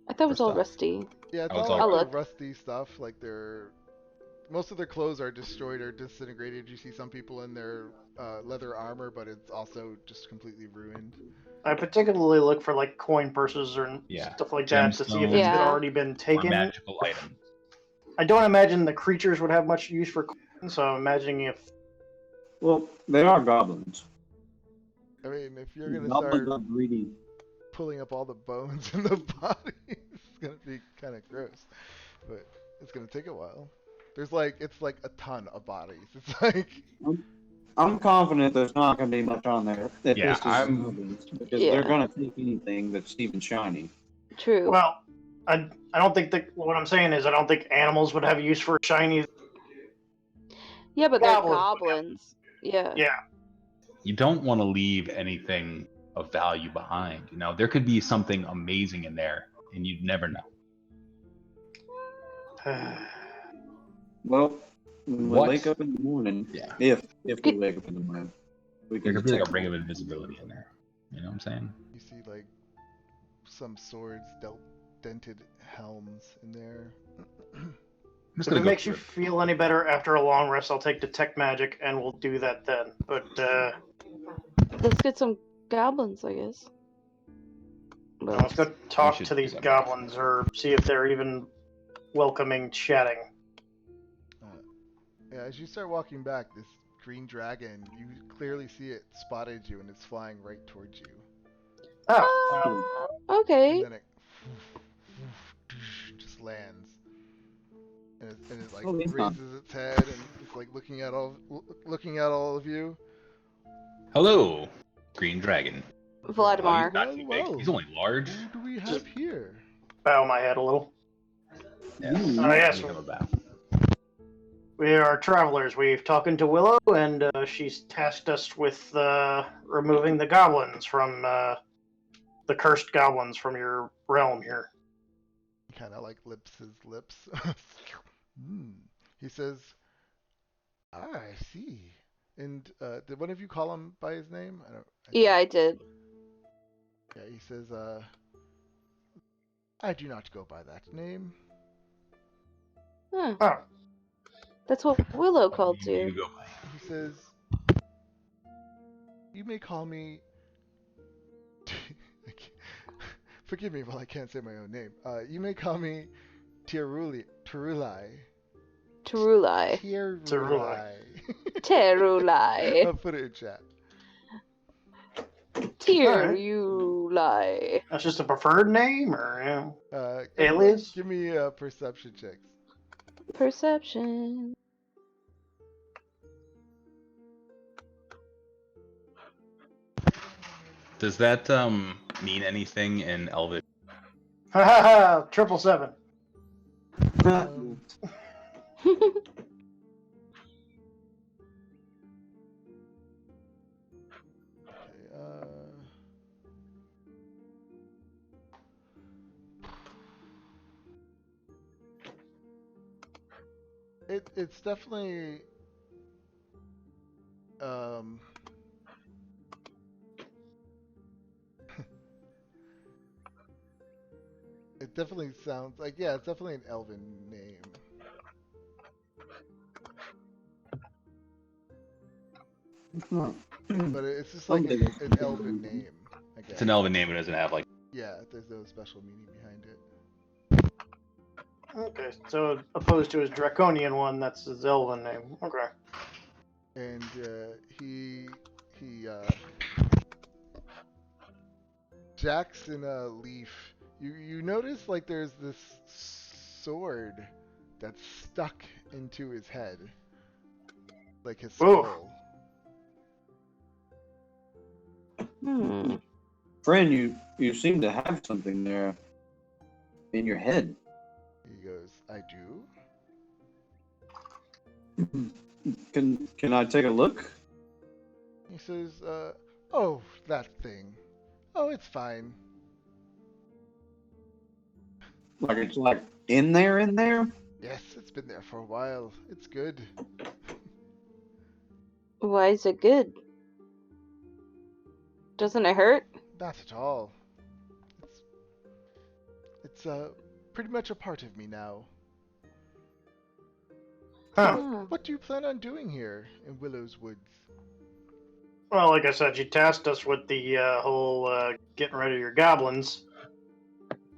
I thought it was for all stuff. rusty. Yeah, it's Oh, it's all all like I'll the rusty stuff. Like most of their clothes are destroyed or disintegrated. You see some people in their leather armor, but it's also just completely ruined. I particularly look for like coin purses or Yeah. stuff like that to see if Gemstones. it's been Yeah. already been Or taken. magical items. I don't imagine the creatures would have much use for coins, so I'm imagining if Well, they are goblins. I mean, if you're gonna Goblins start are greedy. pulling up all the bones in the body, it's gonna be kind of gross. But it's gonna take a while. It's like a ton of bodies. It's like I'm confident there's not going to be much on there. If Yeah, this is I'm- goblins, because Yeah. they're going to take anything that's even shiny. True. well, I don't think that what I'm saying is I don't think animals would have use for shiny. Yeah, but they're Goblins. goblins. Yeah. Yeah. You don't want to leave anything of value behind. You know, there could be something amazing in there, and you'd never know. Well, when we What? wake up in the morning, Yeah. if we wake up in the morning, we There can could be like a detect ring of them. invisibility in there. You know what I'm saying? you see like some swords, dented helms in there. I'm just If it gonna go makes you through feel any better after a long rest, I'll take detect magic and we'll do that then. But Let's get some goblins, I guess. But let's go talk should to these do that. goblins or see if they're even welcoming chatting. Yeah, as you start walking back, this green dragon, you clearly see it spotted you and it's flying right towards you. Oh, well, okay. And then it just lands. And it like Oh, it's not. raises its head and it's like looking at all of you. Hello, Green Dragon. Vladimir. He's not too big. Well, He's only large. Who do we have here? bow my head a little. Yeah. Yes. Give him a bow. We are travelers. We've talked to Willow, and she's tasked us with removing the goblins from the cursed goblins from your realm here. He kind of like lips his lips. He says, "Ah, I see." And did one of you call him by his name? Yeah, I did. Yeah, he says, "I do not go by that name." Huh. Oh, That's what Willow called You you. go by. He says, "You may call me." Forgive me while I can't say my own name. You may call me Tiruli. Terulai. Tirulai. Terulai. I'll put it in chat. Terulai. that's just a preferred name, or Alias? Alias? Give me perception checks. Perception. Does that mean anything in Elvish? Ha ha ha! 777. Um, okay, it's definitely it definitely sounds like, yeah, it's definitely an elven name. But it's just like an elven name, I guess. It's an Elven name. It doesn't have like. Yeah, there's no special meaning behind it. Okay, so opposed to his draconian one, that's his elven name. Okay. And he Jackson Leaf. You notice like there's this sword that's stuck into his head, like his Oof. skull. Hmm. Friend, you seem to have something there in your head. He goes, I do. Can I take a look? He says, oh, that thing. Oh, it's fine. Like it's like in there, in there? Yes, it's been there for a while. It's good. Why is it good? Doesn't it hurt? Not at all. It's pretty much a part of me now. So Huh. what do you plan on doing here in Willow's Woods? Well, like I said, you tasked us with the whole getting rid of your goblins.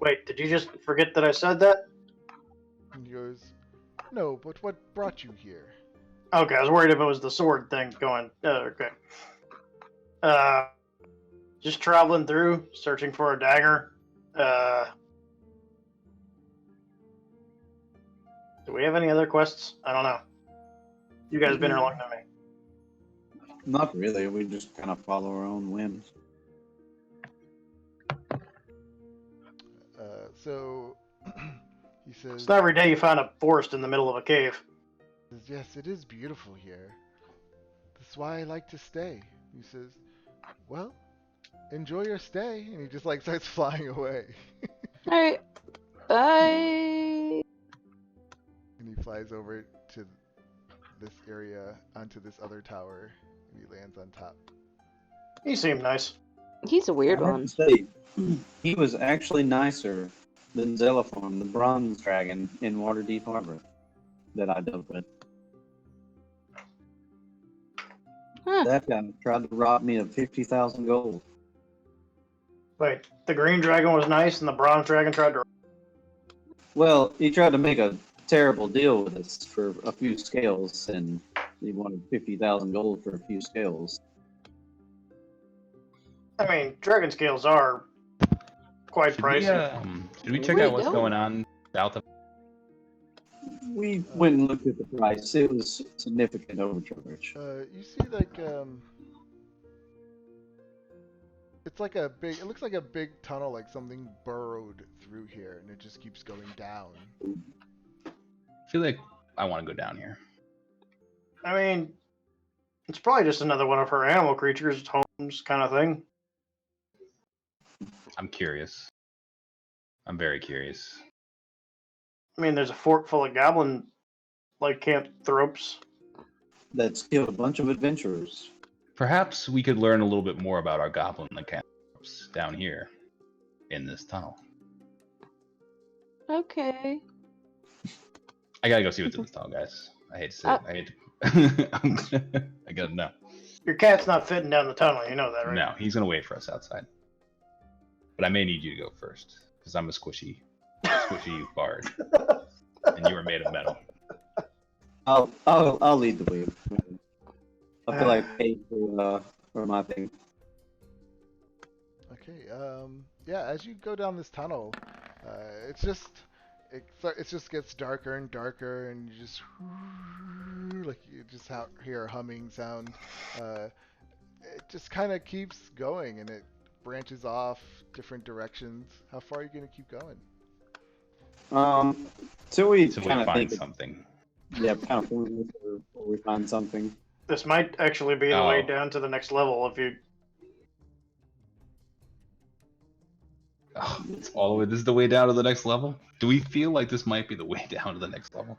Wait, did you just forget that I said that? And he goes, no, but what brought you here? Okay, I was worried if it was the sword thing going. Okay. Uh, just traveling through, searching for a dagger. Do we have any other quests? I don't know. You guys been here longer than me. Not really. We just kind of follow our own whims. So he says, It's not every day you find a forest in the middle of a cave. yes, it is beautiful here. That's why I like to stay. He says, well, enjoy your stay. And he just like starts flying away. Alright. Bye. And he flies over to this area onto this other tower and he lands on top. He seemed nice. He's a weird I have one. to say, he was actually nicer than Xenophon, the bronze dragon in Waterdeep Harbor that I dealt with. Huh. That guy tried to rob me of 50,000 gold. Wait, the green dragon was nice and the bronze dragon tried to. Well, he tried to make a terrible deal with us for a few scales, and he wanted 50,000 gold for a few scales. I mean, dragon scales are quite Should we, pricey. should we check Where out we what's going? going on south of? We went and looked at the price. It was significant overcharge. You see like it's like a big, it looks like a big tunnel, like something burrowed through here and it just keeps going down. I feel like I want to go down here. I mean, it's probably just another one of her animal creatures' homes kind of thing. I'm curious. I'm very curious. I mean, there's a fort full of goblin lycanthropes. That's killed a bunch of adventurers. Perhaps we could learn a little bit more about our goblin lycanthropes down here in this tunnel. Okay. I gotta go see what's in this tunnel, guys. I hate to say it. I hate to. I gotta know. Your cat's not fitting down the tunnel, you know that, right? No, he's gonna wait for us outside. But I may need you to go first because I'm a squishy bard, and you are made of metal. I'll lead the way. I feel like paid for my thing. Okay, yeah, as you go down this tunnel, it just gets darker and darker, and you just like you just hear a humming sound. It just kind of keeps going, and it branches off different directions. How far are you gonna keep going? Till we So we kind of find think, something. yeah, kind of before we find something. This might actually be the way down to the next level if you. Oh, it's all the way. This is the way down to the next level. Do we feel like this might be the way down to the next level?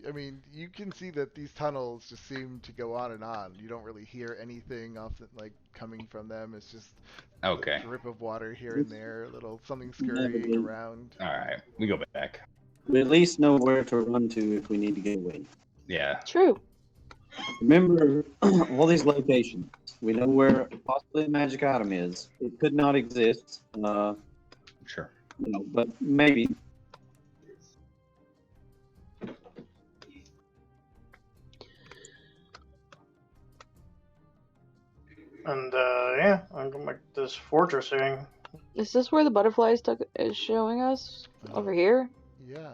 I mean, you can see that these tunnels just seem to go on and on. You don't really hear anything like coming from them. It's just Okay. a drip of water here and there, a little something scurrying around. All right, we go back. We at least know where to run to if we need to get away. Yeah. True. Remember all these locations. We know where possibly a magic item is. It could not exist, Sure. but maybe. And yeah, I'm gonna make this fortress thing. Is this where the butterflies is showing us? Over here? Yeah.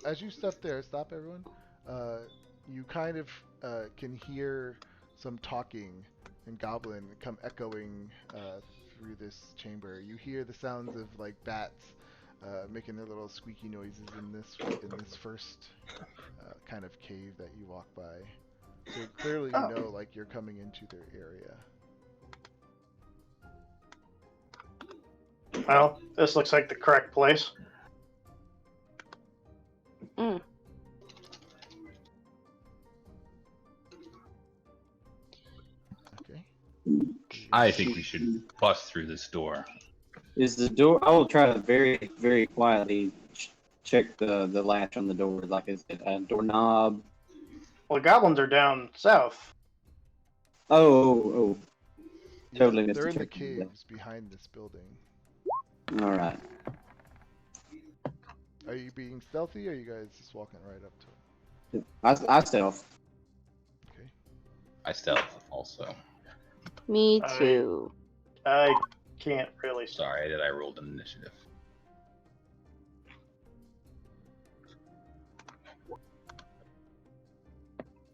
As you step there, stop everyone. You kind of can hear some talking and goblin come echoing through this chamber. You hear the sounds of like bats making their little squeaky noises in this first kind of cave that you walk by. So clearly you Oh. know like you're coming into their area. Well, this looks like the correct place. Mm. Okay. I think we should bust through this door. Is the door? I will try to very, very quietly check the latch on the door. Like, is it a doorknob? Well, goblins are down south. Oh. Totally Yeah, missed they're the in the trick. caves behind this building. All right. Are you being stealthy, or are you guys just walking right up to it? I stealth. Okay. I stealth also. Me I- too. I can't really. Sorry that I rolled an initiative.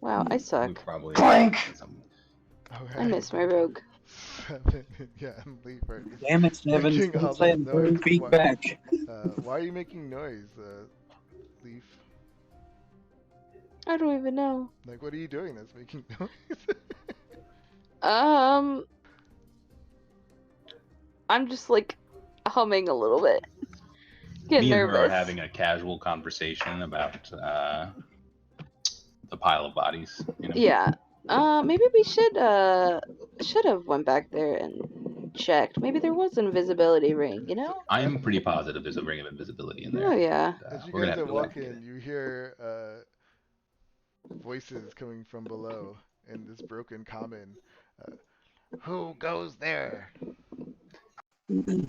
Wow, I We suck. probably Blank! I miss my rogue. 7. Yeah, and Leaf. Damn it, Seven! Making all Stop saying this noise. 30 feet Why- back. Why are you making noise, Leaf? I don't even know. Like, what are you doing that's making noise? I'm just like humming a little bit. Getting Me and her are nervous. having a casual conversation about the pile of bodies. You know? Yeah. Maybe we should have went back there and checked. Maybe there was an invisibility ring, you know? I'm pretty positive there's a ring of invisibility in there. Oh yeah. As you We're gonna guys have are to go back and get walking, it. you hear voices coming from below in this broken common. Who goes there? You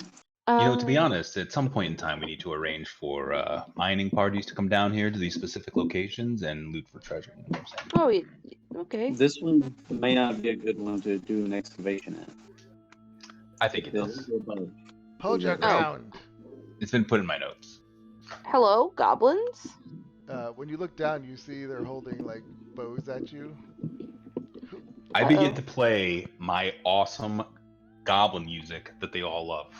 know, to be Um, honest, at some point in time, we need to arrange for mining parties to come down here to these specific locations and loot for treasure. You know what I'm saying? Oh, okay. This one may not be a good one to do an excavation at. I think it is. Hold your Oh. ground. It's been put in my notes. Hello, goblins? When you look down, you see they're holding like bows at you. I begin Uh-oh. to play my awesome goblin music that they all love.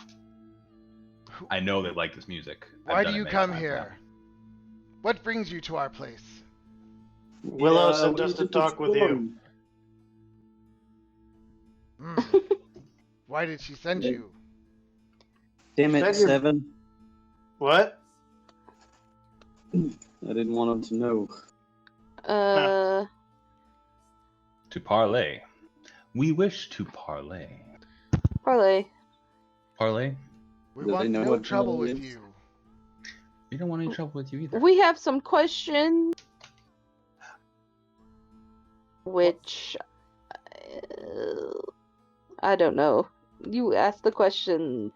I know they like this music. I've Why done do it you many come times here? What brings you to our place? Willow sent us to talk with you. Hmm. Why did she send you? Damn it, Said you're- Seven! What? I didn't want him to know. now. To parlay. We wish to parlay. Parlay. Parlay? We Do they want know no what trouble trouble with is? you. We don't want any trouble with you either. We have some questions. Which. I don't know. You asked the question.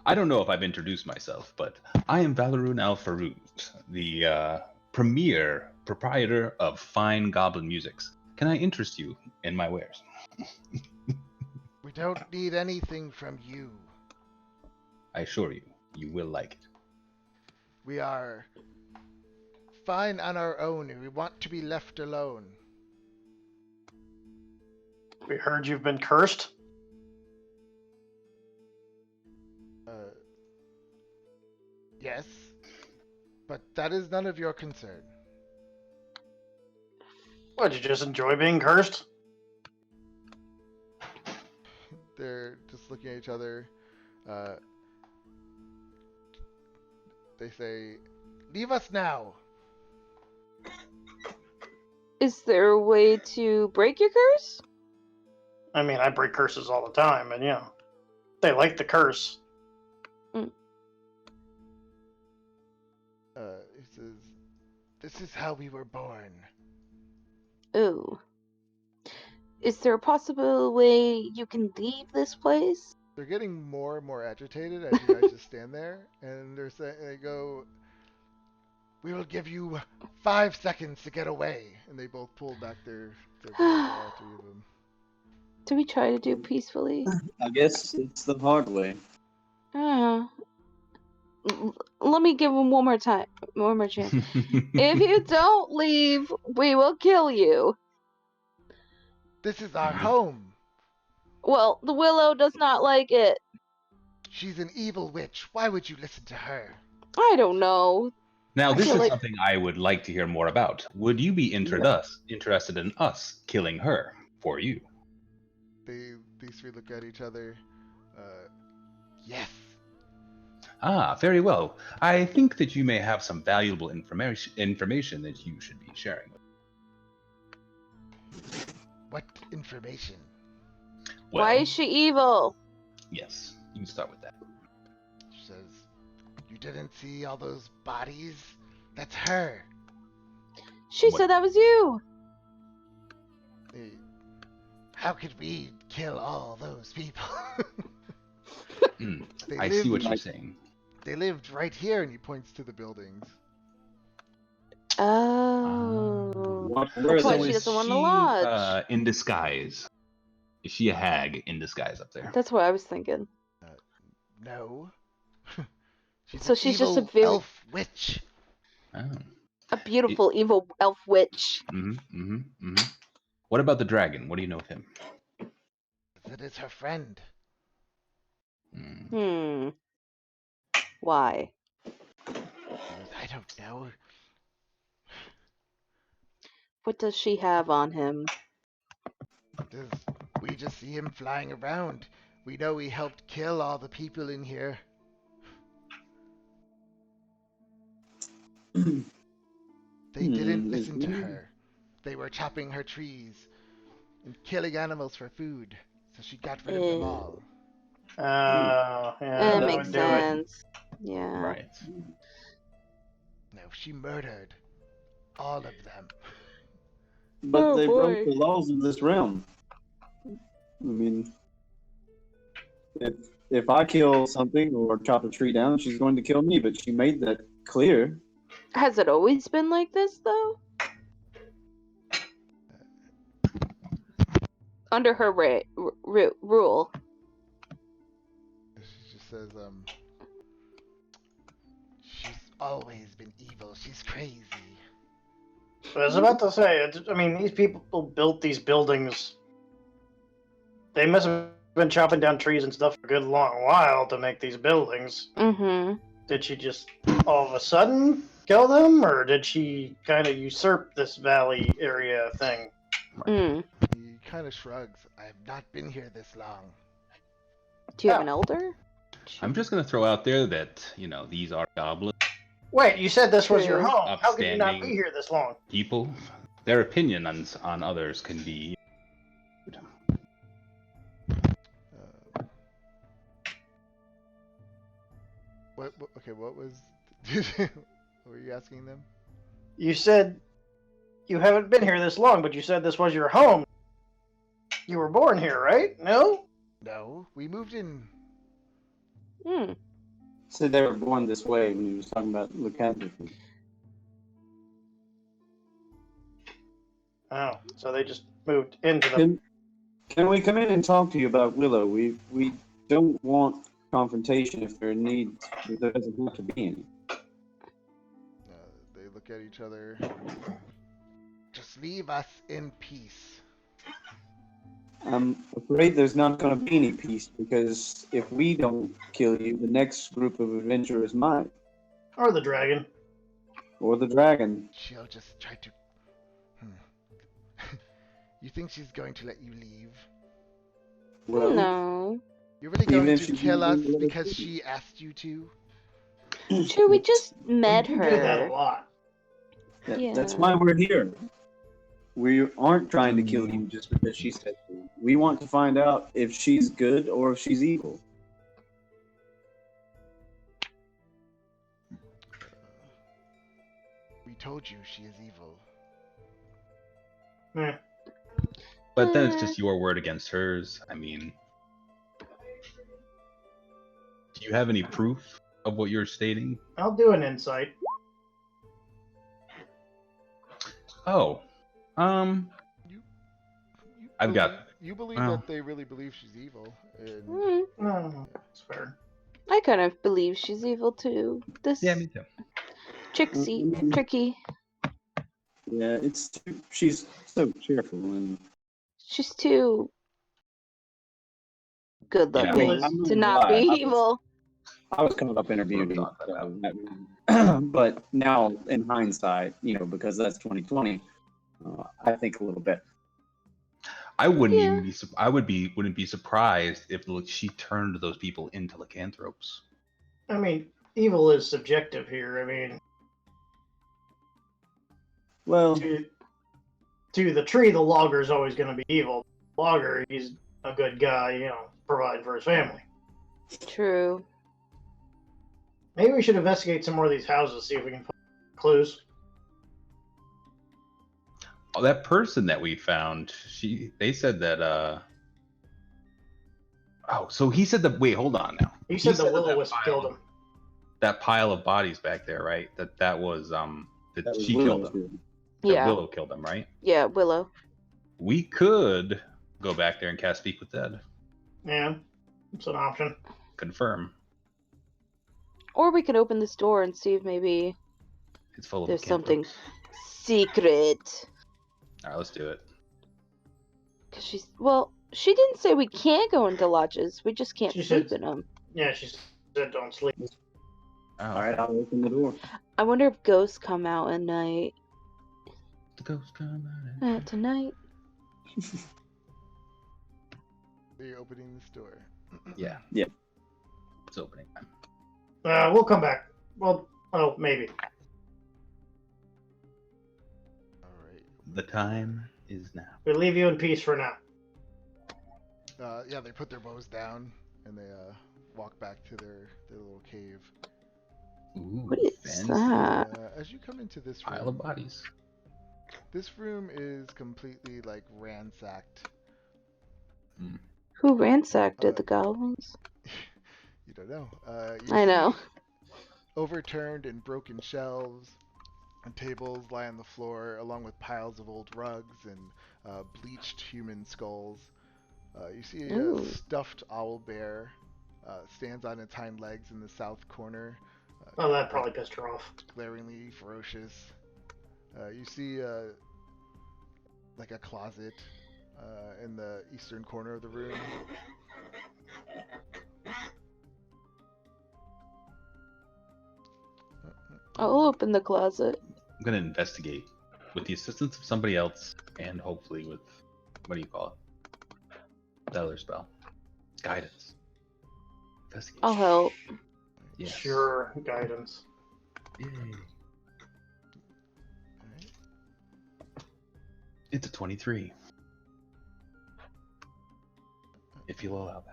I don't know if I've introduced myself, but I am Valerun Al-Farouz, the premier proprietor of Fine Goblin Musics. Can I interest you in my wares? We don't need anything from you. I assure you, you will like it. We are fine on our own, and we want to be left alone. We heard you've been cursed. Yes, but that is none of your concern. What, you just enjoy being cursed? They're just looking at each other. They say, "Leave us now." Is there a way to break your curse? I mean, I break curses all the time, and they like the curse. He says, "This is how we were born." Ooh. Is there a possible way you can leave this place? They're getting more and more agitated as you guys just stand there, and they go, "We will give you 5 seconds to get away." And they both pull back their bows, all 3 of them. Do we try to do peacefully? I guess it's the hard way. Let me give him one more time. One more chance. If you don't leave, we will kill you. This is our home. Well, the Willow does not like it. She's an evil witch. Why would you listen to her? I don't know. Now, I this feel is like- something I would like to hear more about. Would you be interested in us killing her for you? These three look at each other. Yes. Ah, very well. I think that you may have some valuable information that you should be sharing. What information? Why is she evil? Yes, you can start with that. She says, you didn't see all those bodies? That's her. She What- said that was you. How could we kill all those people? They I see what lived- you're saying. They lived right here, and he points to the buildings. Oh. Where That's why is she is doesn't want to she, lodge. in disguise? Is she a hag in disguise up there? That's what I was thinking. No. She's So an she's just a evil very- elf witch. Oh. A beautiful evil elf witch. What about the dragon? What do you know of him? That is her friend. Hmm. Why? He goes, I don't know. What does she have on him? We just see him flying around. We know he helped kill all the people in here. They didn't listen to her. They were chopping her trees and killing animals for food, so she got rid of them all. Yeah, That that makes would do it. sense. Yeah. Right. No, she murdered all of them. But Oh, they broke boy. the laws of this realm. I mean, if I kill something or chop a tree down, she's going to kill me. But she made that clear. Has it always been like this, though? Under her rule. She just says, she's always been evil. She's crazy. I was about to say, I mean, these people built these buildings. They must have been chopping down trees and stuff for a good long while to make these buildings. Mm-hmm. Did she just all of a sudden kill them, or did she kind of usurp this valley area thing? Mm. He kind of shrugs. I have not been here this long. Do you have an elder? I'm just going to throw out there that, these are goblin Wait, you said this was your True. home. How could you not be Upstanding. here this long? people. Their opinion on others can be. Okay, what was... what were you asking them? You said you haven't been here this long, but you said this was your home. You were born here, right? No? No, we moved in... Hmm. Said they were born this way when he was talking about lycanthropy. Oh, so they just moved into the... Can we come in and talk to you about Willow? We don't want confrontation if there doesn't have to be any. They look at each other. Just leave us in peace. I'm afraid there's not going to be any peace because if we don't kill you, the next group of adventurers might. Or the dragon. Or the dragon. She'll just try to... You think she's going to let you leave? Well, No. You're really Even going if to she kill us didn't let us because leave. she asked you to? Sure, we just met We do that a her. lot. That's Yeah. why we're here. We aren't trying to kill you just because she said to. We want to find out if she's good or if she's evil. We told you she is evil. Hmm. But then it's just your word against hers. I mean, do you have any proof of what you're stating? I'll do an insight. Oh, You I've got- You believe well. that they really believe she's evil, and Hmm. Oh, that's fair. I kind of believe she's evil too. This yeah, me too. tricky. Yeah, she's so cheerful and She's too good Yeah. Hey, looking I'm not to gonna not be lie. evil. I was coming up What interviewing I'm you, talking about. but now in hindsight, because that's 2020, I think a little bit. I wouldn't Yeah. even be. Wouldn't be surprised if she turned those people into lycanthropes. I mean, evil is subjective here. I mean, Well, to the tree, the logger is always going to be evil. The logger, he's a good guy, providing for his family. True. Maybe we should investigate some more of these houses, see if we can find clues. Oh, that person that we found, they said that oh, so he said that, wait, hold on now. He said the that will-o-wisp killed him. That pile of bodies back there, right? That was that that was she Willow's killed him. doing. That Yeah. Willow killed him, right? Yeah, Willow. We could go back there and cast Speak with Dead. Yeah, it's an option. Confirm. Or we could open this door and see if maybe It's full of there's something lycanthropes. secret. Alright, let's do it. Cause she didn't say we can't go into lodges. We just can't She sleep said- in them. Yeah, she said don't sleep. Oh, All right, I'll open the door. I wonder if ghosts come out at night. The ghost come out. Out tonight. Are you opening this door? Yeah. Yeah. It's opening time. We'll come back. Well, maybe. All right. The time is now. We leave you in peace for now. Yeah, they put their bows down and they walk back to their little cave. Ooh, What is fancy. that? As you come into this Pile room, of bodies. this room is completely like ransacked. Who ransacked it? The goblins? You don't know. I know. See overturned and broken shelves and tables lie on the floor, along with piles of old rugs and bleached human skulls. You see a Ooh. stuffed owl bear stands on its hind legs in the south corner, Oh, that probably pissed her off. glaringly ferocious. You see like a closet in the eastern corner of the room. I'll open the closet. I'm gonna investigate with the assistance of somebody else, and hopefully with what do you call it? The other spell, guidance. Investigate. I'll help. Yes. Sure, guidance. Yay. Alright. It's a 23. If you'll allow that.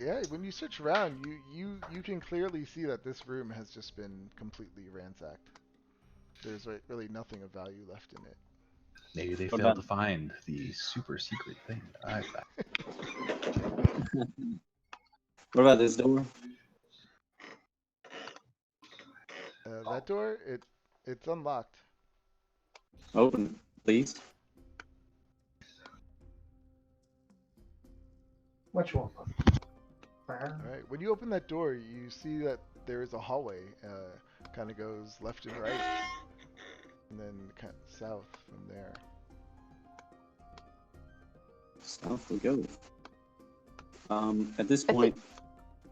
Yeah, when you search around, you can clearly see that this room has just been completely ransacked. There's really nothing of value left in it. Maybe they What failed about- to find the super secret thing that I found. What about this door? That door, it's unlocked. Open, please. Which one? All right. When you open that door, you see that there is a hallway. Kind of goes left and right, and then kind of south from there. South we go. At this point,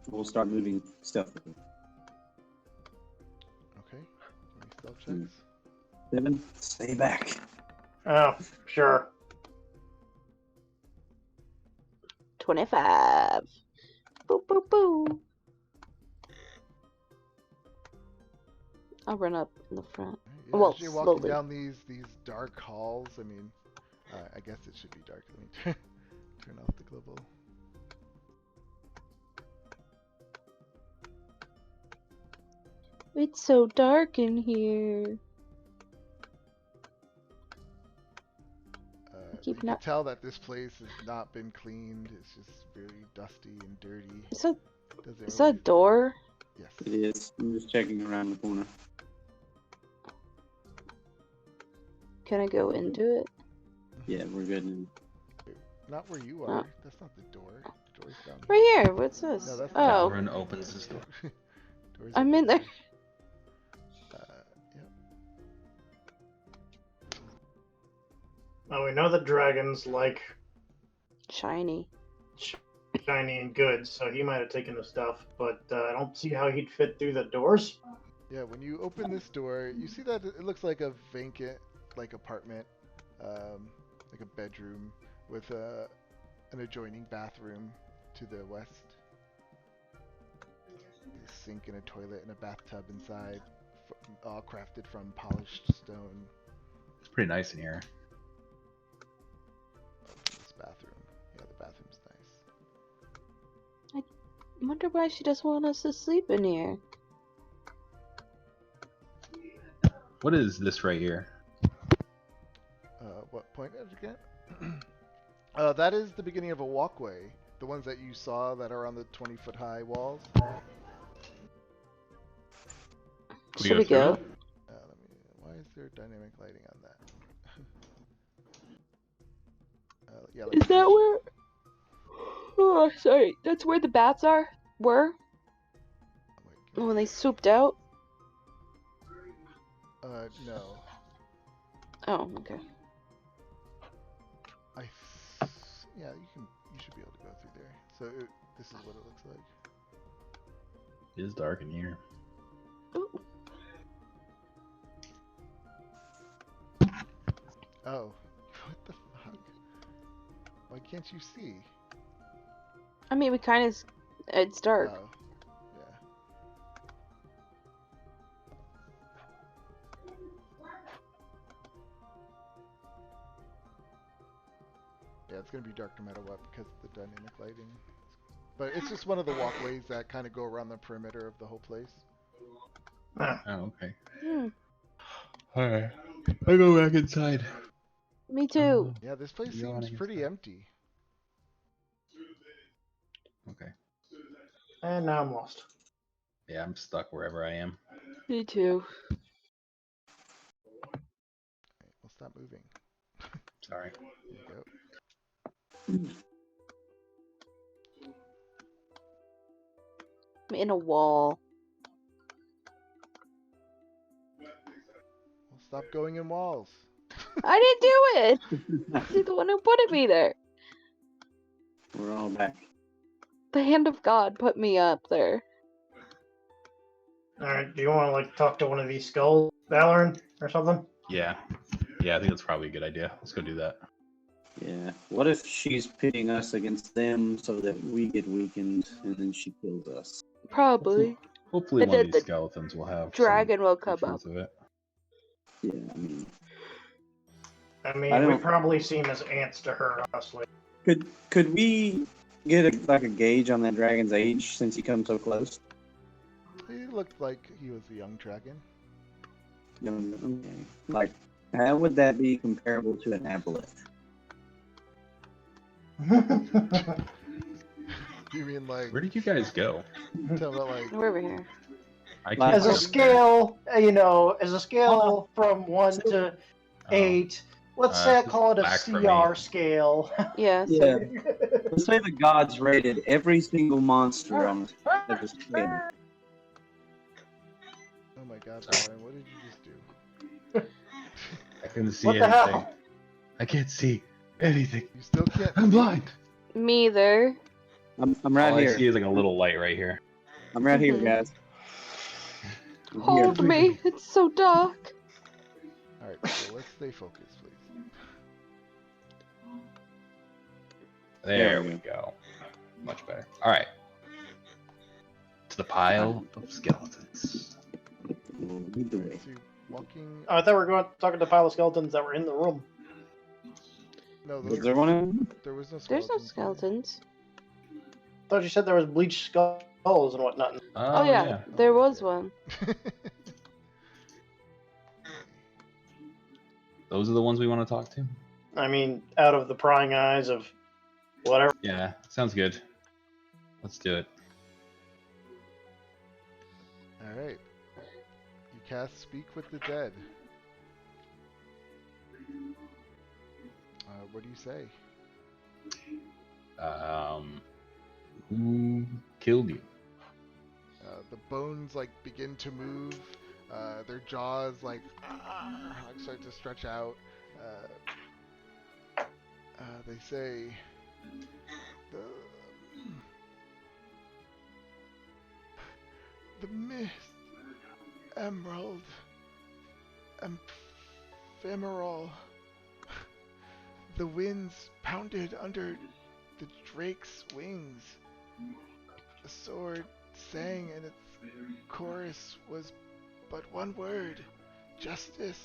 we'll start moving stuff. Okay. Give me stealth checks. 7, stay back. Oh, sure. 25. Boo, boo, boo. I'll run up in the front. Yeah, Well, as you're walking slowly. down these dark halls, I mean, I guess it should be dark. Let me turn off the global. It's so dark in here. You keep can not- tell that this place has not been cleaned. It's just very dusty and dirty. Is that, Doesn't is that a door? Yes. It is. I'm just checking around the corner. Can I go into it? Yeah, we're good now. Not where you Oh. are. That's not the door. The door's down Right here. What's this? No, that's Oh, Cameron opens this door. Door's I'm over in there. Yep. Now we know that dragons like Shiny. shiny and good, so he might have taken the stuff, but I don't see how he'd fit through the doors. Yeah, when you open this door, you see that it looks like a vacant, like apartment, like a bedroom with an adjoining bathroom to the west. A sink and a toilet and a bathtub inside, all crafted from polished stone. It's pretty nice in here. Open this bathroom. Yeah, the bathroom's nice. I wonder why she doesn't want us to sleep in here. What is this right here? What point is it again? That is the beginning of a walkway. The ones that you saw that are on the 20-foot high walls. Should we go? Why is there dynamic lighting on that? Yeah. Is that where? Oh, sorry. That's where the bats were when they swooped out. No. Oh, okay. Yeah, you should be able to go through there. So this is what it looks like. It is dark in here. Ooh. Oh, what the fuck? Why can't you see? I mean, it's dark. Oh, yeah. Yeah, it's gonna be dark no matter what because of the dynamic lighting. But it's just one of the walkways that kind of go around the perimeter of the whole place. Oh, okay. Hmm. Alright. I go back inside. Me too. Yeah, this place You seems wanna pretty get empty. Okay. And now I'm lost. Yeah, I'm stuck wherever I am. Me too. Right, well, stop moving. Sorry. There you go. I'm in a wall. Well, stop going in walls. I didn't do it. You're the one who put me there. We're all back. The hand of God put me up there. Alright, do you want to like talk to one of these skulls, Valoran, or something? Yeah. Yeah, I think that's probably a good idea. Let's go do that. Yeah. What if she's pitting us against them so that we get weakened and then she kills us? Probably. Hopefully And one of then these the skeletons will have dragon will some come truth up. of it. Yeah, I mean, I I mean, we don't- probably seem as ants to her, honestly. could we get a gauge on that dragon's age since he comes so close? He looked like he was a young dragon. Okay. Like, how would that be comparable to an aboleth? You mean like Where did you guys go? tell about like We're over here. I Like- can't as a go. scale, as a scale from 1 to Oh. 8, let's Uh, say I it's call it a black for CR me. scale. Yeah. Yeah. Let's say the gods rated every single monster on the scale. oh my god, Lauren, what did you just do? I couldn't see What the anything. hell? I can't see anything. You still can't I'm see? blind. Me either. I'm right All I here. see is like a little light right here. I'm right here, Mhm. guys. I'm here. Hold me. It's so dark. Alright, so let's stay focused, please. There we go. Much better. All right. To the pile of skeletons. Lead the way. Alright, so walking. I thought we were talking to the pile of skeletons that were in the room. No, Is those, there one in? there was no skeletons. There's no in there. skeletons. I thought you said there was bleached skulls and whatnot. Oh, yeah, there was one. Those are the ones we want to talk to? I mean, out of the prying eyes of whatever. Yeah, sounds good. Let's do it. Alright. You cast Speak with the Dead. What do you say? Who killed you? The bones like begin to move. Their jaws like start to stretch out. They say the the mist, emerald, ephemeral. The winds pounded under the drake's wings. The sword sang, and its chorus was but one word: justice.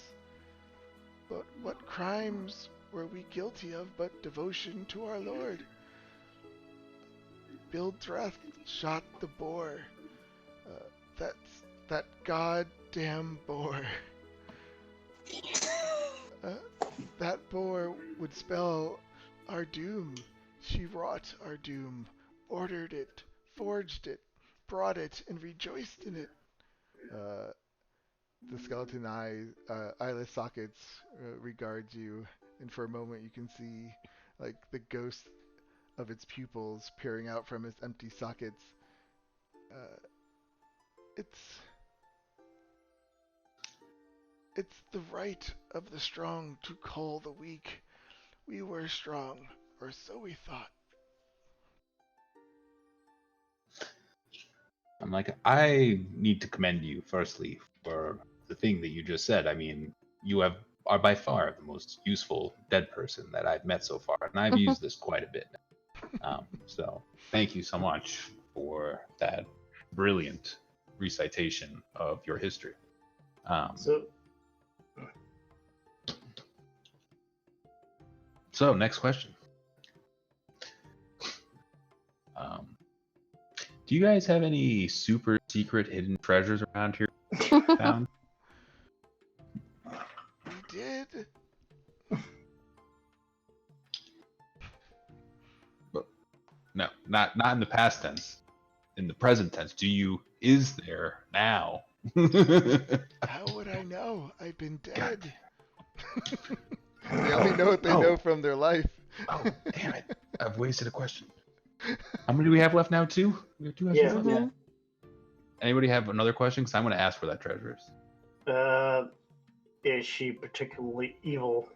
But what crimes were we guilty of but devotion to our Lord? Bildreth shot the boar. That goddamn boar. Uh, that boar would spell our doom. She wrought our doom, ordered it, forged it, brought it, and rejoiced in it. Uh, the skeleton eyeless sockets regards you, and for a moment you can see like the ghost of its pupils peering out from its empty sockets. Uh, it's it's the right of the strong to call the weak. We were strong, or so we thought. I'm like, I need to commend you, firstly, for the thing that you just said. I mean, you are by far the most useful dead person that I've met so far, and I've used this quite a bit. So thank you so much for that brilliant recitation of your history. So, So next question. Do you guys have any super secret hidden treasures around here found? We did. No, not in the past tense. In the present tense, is there now? How would I know? I've been dead. They only know what they Oh. know from their life. Oh, damn it. I've wasted a question. How many do we have left now? Two? We have two questions Yeah. left? Mhm. Anybody have another question? Because I'm going to ask where that treasure is. is she particularly evil?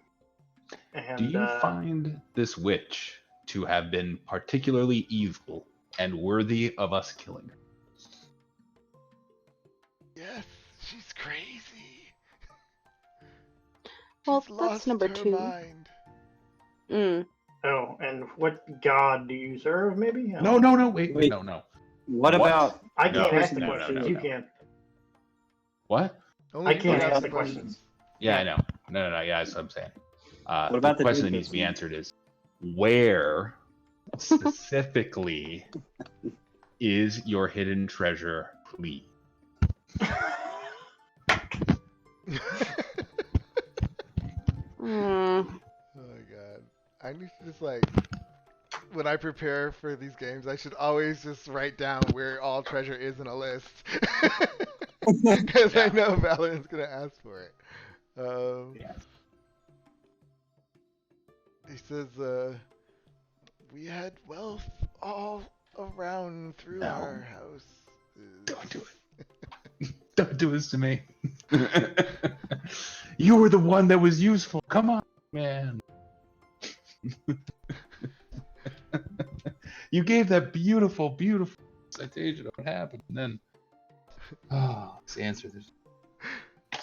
And Do you find this witch to have been particularly evil and worthy of us killing her? Yes, she's crazy. Well, She's that's lost number her 2. mind. oh, and what god do you serve? Maybe. No, wait, Wait. no. What about I No, can't ask the no, no, questions. no, You no. can. What? Only I you can't can ask ask the the questions. Yeah, Yeah. I know. No, yeah, that's what I'm saying. what The about the question that dude needs to be that's- answered is, where specifically is your hidden treasure, please? Oh my god. I need to just like when I prepare for these games, I should always just write down where all treasure is in a list. Because I Yeah. know Valorant's gonna ask for it. Yeah. He says, we had wealth all around through No. our house. Don't do it. Don't do this to me. You were the one that was useful. Come on, man. You gave that beautiful citation of what happened, and then this answer. There's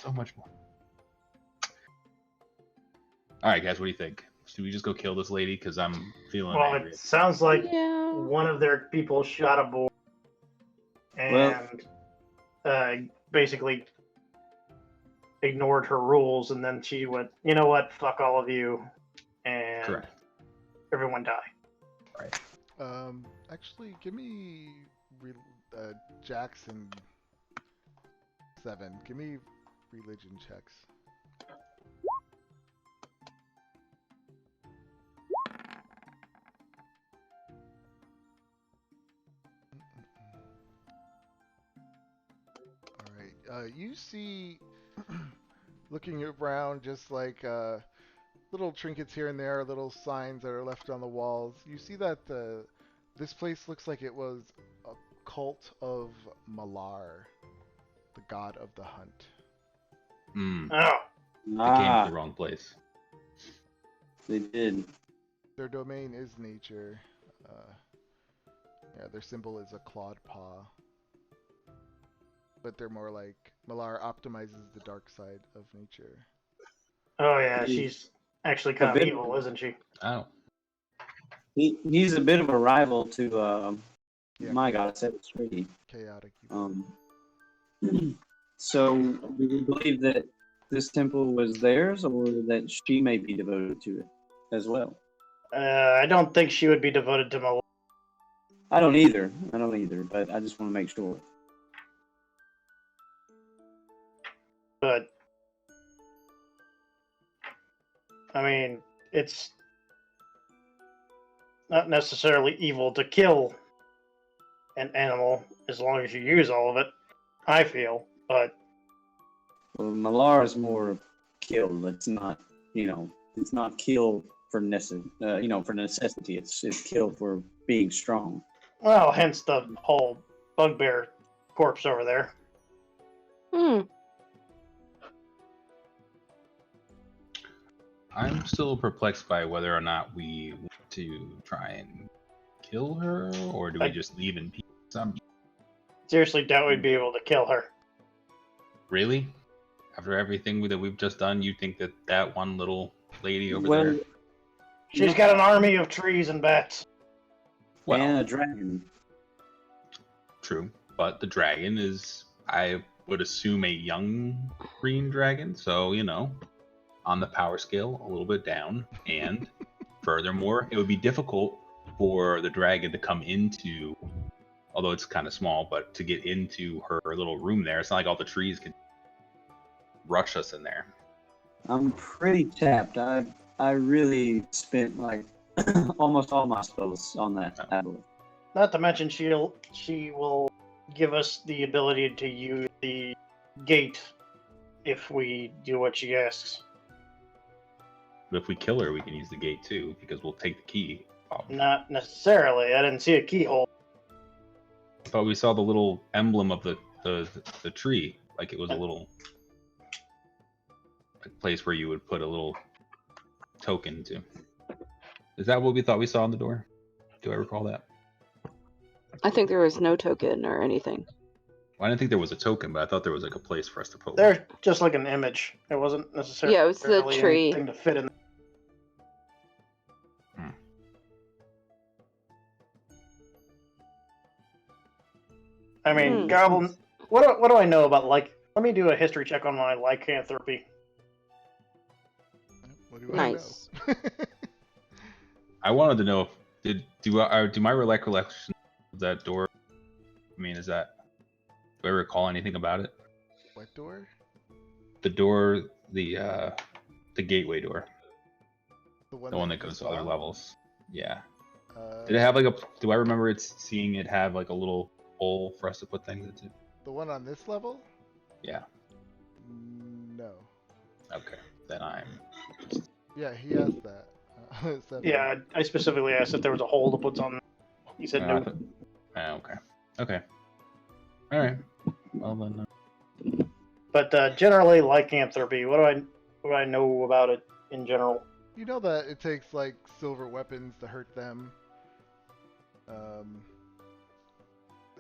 so much more. All right, guys, what do you think? Should we just go kill this lady? Because I'm feeling Well, angry. it sounds like Yeah. one of their people shot a boy and basically ignored her rules, and then she went, you know what, fuck all of you, and Correct. everyone died. Right. Actually, give me Jackson 7. Give me religion checks. All right. You see, looking around, just like little trinkets here and there, little signs that are left on the walls. You see that this place looks like it was a cult of Malar, the god of the hunt. Mm, Oh, I came to the wrong place. they did. Their domain is nature. Yeah, their symbol is a clawed paw. But they're more like Malar optimizes the dark side of nature. Oh yeah, she's actually A kind of bit. evil, isn't she? Oh, He's a bit of a rival to Yeah, my god, Seven Street. chaotic evil. So, do you believe that this temple was theirs, or that she may be devoted to it as well? I don't think she would be devoted to Malone. I don't either. But I just want to make sure. But I mean, it's not necessarily evil to kill an animal as long as you use all of it. I feel, but Well, Malar is more kill. It's not, it's not kill for for necessity. It's kill for being strong. well, hence the whole bugbear corpse over there. Hmm. I'm still perplexed by whether or not we want to try and kill her, or do we just leave in peace? Seriously doubt we'd be able to kill her. Really? After everything that we've just done, you think that that one little lady over Well, there? She's got an army of trees and bats. Well, and a dragon. true, but the dragon is, I would assume, a young green dragon, so, on the power scale, a little bit down. And furthermore, it would be difficult for the dragon to come into, although it's kind of small, but to get into her little room there. It's not like all the trees can rush us in there. I'm pretty tapped. I really spent like almost all my spells on that tablet. Not to mention she will give us the ability to use the gate if we do what she asks. But if we kill her, we can use the gate too, because we'll take the key. Not necessarily. I didn't see a keyhole. But we saw the little emblem of the tree, like it was a little place where you would put a little token to. Is that what we thought we saw on the door? Do I recall that? I think there was no token or anything. Well, I didn't think there was a token, but I thought there was like a place for us to put one. They're just like an image. It wasn't necessarily Yeah, it was the tree. anything to fit in. I mean, goblin. What do I know about like? Let me do a history check on my lycanthropy. What do Nice. I know? I wanted to know if do my recollection of that door? I mean, do I recall anything about it? What door? The door, the gateway door, The the one that goes to other levels. Yeah. Did it have like a? Do I remember seeing it have like a little hole for us to put things into? The one on this level? Yeah. No. Okay. Then I'm. Yeah, he asked that. Yeah, I specifically asked if there was a hole to put something. He said no. Okay. Okay. All right. Well then. But generally, lycanthropy. What do I know about it in general? You know that it takes like silver weapons to hurt them.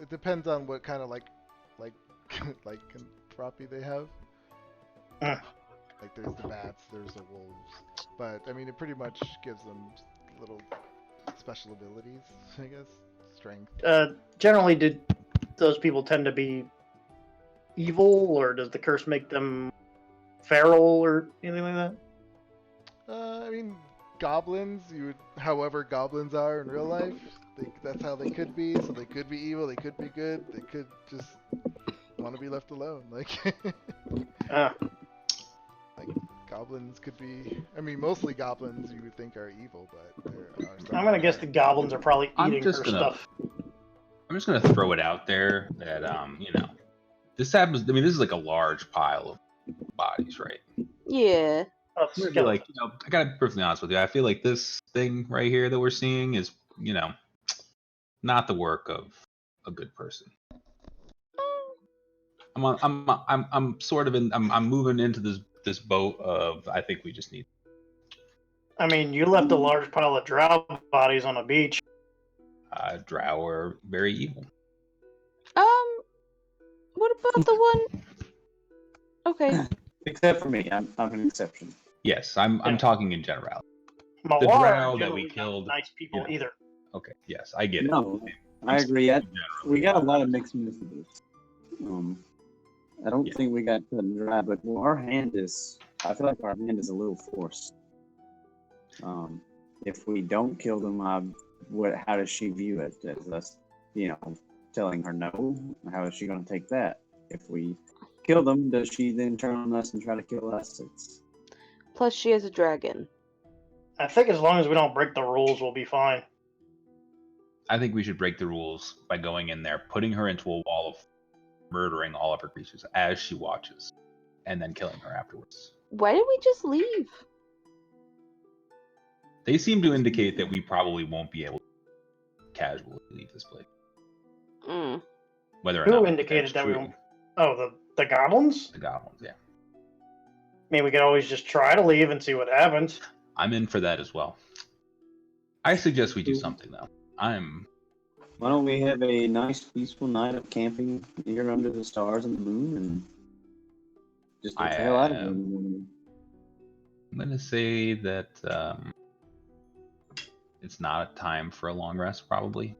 It depends on what kind of like lycanthropy they have. Like there's the bats, there's the wolves, but I mean it pretty much gives them little special abilities, I guess. Strength. Generally, did those people tend to be evil, or does the curse make them feral or anything like that? I mean, goblins, however goblins are in real life, that's how they could be. So they could be evil, they could be good, they could just want to be left alone. Like goblins could be. I mean, mostly goblins you would think are evil, but there are some. I'm gonna guess the goblins are probably eating her gonna, stuff. I'm just gonna throw it out there that this happens. I mean, this is like a large pile of bodies, right? Yeah. Oh, I'm gonna be like, I gotta be perfectly honest with you. I feel like this thing right here that we're seeing is, not the work of a good person. I'm sort of I'm moving into this boat of I think we just need. I mean, you left a large pile of drow bodies on the beach. Drow are very evil. What about the one? Okay. Except for me, I'm an exception. Yes, I'm Yeah. talking in general. Malar drow are that we generally killed, not nice people you know. either. Okay, yes, I get it. No, I'm I agree. speaking We generally got a about lot of mixed messages. I don't Yeah. think we got cut and dry, but our hand is. I feel like our hand is a little forced. If we don't kill them, how does she view it? As us, telling her no? How is she going to take that? If we kill them, does she then turn on us and try to kill us? Plus, she is a dragon. I think as long as we don't break the rules, we'll be fine. I think we should break the rules by going in there, putting her into a wall of murdering all of her creatures as she watches, and then killing her afterwards. Why did we just leave? They seem to indicate that we probably won't be able to casually leave this place. Mm. Whether or Who not indicated that's that we true. won't? Oh, the goblins? The goblins, yeah. I mean, we could always just try to leave and see what happens. I'm in for that as well. I suggest we do something though. Why don't we have a nice, peaceful night of camping here under the stars and the moon, and just get the hell out of here? I'm gonna say that it's not a time for a long rest, probably.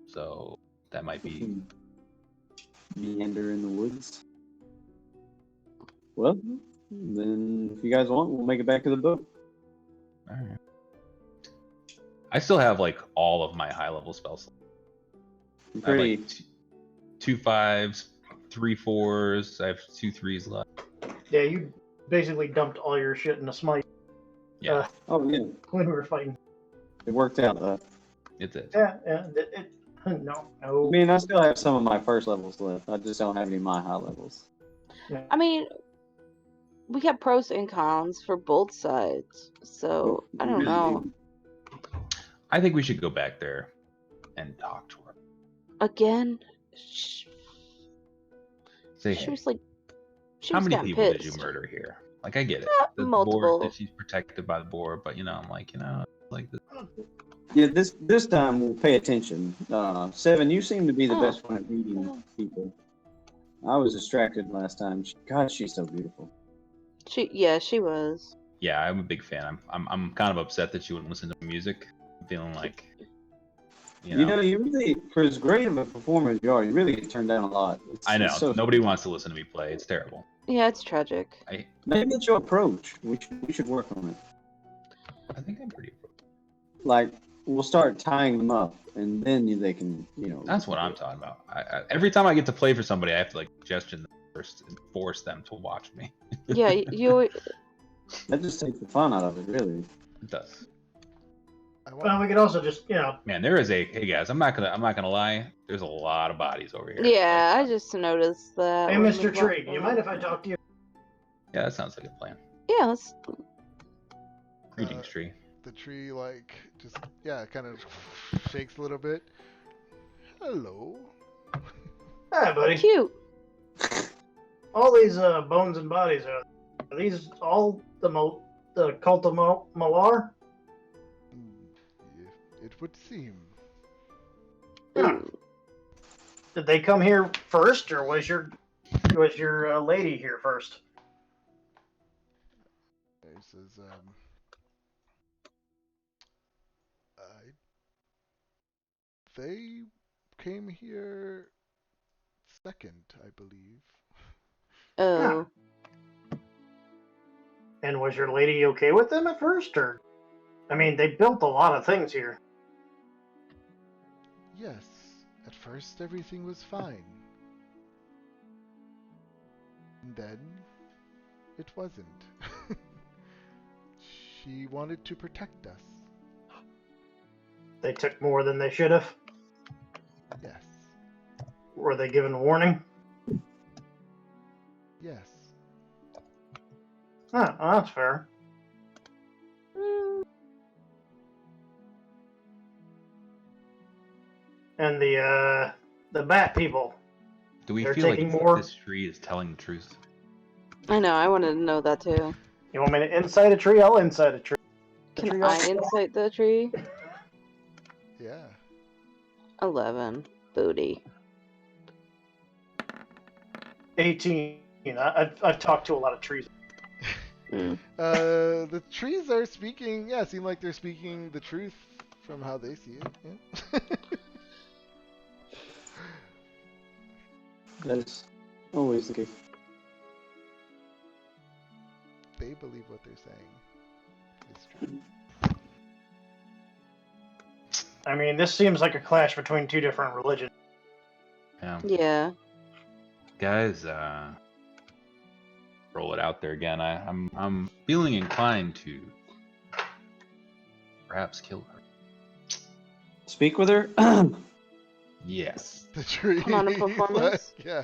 So that might be Meander in the woods. Well, then if you guys want, we'll make it back to the boat. all right. I still have like all of my high level spells. I have Pretty. like 2 5s, 3 4s. I have 2 3s left. Yeah, you basically dumped all your shit in the smite Yeah, Oh yeah, when we were fighting. it worked out. it's it. Yeah, I no. mean, I still have some of my first levels left. I just don't have any of my high levels. I mean, we have pros and cons for both sides, so I don't know. I think we should go back there and talk to her. Again, she Say, hey, was like, she how was many getting people pissed. did you murder here? Like, I get it. The Multiple. board that she's protected by the board, but I'm like, like the Yeah, this time we'll pay attention. Seven, you seem to be the Oh. best one at reading people. I was distracted last time. God, she's so beautiful. She was. Yeah, I'm a big fan. I'm kind of upset that she wouldn't listen to music. I'm feeling like, You really, for as great of a performer as you are, you really get turned down a lot. I know it's so- nobody wants to listen to me play. It's terrible. Yeah, it's tragic. Maybe it's your approach. We should work on it. I think I'm pretty. Like, we'll start tying them up, and then they can, That's what I'm talking about. Every time I get to play for somebody, I have to like gesture them first and force them to watch me. Yeah, you. That just takes the fun out of it, really. It does. Well, we could also just, Man, there is hey guys, I'm not gonna lie. There's a lot of bodies over here. Yeah, I just noticed that. Hey, when we Mr. walked Tree, you in. mind if I talk to you? Yeah, that sounds like a plan. Yeah, let's. Greetings, tree. The tree, kind of shakes a little bit. Hello. Hi, buddy. Cute. All these bones and bodies, are these all the cult of Malar? It would seem. Huh. Did they come here first, or was your lady here first? He says, they came here second, I believe. Oh. And was your lady okay with them at first, or? I mean, they built a lot of things here. Yes, at first everything was fine. And then, it wasn't. She wanted to protect us. They took more than they should have. Yes. Were they given warning? Yes. Huh, well, that's fair. And the bat people. Do we They're feel like taking more- this tree is telling the truth? I know. I wanted to know that too. You want me to inside a tree? I'll inside a tree. tree Can I also? insight the tree? Yeah. 11. Booty. 18. I've talked to a lot of trees. Mm. The trees are speaking. Yeah, seem like they're speaking the truth from how they see it. Yeah. That's always the case. They believe what they're saying is true. I mean, this seems like a clash between two different religions. Yeah. Yeah. Guys, roll it out there again. I'm feeling inclined to perhaps kill her. Speak with her. Yes. The tree. Put on a performance? Yeah.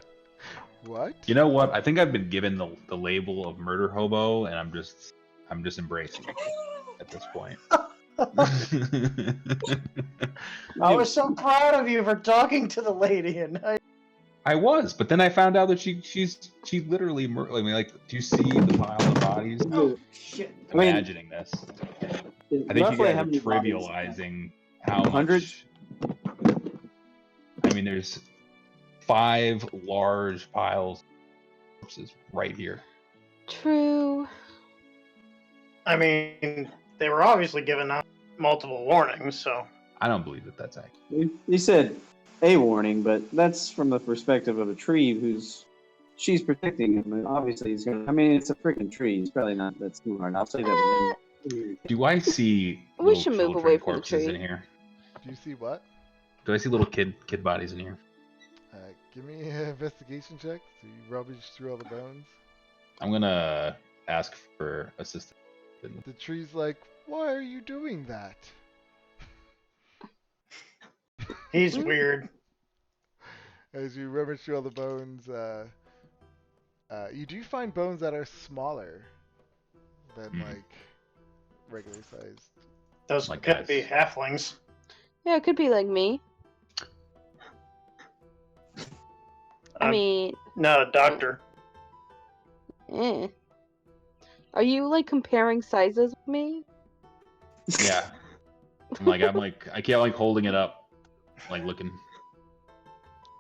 What? You know what? I think I've been given the label of murder hobo, and I'm just embracing it at this point. I was so proud of you for talking to the lady, and I was, but then I found out that she literally I mean, like, do you see the pile of bodies? oh shit! I mean, Imagining this, I think you roughly guys how are many bodies? trivializing how Hundreds? much. I mean, there's 5 large piles of corpses right here. True. I mean, they were obviously given out multiple warnings, so I don't believe that that's accurate. He said a warning, but that's from the perspective of a tree she's protecting him. And obviously, he's gonna. I mean, it's a freaking tree. He's probably not that smart. I'll say that with him. Do I see We little should move children away from the corpses in tree. here? Do you see what? Do I see little kid bodies in here? Give me an investigation check. So you rummage through all the bones. I'm gonna ask for assistance. The tree's like, why are you doing that? he's weird. As you rummage through all the bones, you do find bones that are smaller than like regular sized. Those Like could guys. be halflings. Yeah, it could be like me. I mean, No, doctor. eh. Are you like comparing sizes with me? Yeah. I'm like I can't like holding it up, like looking.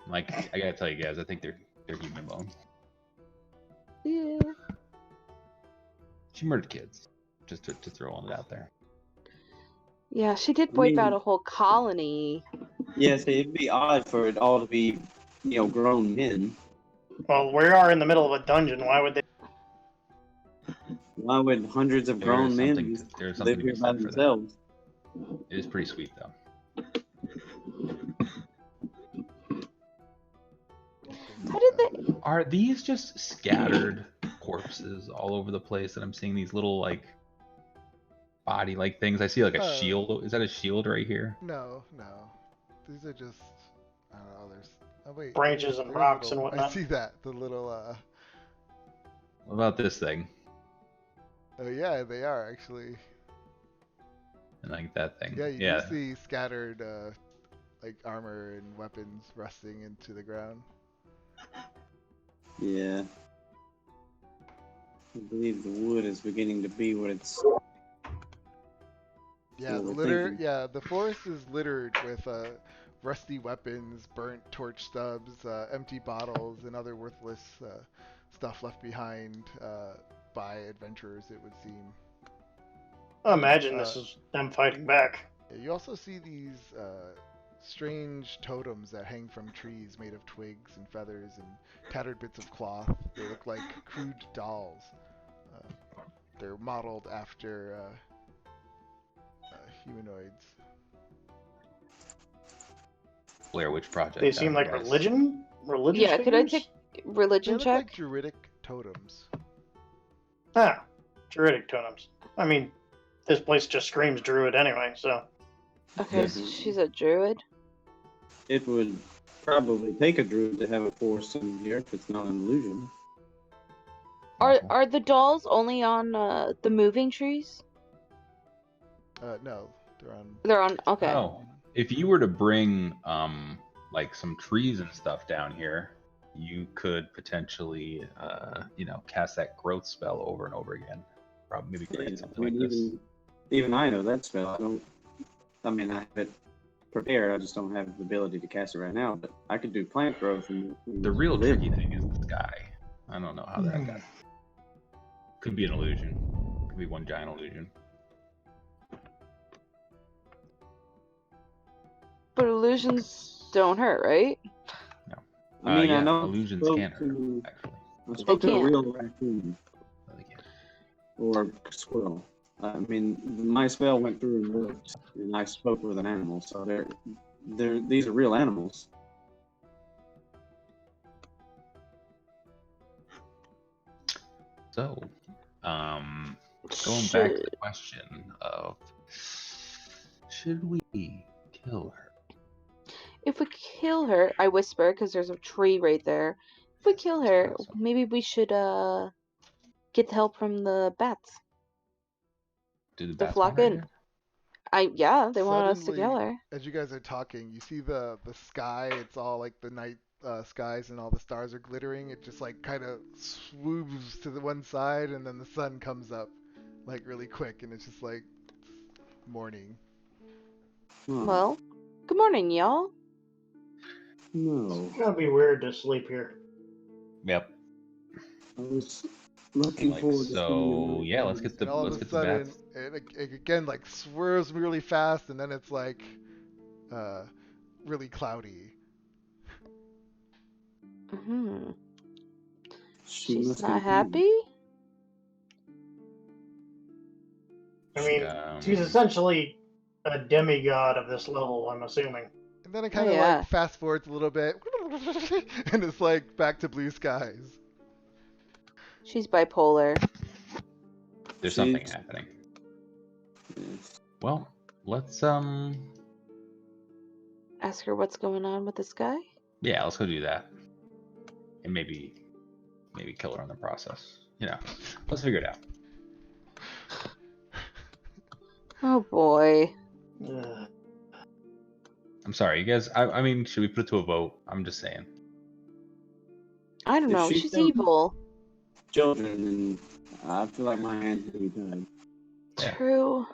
Like, I gotta tell you guys, I think they're human bones. Yeah. She murdered kids. Just to throw it out there. Yeah, she did I wipe mean- out a whole colony. Yes, it'd be odd for it all to be, grown men. Well, we are in the middle of a dungeon. Why would they? Why would hundreds of grown men There's live something to here be by said for that. themselves? It is pretty sweet though. How did they? Are these just scattered corpses all over the place that I'm seeing these little like body like things? I see like a shield. Is that a shield right here? No. These are just. I don't know. There's. Oh wait. Branches and there's rocks little, and whatnot. I see that. The little. What about this thing? Oh yeah, they are actually. And like that thing. Yeah, you do see scattered like armor and weapons rusting into the ground. Yeah. I believe the wood is beginning to be what it's. Yeah, the what we're litter. thinking. Yeah, the forest is littered with rusty weapons, burnt torch stubs, empty bottles, and other worthless stuff left behind by adventurers. It would seem. I imagine this is them fighting back. Yeah, you also see these strange totems that hang from trees made of twigs and feathers and tattered bits of cloth. They look like crude dolls. They're modeled after humanoids. Blair Witch Project. They seem like religious Yeah, could I figures? take They religion look check? like druidic totems. Ah, druidic totems. I mean, this place just screams druid anyway, so. Okay, Yeah. so she's a druid. It would probably take a druid to have a force in here if it's not an illusion. Are the dolls only on the moving trees? No, they're on. They're on. Okay. Oh, if you were to bring like some trees and stuff down here, you could potentially cast that growth spell over and over again. Probably maybe create something like this. Even I know that spell. I don't. I mean, I have it prepared. I just don't have the ability to cast it right now. But I could do plant growth and The real live. tricky thing is the sky. I don't know how that got. Could be an illusion. Could be one giant illusion. But illusions don't hurt, right? No. I mean, I Yeah, know illusions can hurt, actually. I spoke to a can't. real raccoon No, they can't. or squirrel. I mean, my spell went through and worked, and I spoke with an animal. So these are real animals. So, going back to the question of should we kill her? If we kill her, I whisper because there's a tree right there. If we kill her, Awesome. maybe we should get the help from the bats. Do the To bats flock want her in. here? Yeah, they want us to Suddenly, kill her. as you guys are talking, you see the sky. It's all like the night skies, and all the stars are glittering. It just like kind of swoops to the one side, and then the sun comes up like really quick, and it's just like morning. Huh. Well, good morning, y'all. No, It's gonna be weird to sleep here. Yep. I was looking Like, forward to so seeing yeah, let's get And all of a the sudden, bats. it again like swirls really fast, and then it's like really cloudy. Hmm. She She's must not be home. happy. I She, mean, she's essentially a demigod of this level, I'm assuming. And then it Oh kind of yeah. like fast forwards a little bit, and it's like back to blue skies. She's bipolar. there's something She's- happening. Yes. Well, let's Ask her what's going on with this guy. yeah, let's go do that, and maybe kill her in the process. You know, let's figure it out. Oh boy. Ugh. I'm sorry, you guys. I mean, should we put it to a vote? I'm just saying. I don't If know. she's She's done- evil. Children, and I feel like my hands will be tied. Yeah. True.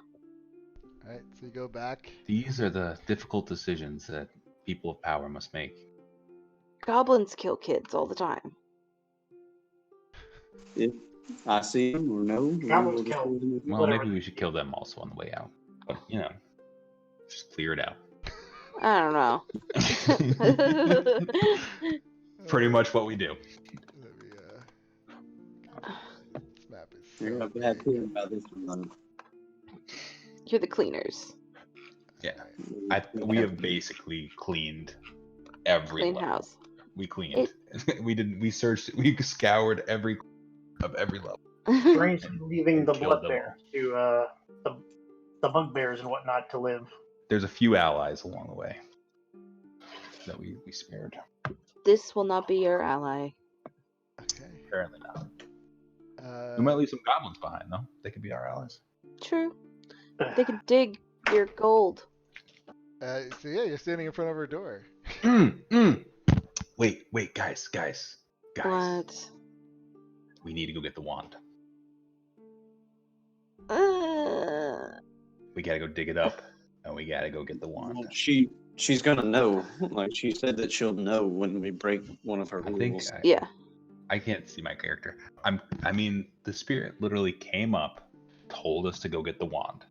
Alright, so you go back. These are the difficult decisions that people of power must make. Goblins kill kids all the time. If I see them or no, Goblins we'll just kill. do them. Well, Whatever. maybe we should kill them also on the way out. But you know, just clear it out. I don't know. Pretty much what we do. Let me, this map is You're so gonna have big. to hear about this one. You're the cleaners. Yeah, we have basically cleaned every Clean level. house. We cleaned. We didn't. We searched. We scoured every level. Strangely leaving the Killed blood them bear to the bugbears and whatnot to live. There's a few allies along the way that we spared. This will not be your ally. Okay. Apparently not. We might leave some goblins behind, though. They could be our allies. True. They can dig your gold. So yeah, you're standing in front of her door. Wait, guys. What? We need to go get the wand. We gotta go dig it up, and we gotta go get the wand. Well, she's gonna know. Like she said that she'll know when we break one of her I think rules. Yeah. I can't see my character. I mean, the spirit literally came up, told us to go get the wand.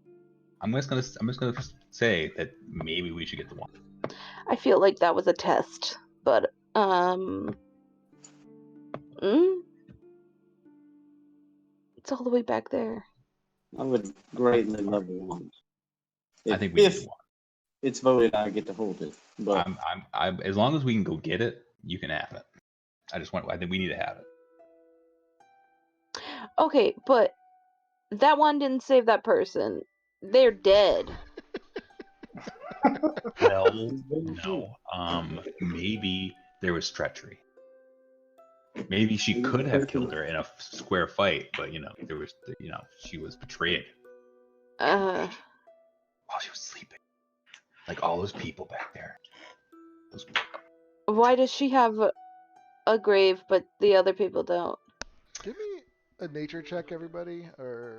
I'm just gonna say that maybe we should get the wand. I feel like that was a test, but it's all the way back there. I would greatly love the wand. I think we need If the wand. it's voted, I get to hold it. But I'm as long as we can go get it, you can have it. I think we need to have it. Okay, but that one didn't save that person. They're dead. Well, no. Maybe there was treachery. Maybe she could have killed her in a square fight, but she was betrayed while she was sleeping. Like all those people back there. Why does she have a grave, but the other people don't? Give me a nature check, everybody. Or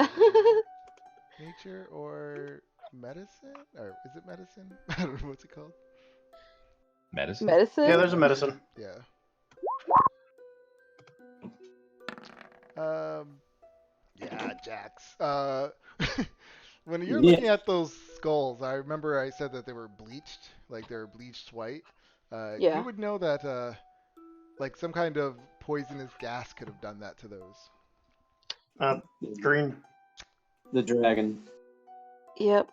nature or medicine? Or is it medicine? I don't know what's it called. Medicine? Yeah, Medicine? there's a medicine. Yeah. Um. Yeah, Jax. When you're Yeah. looking at those skulls, I remember I said that they were bleached, like they're bleached white. You Yeah. would know that, like some kind of poisonous gas could have done that to those. Green. The dragon. Yep.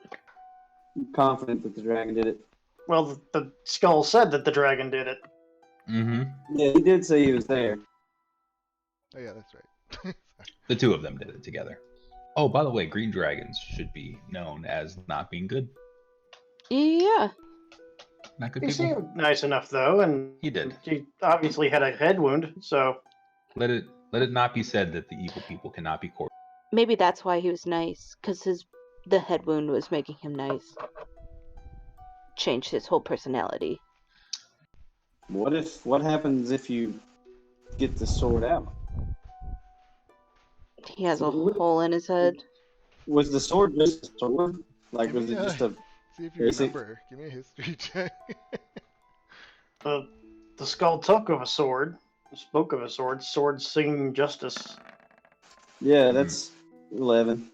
I'm confident that the dragon did it. Well, the skull said that the dragon did it. Mm-hmm. Yeah, he did say he was there. Oh yeah, that's right. The two of them did it together. Oh, by the way, green dragons should be known as not being good. Yeah. Not good He people. seemed nice enough, though, and He did. he obviously had a head wound, so Let it not be said that the evil people cannot be courted. Maybe that's why he was nice, because the head wound was making him nice. Changed his whole personality. What happens if you get the sword out? He has a hole in his head. Was the sword just a sword? Like, Give was me it a, just a see if you basic? remember. Give me a history check. the skull talk of a sword, spoke of a sword, sword singing justice. Yeah, that's 11.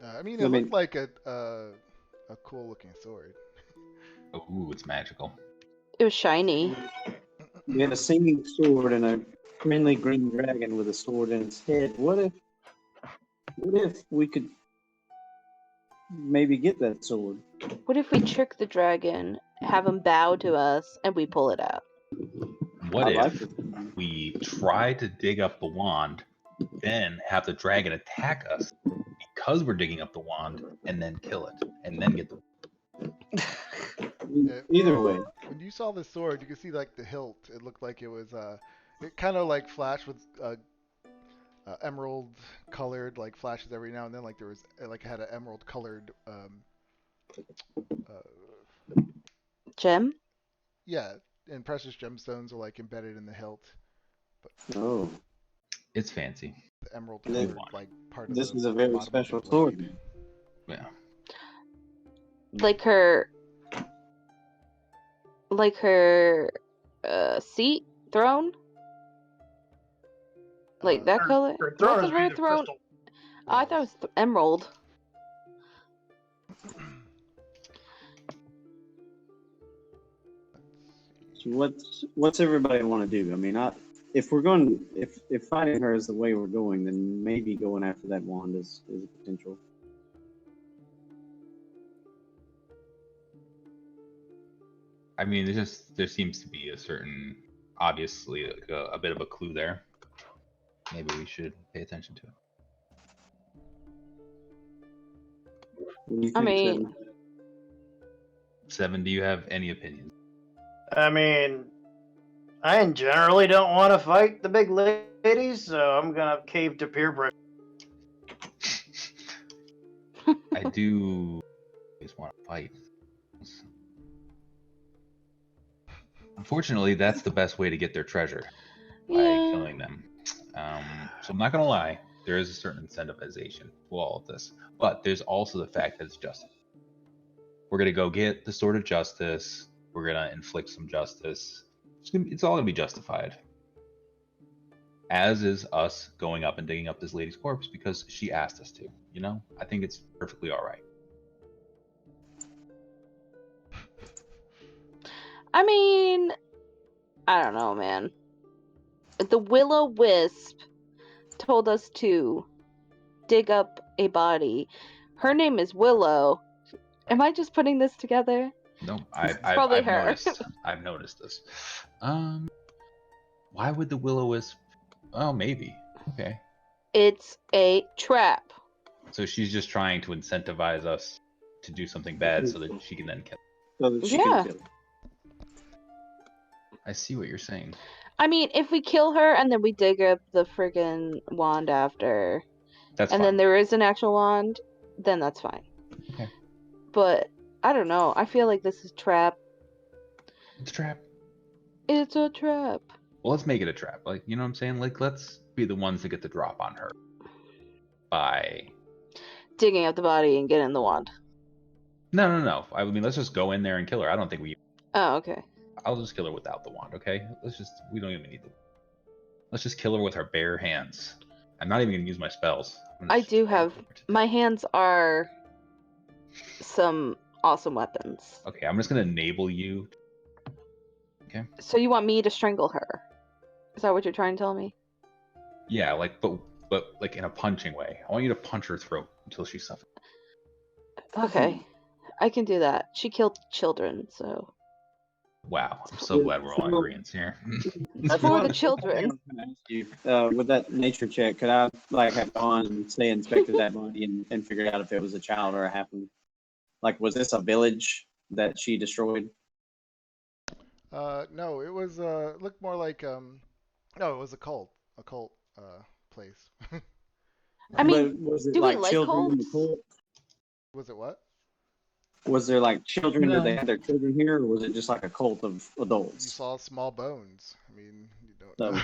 I mean, I it mean, looked like a cool looking sword. Ooh, it's magical. It was shiny. we had a singing sword and a friendly green dragon with a sword in its head. What if we could maybe get that sword? What if we trick the dragon, have him bow to us, and we pull it out? What I if like it. we try to dig up the wand, then have the dragon attack us because we're digging up the wand, and then kill it, and then get the. Either way, When you saw the sword, you could see like the hilt. It looked like it was it kind of like flashed with emerald colored like flashes every now and then. Like there was like it had an emerald colored Gem? yeah, and precious gemstones are like embedded in the hilt. But oh, It's fancy. the emerald This- colored like part of this the is a very bottom of the special blade. sword. Yeah. Like her seat? Throne? Like that color? Her throne Wasn't is her made of throne? crystal. Oh, I thought it was emerald. So what's everybody want to do? I mean, if fighting her is the way we're going, then maybe going after that wand is a potential. I mean, there seems to be a certain, obviously, like a bit of a clue there. Maybe we should pay attention to it. What do you I think, mean- Seven? Seven, do you have any opinions? I mean, I generally don't want to fight the big ladies, so I'm gonna cave to peer pressure. I do always want to fight. Unfortunately, that's the best way to get their treasure, by Yeah. killing them. So I'm not gonna lie, there is a certain incentivization to all of this, but there's also the fact that it's justice. We're gonna go get the sword of justice. We're gonna inflict some justice. It's all gonna be justified. As is us going up and digging up this lady's corpse because she asked us to. You know, I think it's perfectly all right. I mean, I don't know, man. The Will-O-Wisp told us to dig up a body. Her name is Willow. Am I just putting this together? No, probably I've her. noticed. I've noticed this. Why would the will-o-wisp? Oh, maybe. Okay. It's a trap. So she's just trying to incentivize us to do something bad so that she can then kill. So that she Yeah. can kill. I see what you're saying. I mean, if we kill her and then we dig up the friggin' wand after, That's and fine. then there is an actual wand, then that's fine. Okay. But I don't know. I feel like this is trap. It's a trap. It's a trap. Well, let's make it a trap. Like, you know what I'm saying? Like, let's be the ones that get the drop on her. By digging up the body and getting the wand. No. I mean, let's just go in there and kill her. I don't think we. Oh, okay. I'll just kill her without the wand, okay? We don't even need the. Let's just kill her with our bare hands. I'm not even gonna use my spells. I do have. My hands are some awesome weapons. Okay, I'm just gonna enable you. Okay. So you want me to strangle her? Is that what you're trying to tell me? Yeah, but like in a punching way. I want you to punch her throat until she suffers. Okay. I can do that. She killed children, so. Wow, I'm so glad we're all in agreement here. It's for the children. With that nature check, could I like have gone and say inspected that body and figured out if it was a child or a halfling? Like, was this a village that she destroyed? No, it was looked more like no, it was a cult place. I mean, but was it do we like like children in the cults? cult? Was it what? Was there like children? No. Did they have their children here, or was it just like a cult of You adults? saw small bones. I mean, you don't So- know.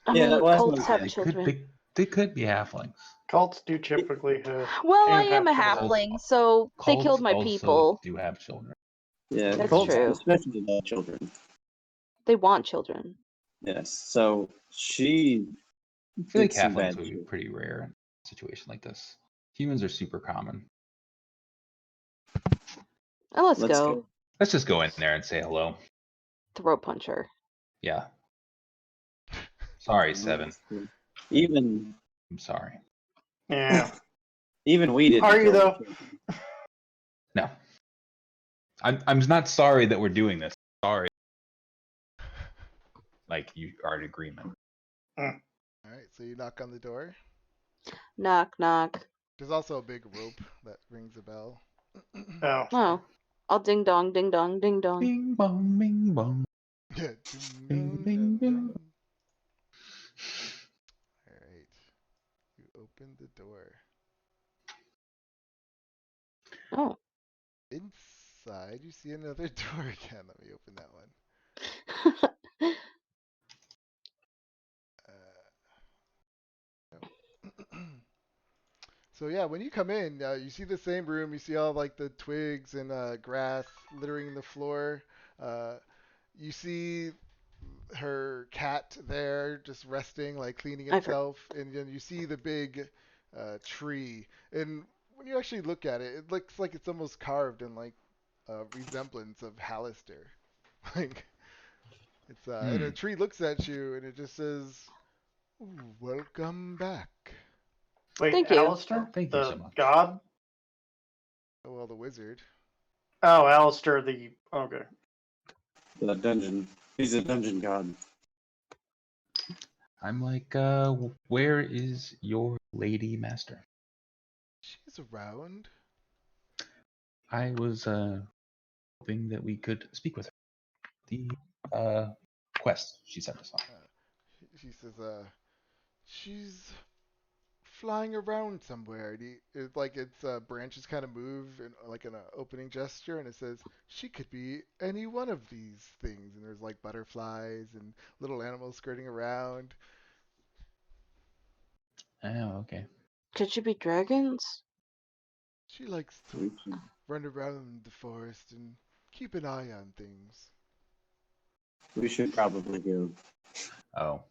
I Yeah, mean, well, that's cults what have I'm children. They could be halflings. Cults do typically have. Well, I can am a have children. halfling, so they Cults killed my also people. do have children. Yeah, That's cults true. especially love children. They want children. Yes, so she I feel like did some halflings bad would be shit. pretty rare in a situation like this. Humans are super common. Oh, let's Let's go. go. Let's just go in there and say hello. Throat puncher. Yeah. Sorry, Seven. Even I'm sorry. Yeah. even we didn't. Are you kill the though? children. No. I'm not sorry that we're doing this. Sorry. Like you are in agreement. All right, so you knock on the door. Knock, knock. There's also a big rope that rings a bell. Oh. Oh. I'll ding dong, ding dong, ding dong. Bing bong, bing bong. Yeah. Bing, bing, bing. All right. You open the door. Oh. Inside, you see another door again. Let me open that one. No. So yeah, when you come in, you see the same room. You see all like the twigs and grass littering the floor. You see her cat there, just resting, like cleaning I for- itself, and then you see the big tree. And when you actually look at it, it looks like it's almost carved in like a resemblance of Hallister. Like it's and the tree looks at you and it just says, "Ooh, welcome back." Wait, Thank you. Alistair? Thank you the so much. god? Oh well, the wizard. Oh, Alistair the. Okay. The dungeon. He's a dungeon god. I'm like, where is your lady master? She's around. I was hoping that we could speak with her. The quest she sent us on. She says, she's flying around somewhere. And like its branches kind of move in like an opening gesture, and it says she could be any one of these things. And there's like butterflies and little animals skirting around. Oh, okay. Could you be dragons? She likes We to should, run around the forest and keep an eye on things. we should probably go. Oh,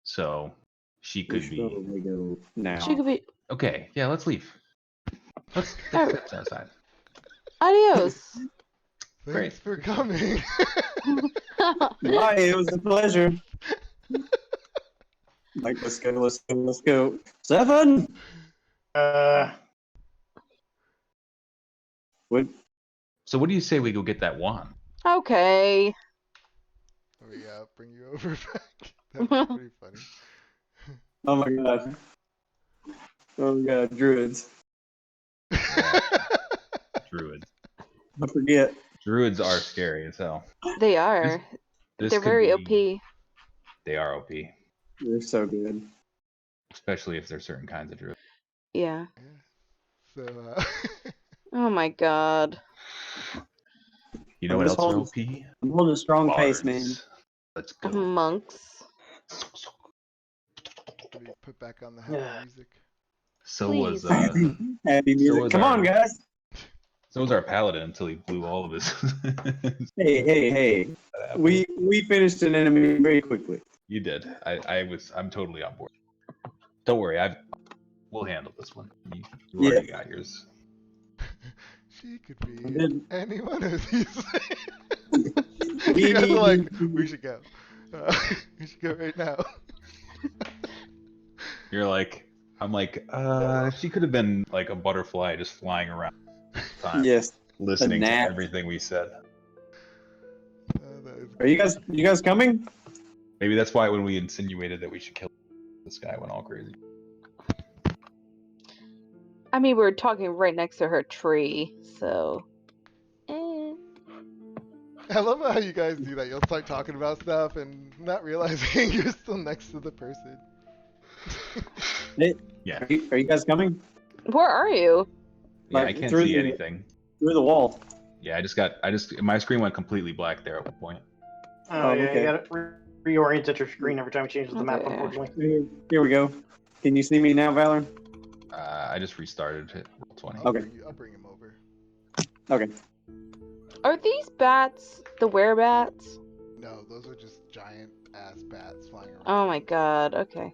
so she We could should be. probably go now. She could be. Okay, yeah, let's leave. Let's Alright. step outside. Adios. Great. Thanks for coming. Bye. It was a pleasure. Like, let's go. Let's go. Let's go. Seven. What? So what do you say we go get that wand? Okay. Oh yeah, bring you over back. That was pretty funny. Oh my god. Oh my god. Druids. Druids. I forget. Druids are scary as hell. They are. This They're could very be- OP. They are OP, They're so good. especially if there's certain kinds of druids. Yeah. So Oh my god. You know I'm what just else are holding- OP? I'm holding a strong pace, man. Bards. Let's go. Monks. let me put back on the happy Yeah. music. So Please. was Happy so music. was Come on, our guys. so was our paladin until he blew all of his. Hey. That happened. We finished an enemy very quickly. You did. I'm totally on board. Don't worry, we'll handle this one. You Yeah. already got yours. She could I be did. any one of these. We You guys are like, need we should go. We should go right now. You're like, I'm like, she could have been like a butterfly just flying around the whole time, yes. listening to gnat. everything we said. That is Are you guys coming? Maybe that's why when we insinuated that we should kill this guy went all crazy. I mean, we were talking right next to her tree, so. I love how you guys do that. You'll start talking about stuff and not realizing you're still next to the person. Hey, Yeah. are you guys coming? Where are you? Yeah, I Like, can't through see the- anything. Through the wall. Yeah, my screen went completely black there at one point. Oh, yeah, okay. you gotta reorient your screen every time it changes the map, Okay. unfortunately. Here we go. Can you see me now, Valor? I just restarted it. Roll 20. Okay. I'll bring him over. Okay. Are these bats the werebats? No, those are just giant ass bats flying around. Oh my god, okay.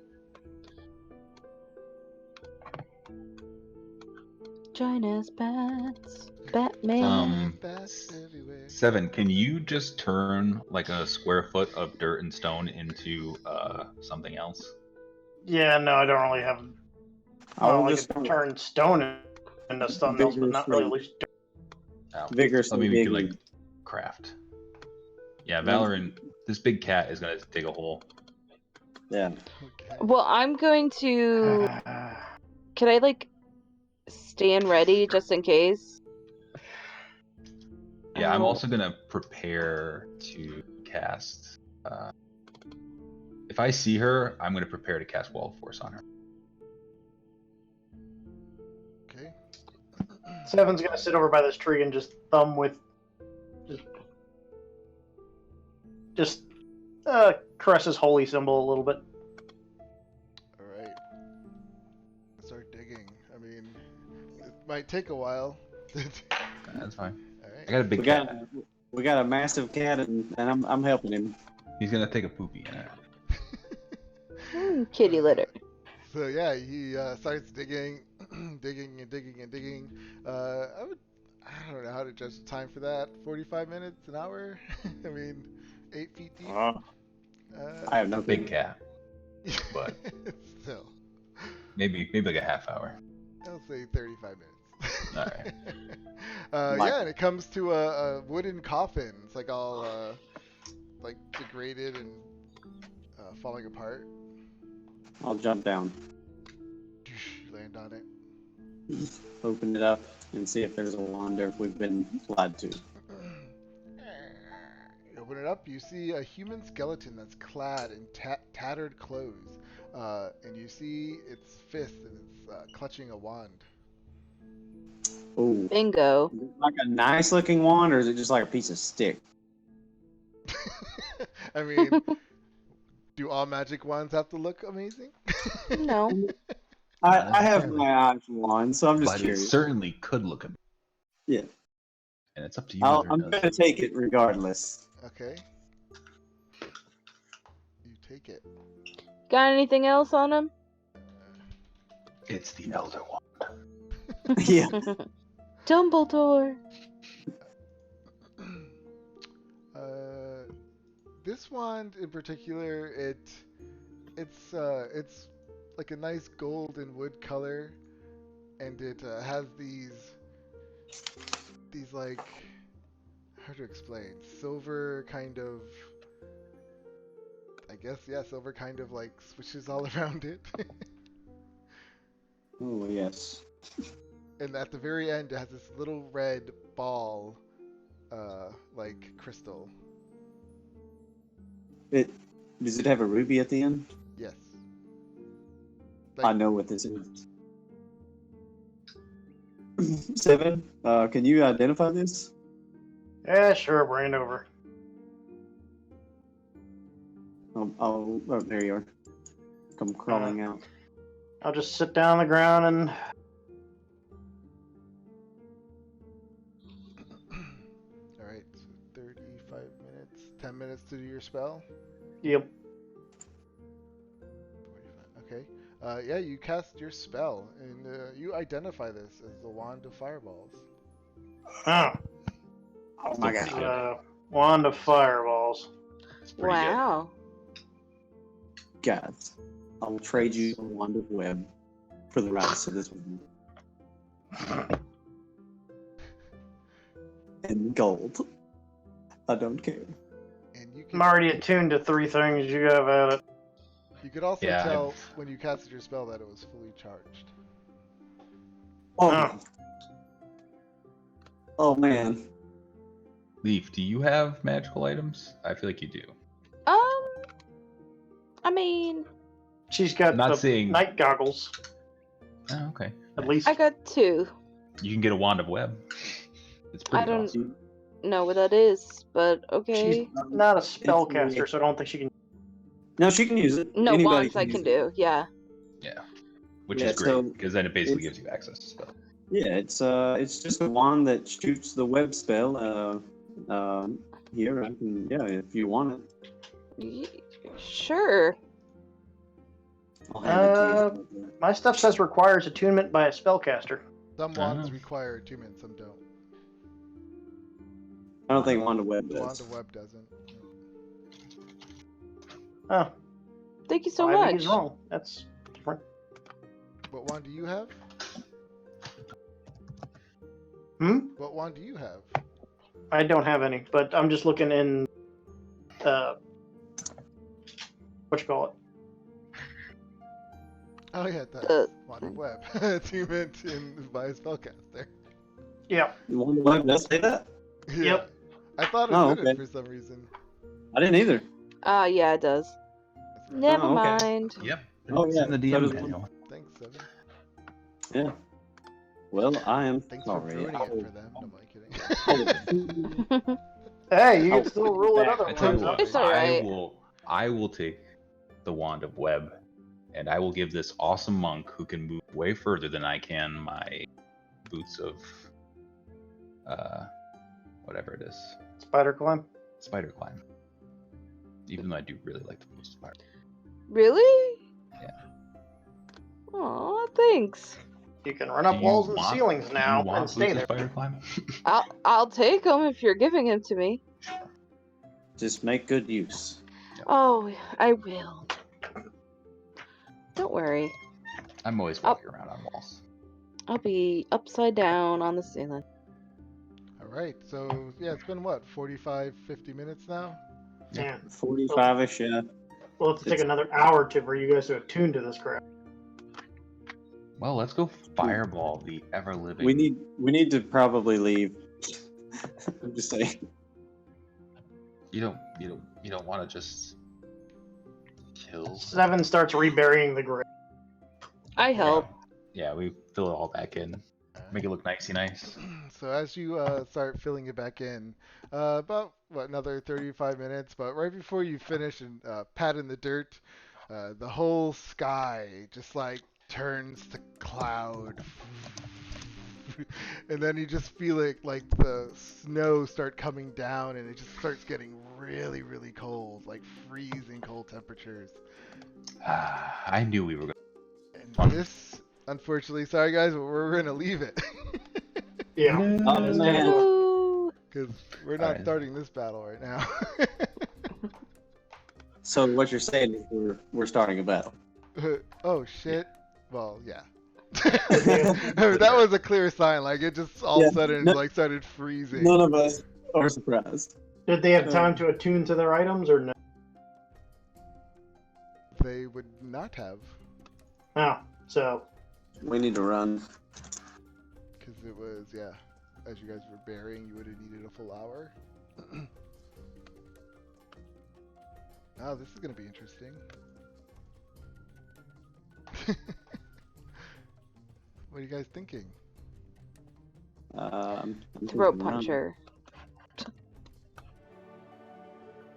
Giant ass bats. Batman. Um, Bats everywhere. 7, can you just turn like a square foot of dirt and stone into something else? Yeah, no, I don't really have. I'll Well, I just could turn stone into something else, but not really vigorously- loose dirt. Oh. vigorously So maybe you could digging. like craft. Yeah, Valorant, this big cat is gonna dig a hole. Yeah. Okay. Well, I'm going to. Can I, like, stand ready just in case? Yeah, I'm Oh. also gonna prepare to cast. If I see her, I'm gonna prepare to cast Wall of Force on her. Okay. Seven's gonna sit over by this tree and just thumb with, just caress his holy symbol a little bit. All right. Start digging. I mean, it might take a while. That's fine. All right. I got a big We cat. got a massive cat, and I'm helping him. He's gonna take a poopy in it. Kitty litter. So yeah, he starts digging, digging and digging and digging. I don't know how to judge the time for that. 45 minutes, an hour? I mean, 8 feet deep. I have no Big big. cat. but- Still, Maybe like a half hour. I'll say 35 minutes. All right. Like Yeah, and it comes to a wooden coffin. It's like all like degraded and falling apart. I'll jump down, You land on it. open it up, and see if there's a wand or if we've been lied to. You open it up, you see a human skeleton that's clad in tattered clothes. And you see its fist and it's clutching a wand. Ooh. Bingo. Is it like a nice looking wand, or is it just like a piece of stick? I mean, do all magic wands have to look amazing? No. I have my eye for wand, so I'm just But it curious. certainly could look amazing. Yeah. And it's up to you I'm whether it gonna does. take it regardless. Okay. You take it. Got anything else on him? It's the Elder Wand. Yeah. Dumbledore. This wand in particular, it's like a nice gold and wood color, and it has these like, how to explain, silver kind of, I guess, yeah, silver kind of like switches all around it. Oh yes. And at the very end, it has this little red ball, like crystal. Does it have a ruby at the end? Yes. I know what this is. 7. Can you identify this? Yeah, sure, bring it over. Oh, there you are. Come crawling out. I'll just sit down on the ground and All right, so 35 minutes, 10 minutes to do your spell. yep. 45. Okay. Yeah, you cast your spell, and you identify this as the Wand of Fireballs. Oh, Oh Still my pretty god. good. wand of fireballs. It's pretty good. Wow. Guys, I will trade you a wand of web for the rights to this one. And gold. I don't care. And you I'm can, already attuned to 3 things. You have at it. you could also Yeah, tell when you casted your spell that it was fully charged. Oh, oh man. Leaf, do you have magical items? I feel like you do. I mean, She's got Not the saying- night goggles, Oh, okay. at Nice. least. I got 2. You can get a wand of web. It's pretty I don't awesome. know what that is, but She's okay. not a spellcaster, so I don't think she can. No, she can use it. No Anybody wands I use can it. do. Yeah. Yeah. Which Yeah, is great, so because then it basically it's- gives you access to spell. Yeah, it's just a wand that shoots the web spell. Here I can, yeah, if you want it, Sure. I'll hand it to you. My stuff says requires attunement by a spellcaster. Some wands Oh. require attunement, some don't. I don't think wand of web The does. Wand of Web doesn't. Oh, Thank you so I much. think he's wrong. That's different. What wand do you have? What wand do you have? I don't have any, but I'm just looking in. What you call it? Oh yeah, that's The- Wand of Web. Attunement by a spellcaster. Yeah. Wand of web does say that? Yeah. Yep. I thought it Oh, didn't okay. for some reason. I didn't either. Yeah, it does. That's right. Never Oh, okay. mind. Yep. Oh, It's yeah, in the so DM does manual. Thanks, Seven. Yeah. Well, I am Thanks for sorry. ruining I it will- for them. No, I'm kidding. Hey, you Oh, can still rule it back. other I tell you ways. what, It's alright. I will take the wand of web, and I will give this awesome monk who can move way further than I can my boots of whatever it is, Spider climb. spider climb. Even though I do really like the boots of spider. Really? Yeah. Aw, thanks. You can run up Do you walls and want- ceilings do now you want and stay boots there. of spider climb? I'll take him if you're giving him to me. Sure. Just make good use. Oh, I will. Don't worry. I'm always walking around on walls. I'll be upside down on the ceiling. Alright, so yeah, it's been what, 45, 50 minutes now? Yeah. 45-ish, yeah. We'll have to take It's- another hour for you guys to attune to this crap. Well, let's go fireball the ever living. We need to probably leave. I'm just saying. You don't want to just kill. 7 starts reburying the grave. I help. Yeah, we fill it all back in. Make it look nicey nice. So as you start filling it back in, about another 35 minutes, but right before you finish and pat in the dirt, the whole sky just like turns to cloud, and then you just feel it like the snow start coming down, and it just starts getting really, really cold, like freezing cold temperatures. I knew we were going. And this, unfortunately, sorry guys, but we're gonna leave it. Yeah. Oh, man. Ooh. Because we're not Alright. starting this battle right now. So what you're saying is we're starting a battle. Oh shit. Well, yeah. That was a clear sign. Like it just all of Yeah, a sudden no- like started freezing. None of us are surprised. Did they have time to attune to their items or no? They would not have, Oh, so We need to run. because it was As you guys were burying, you would have needed a full hour. Oh, this is gonna be interesting. What are you guys thinking? I'm Throat thinking run. puncher.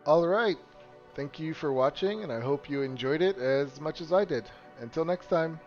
All right. Thank you for watching, and I hope you enjoyed it as much as I did. Until next time.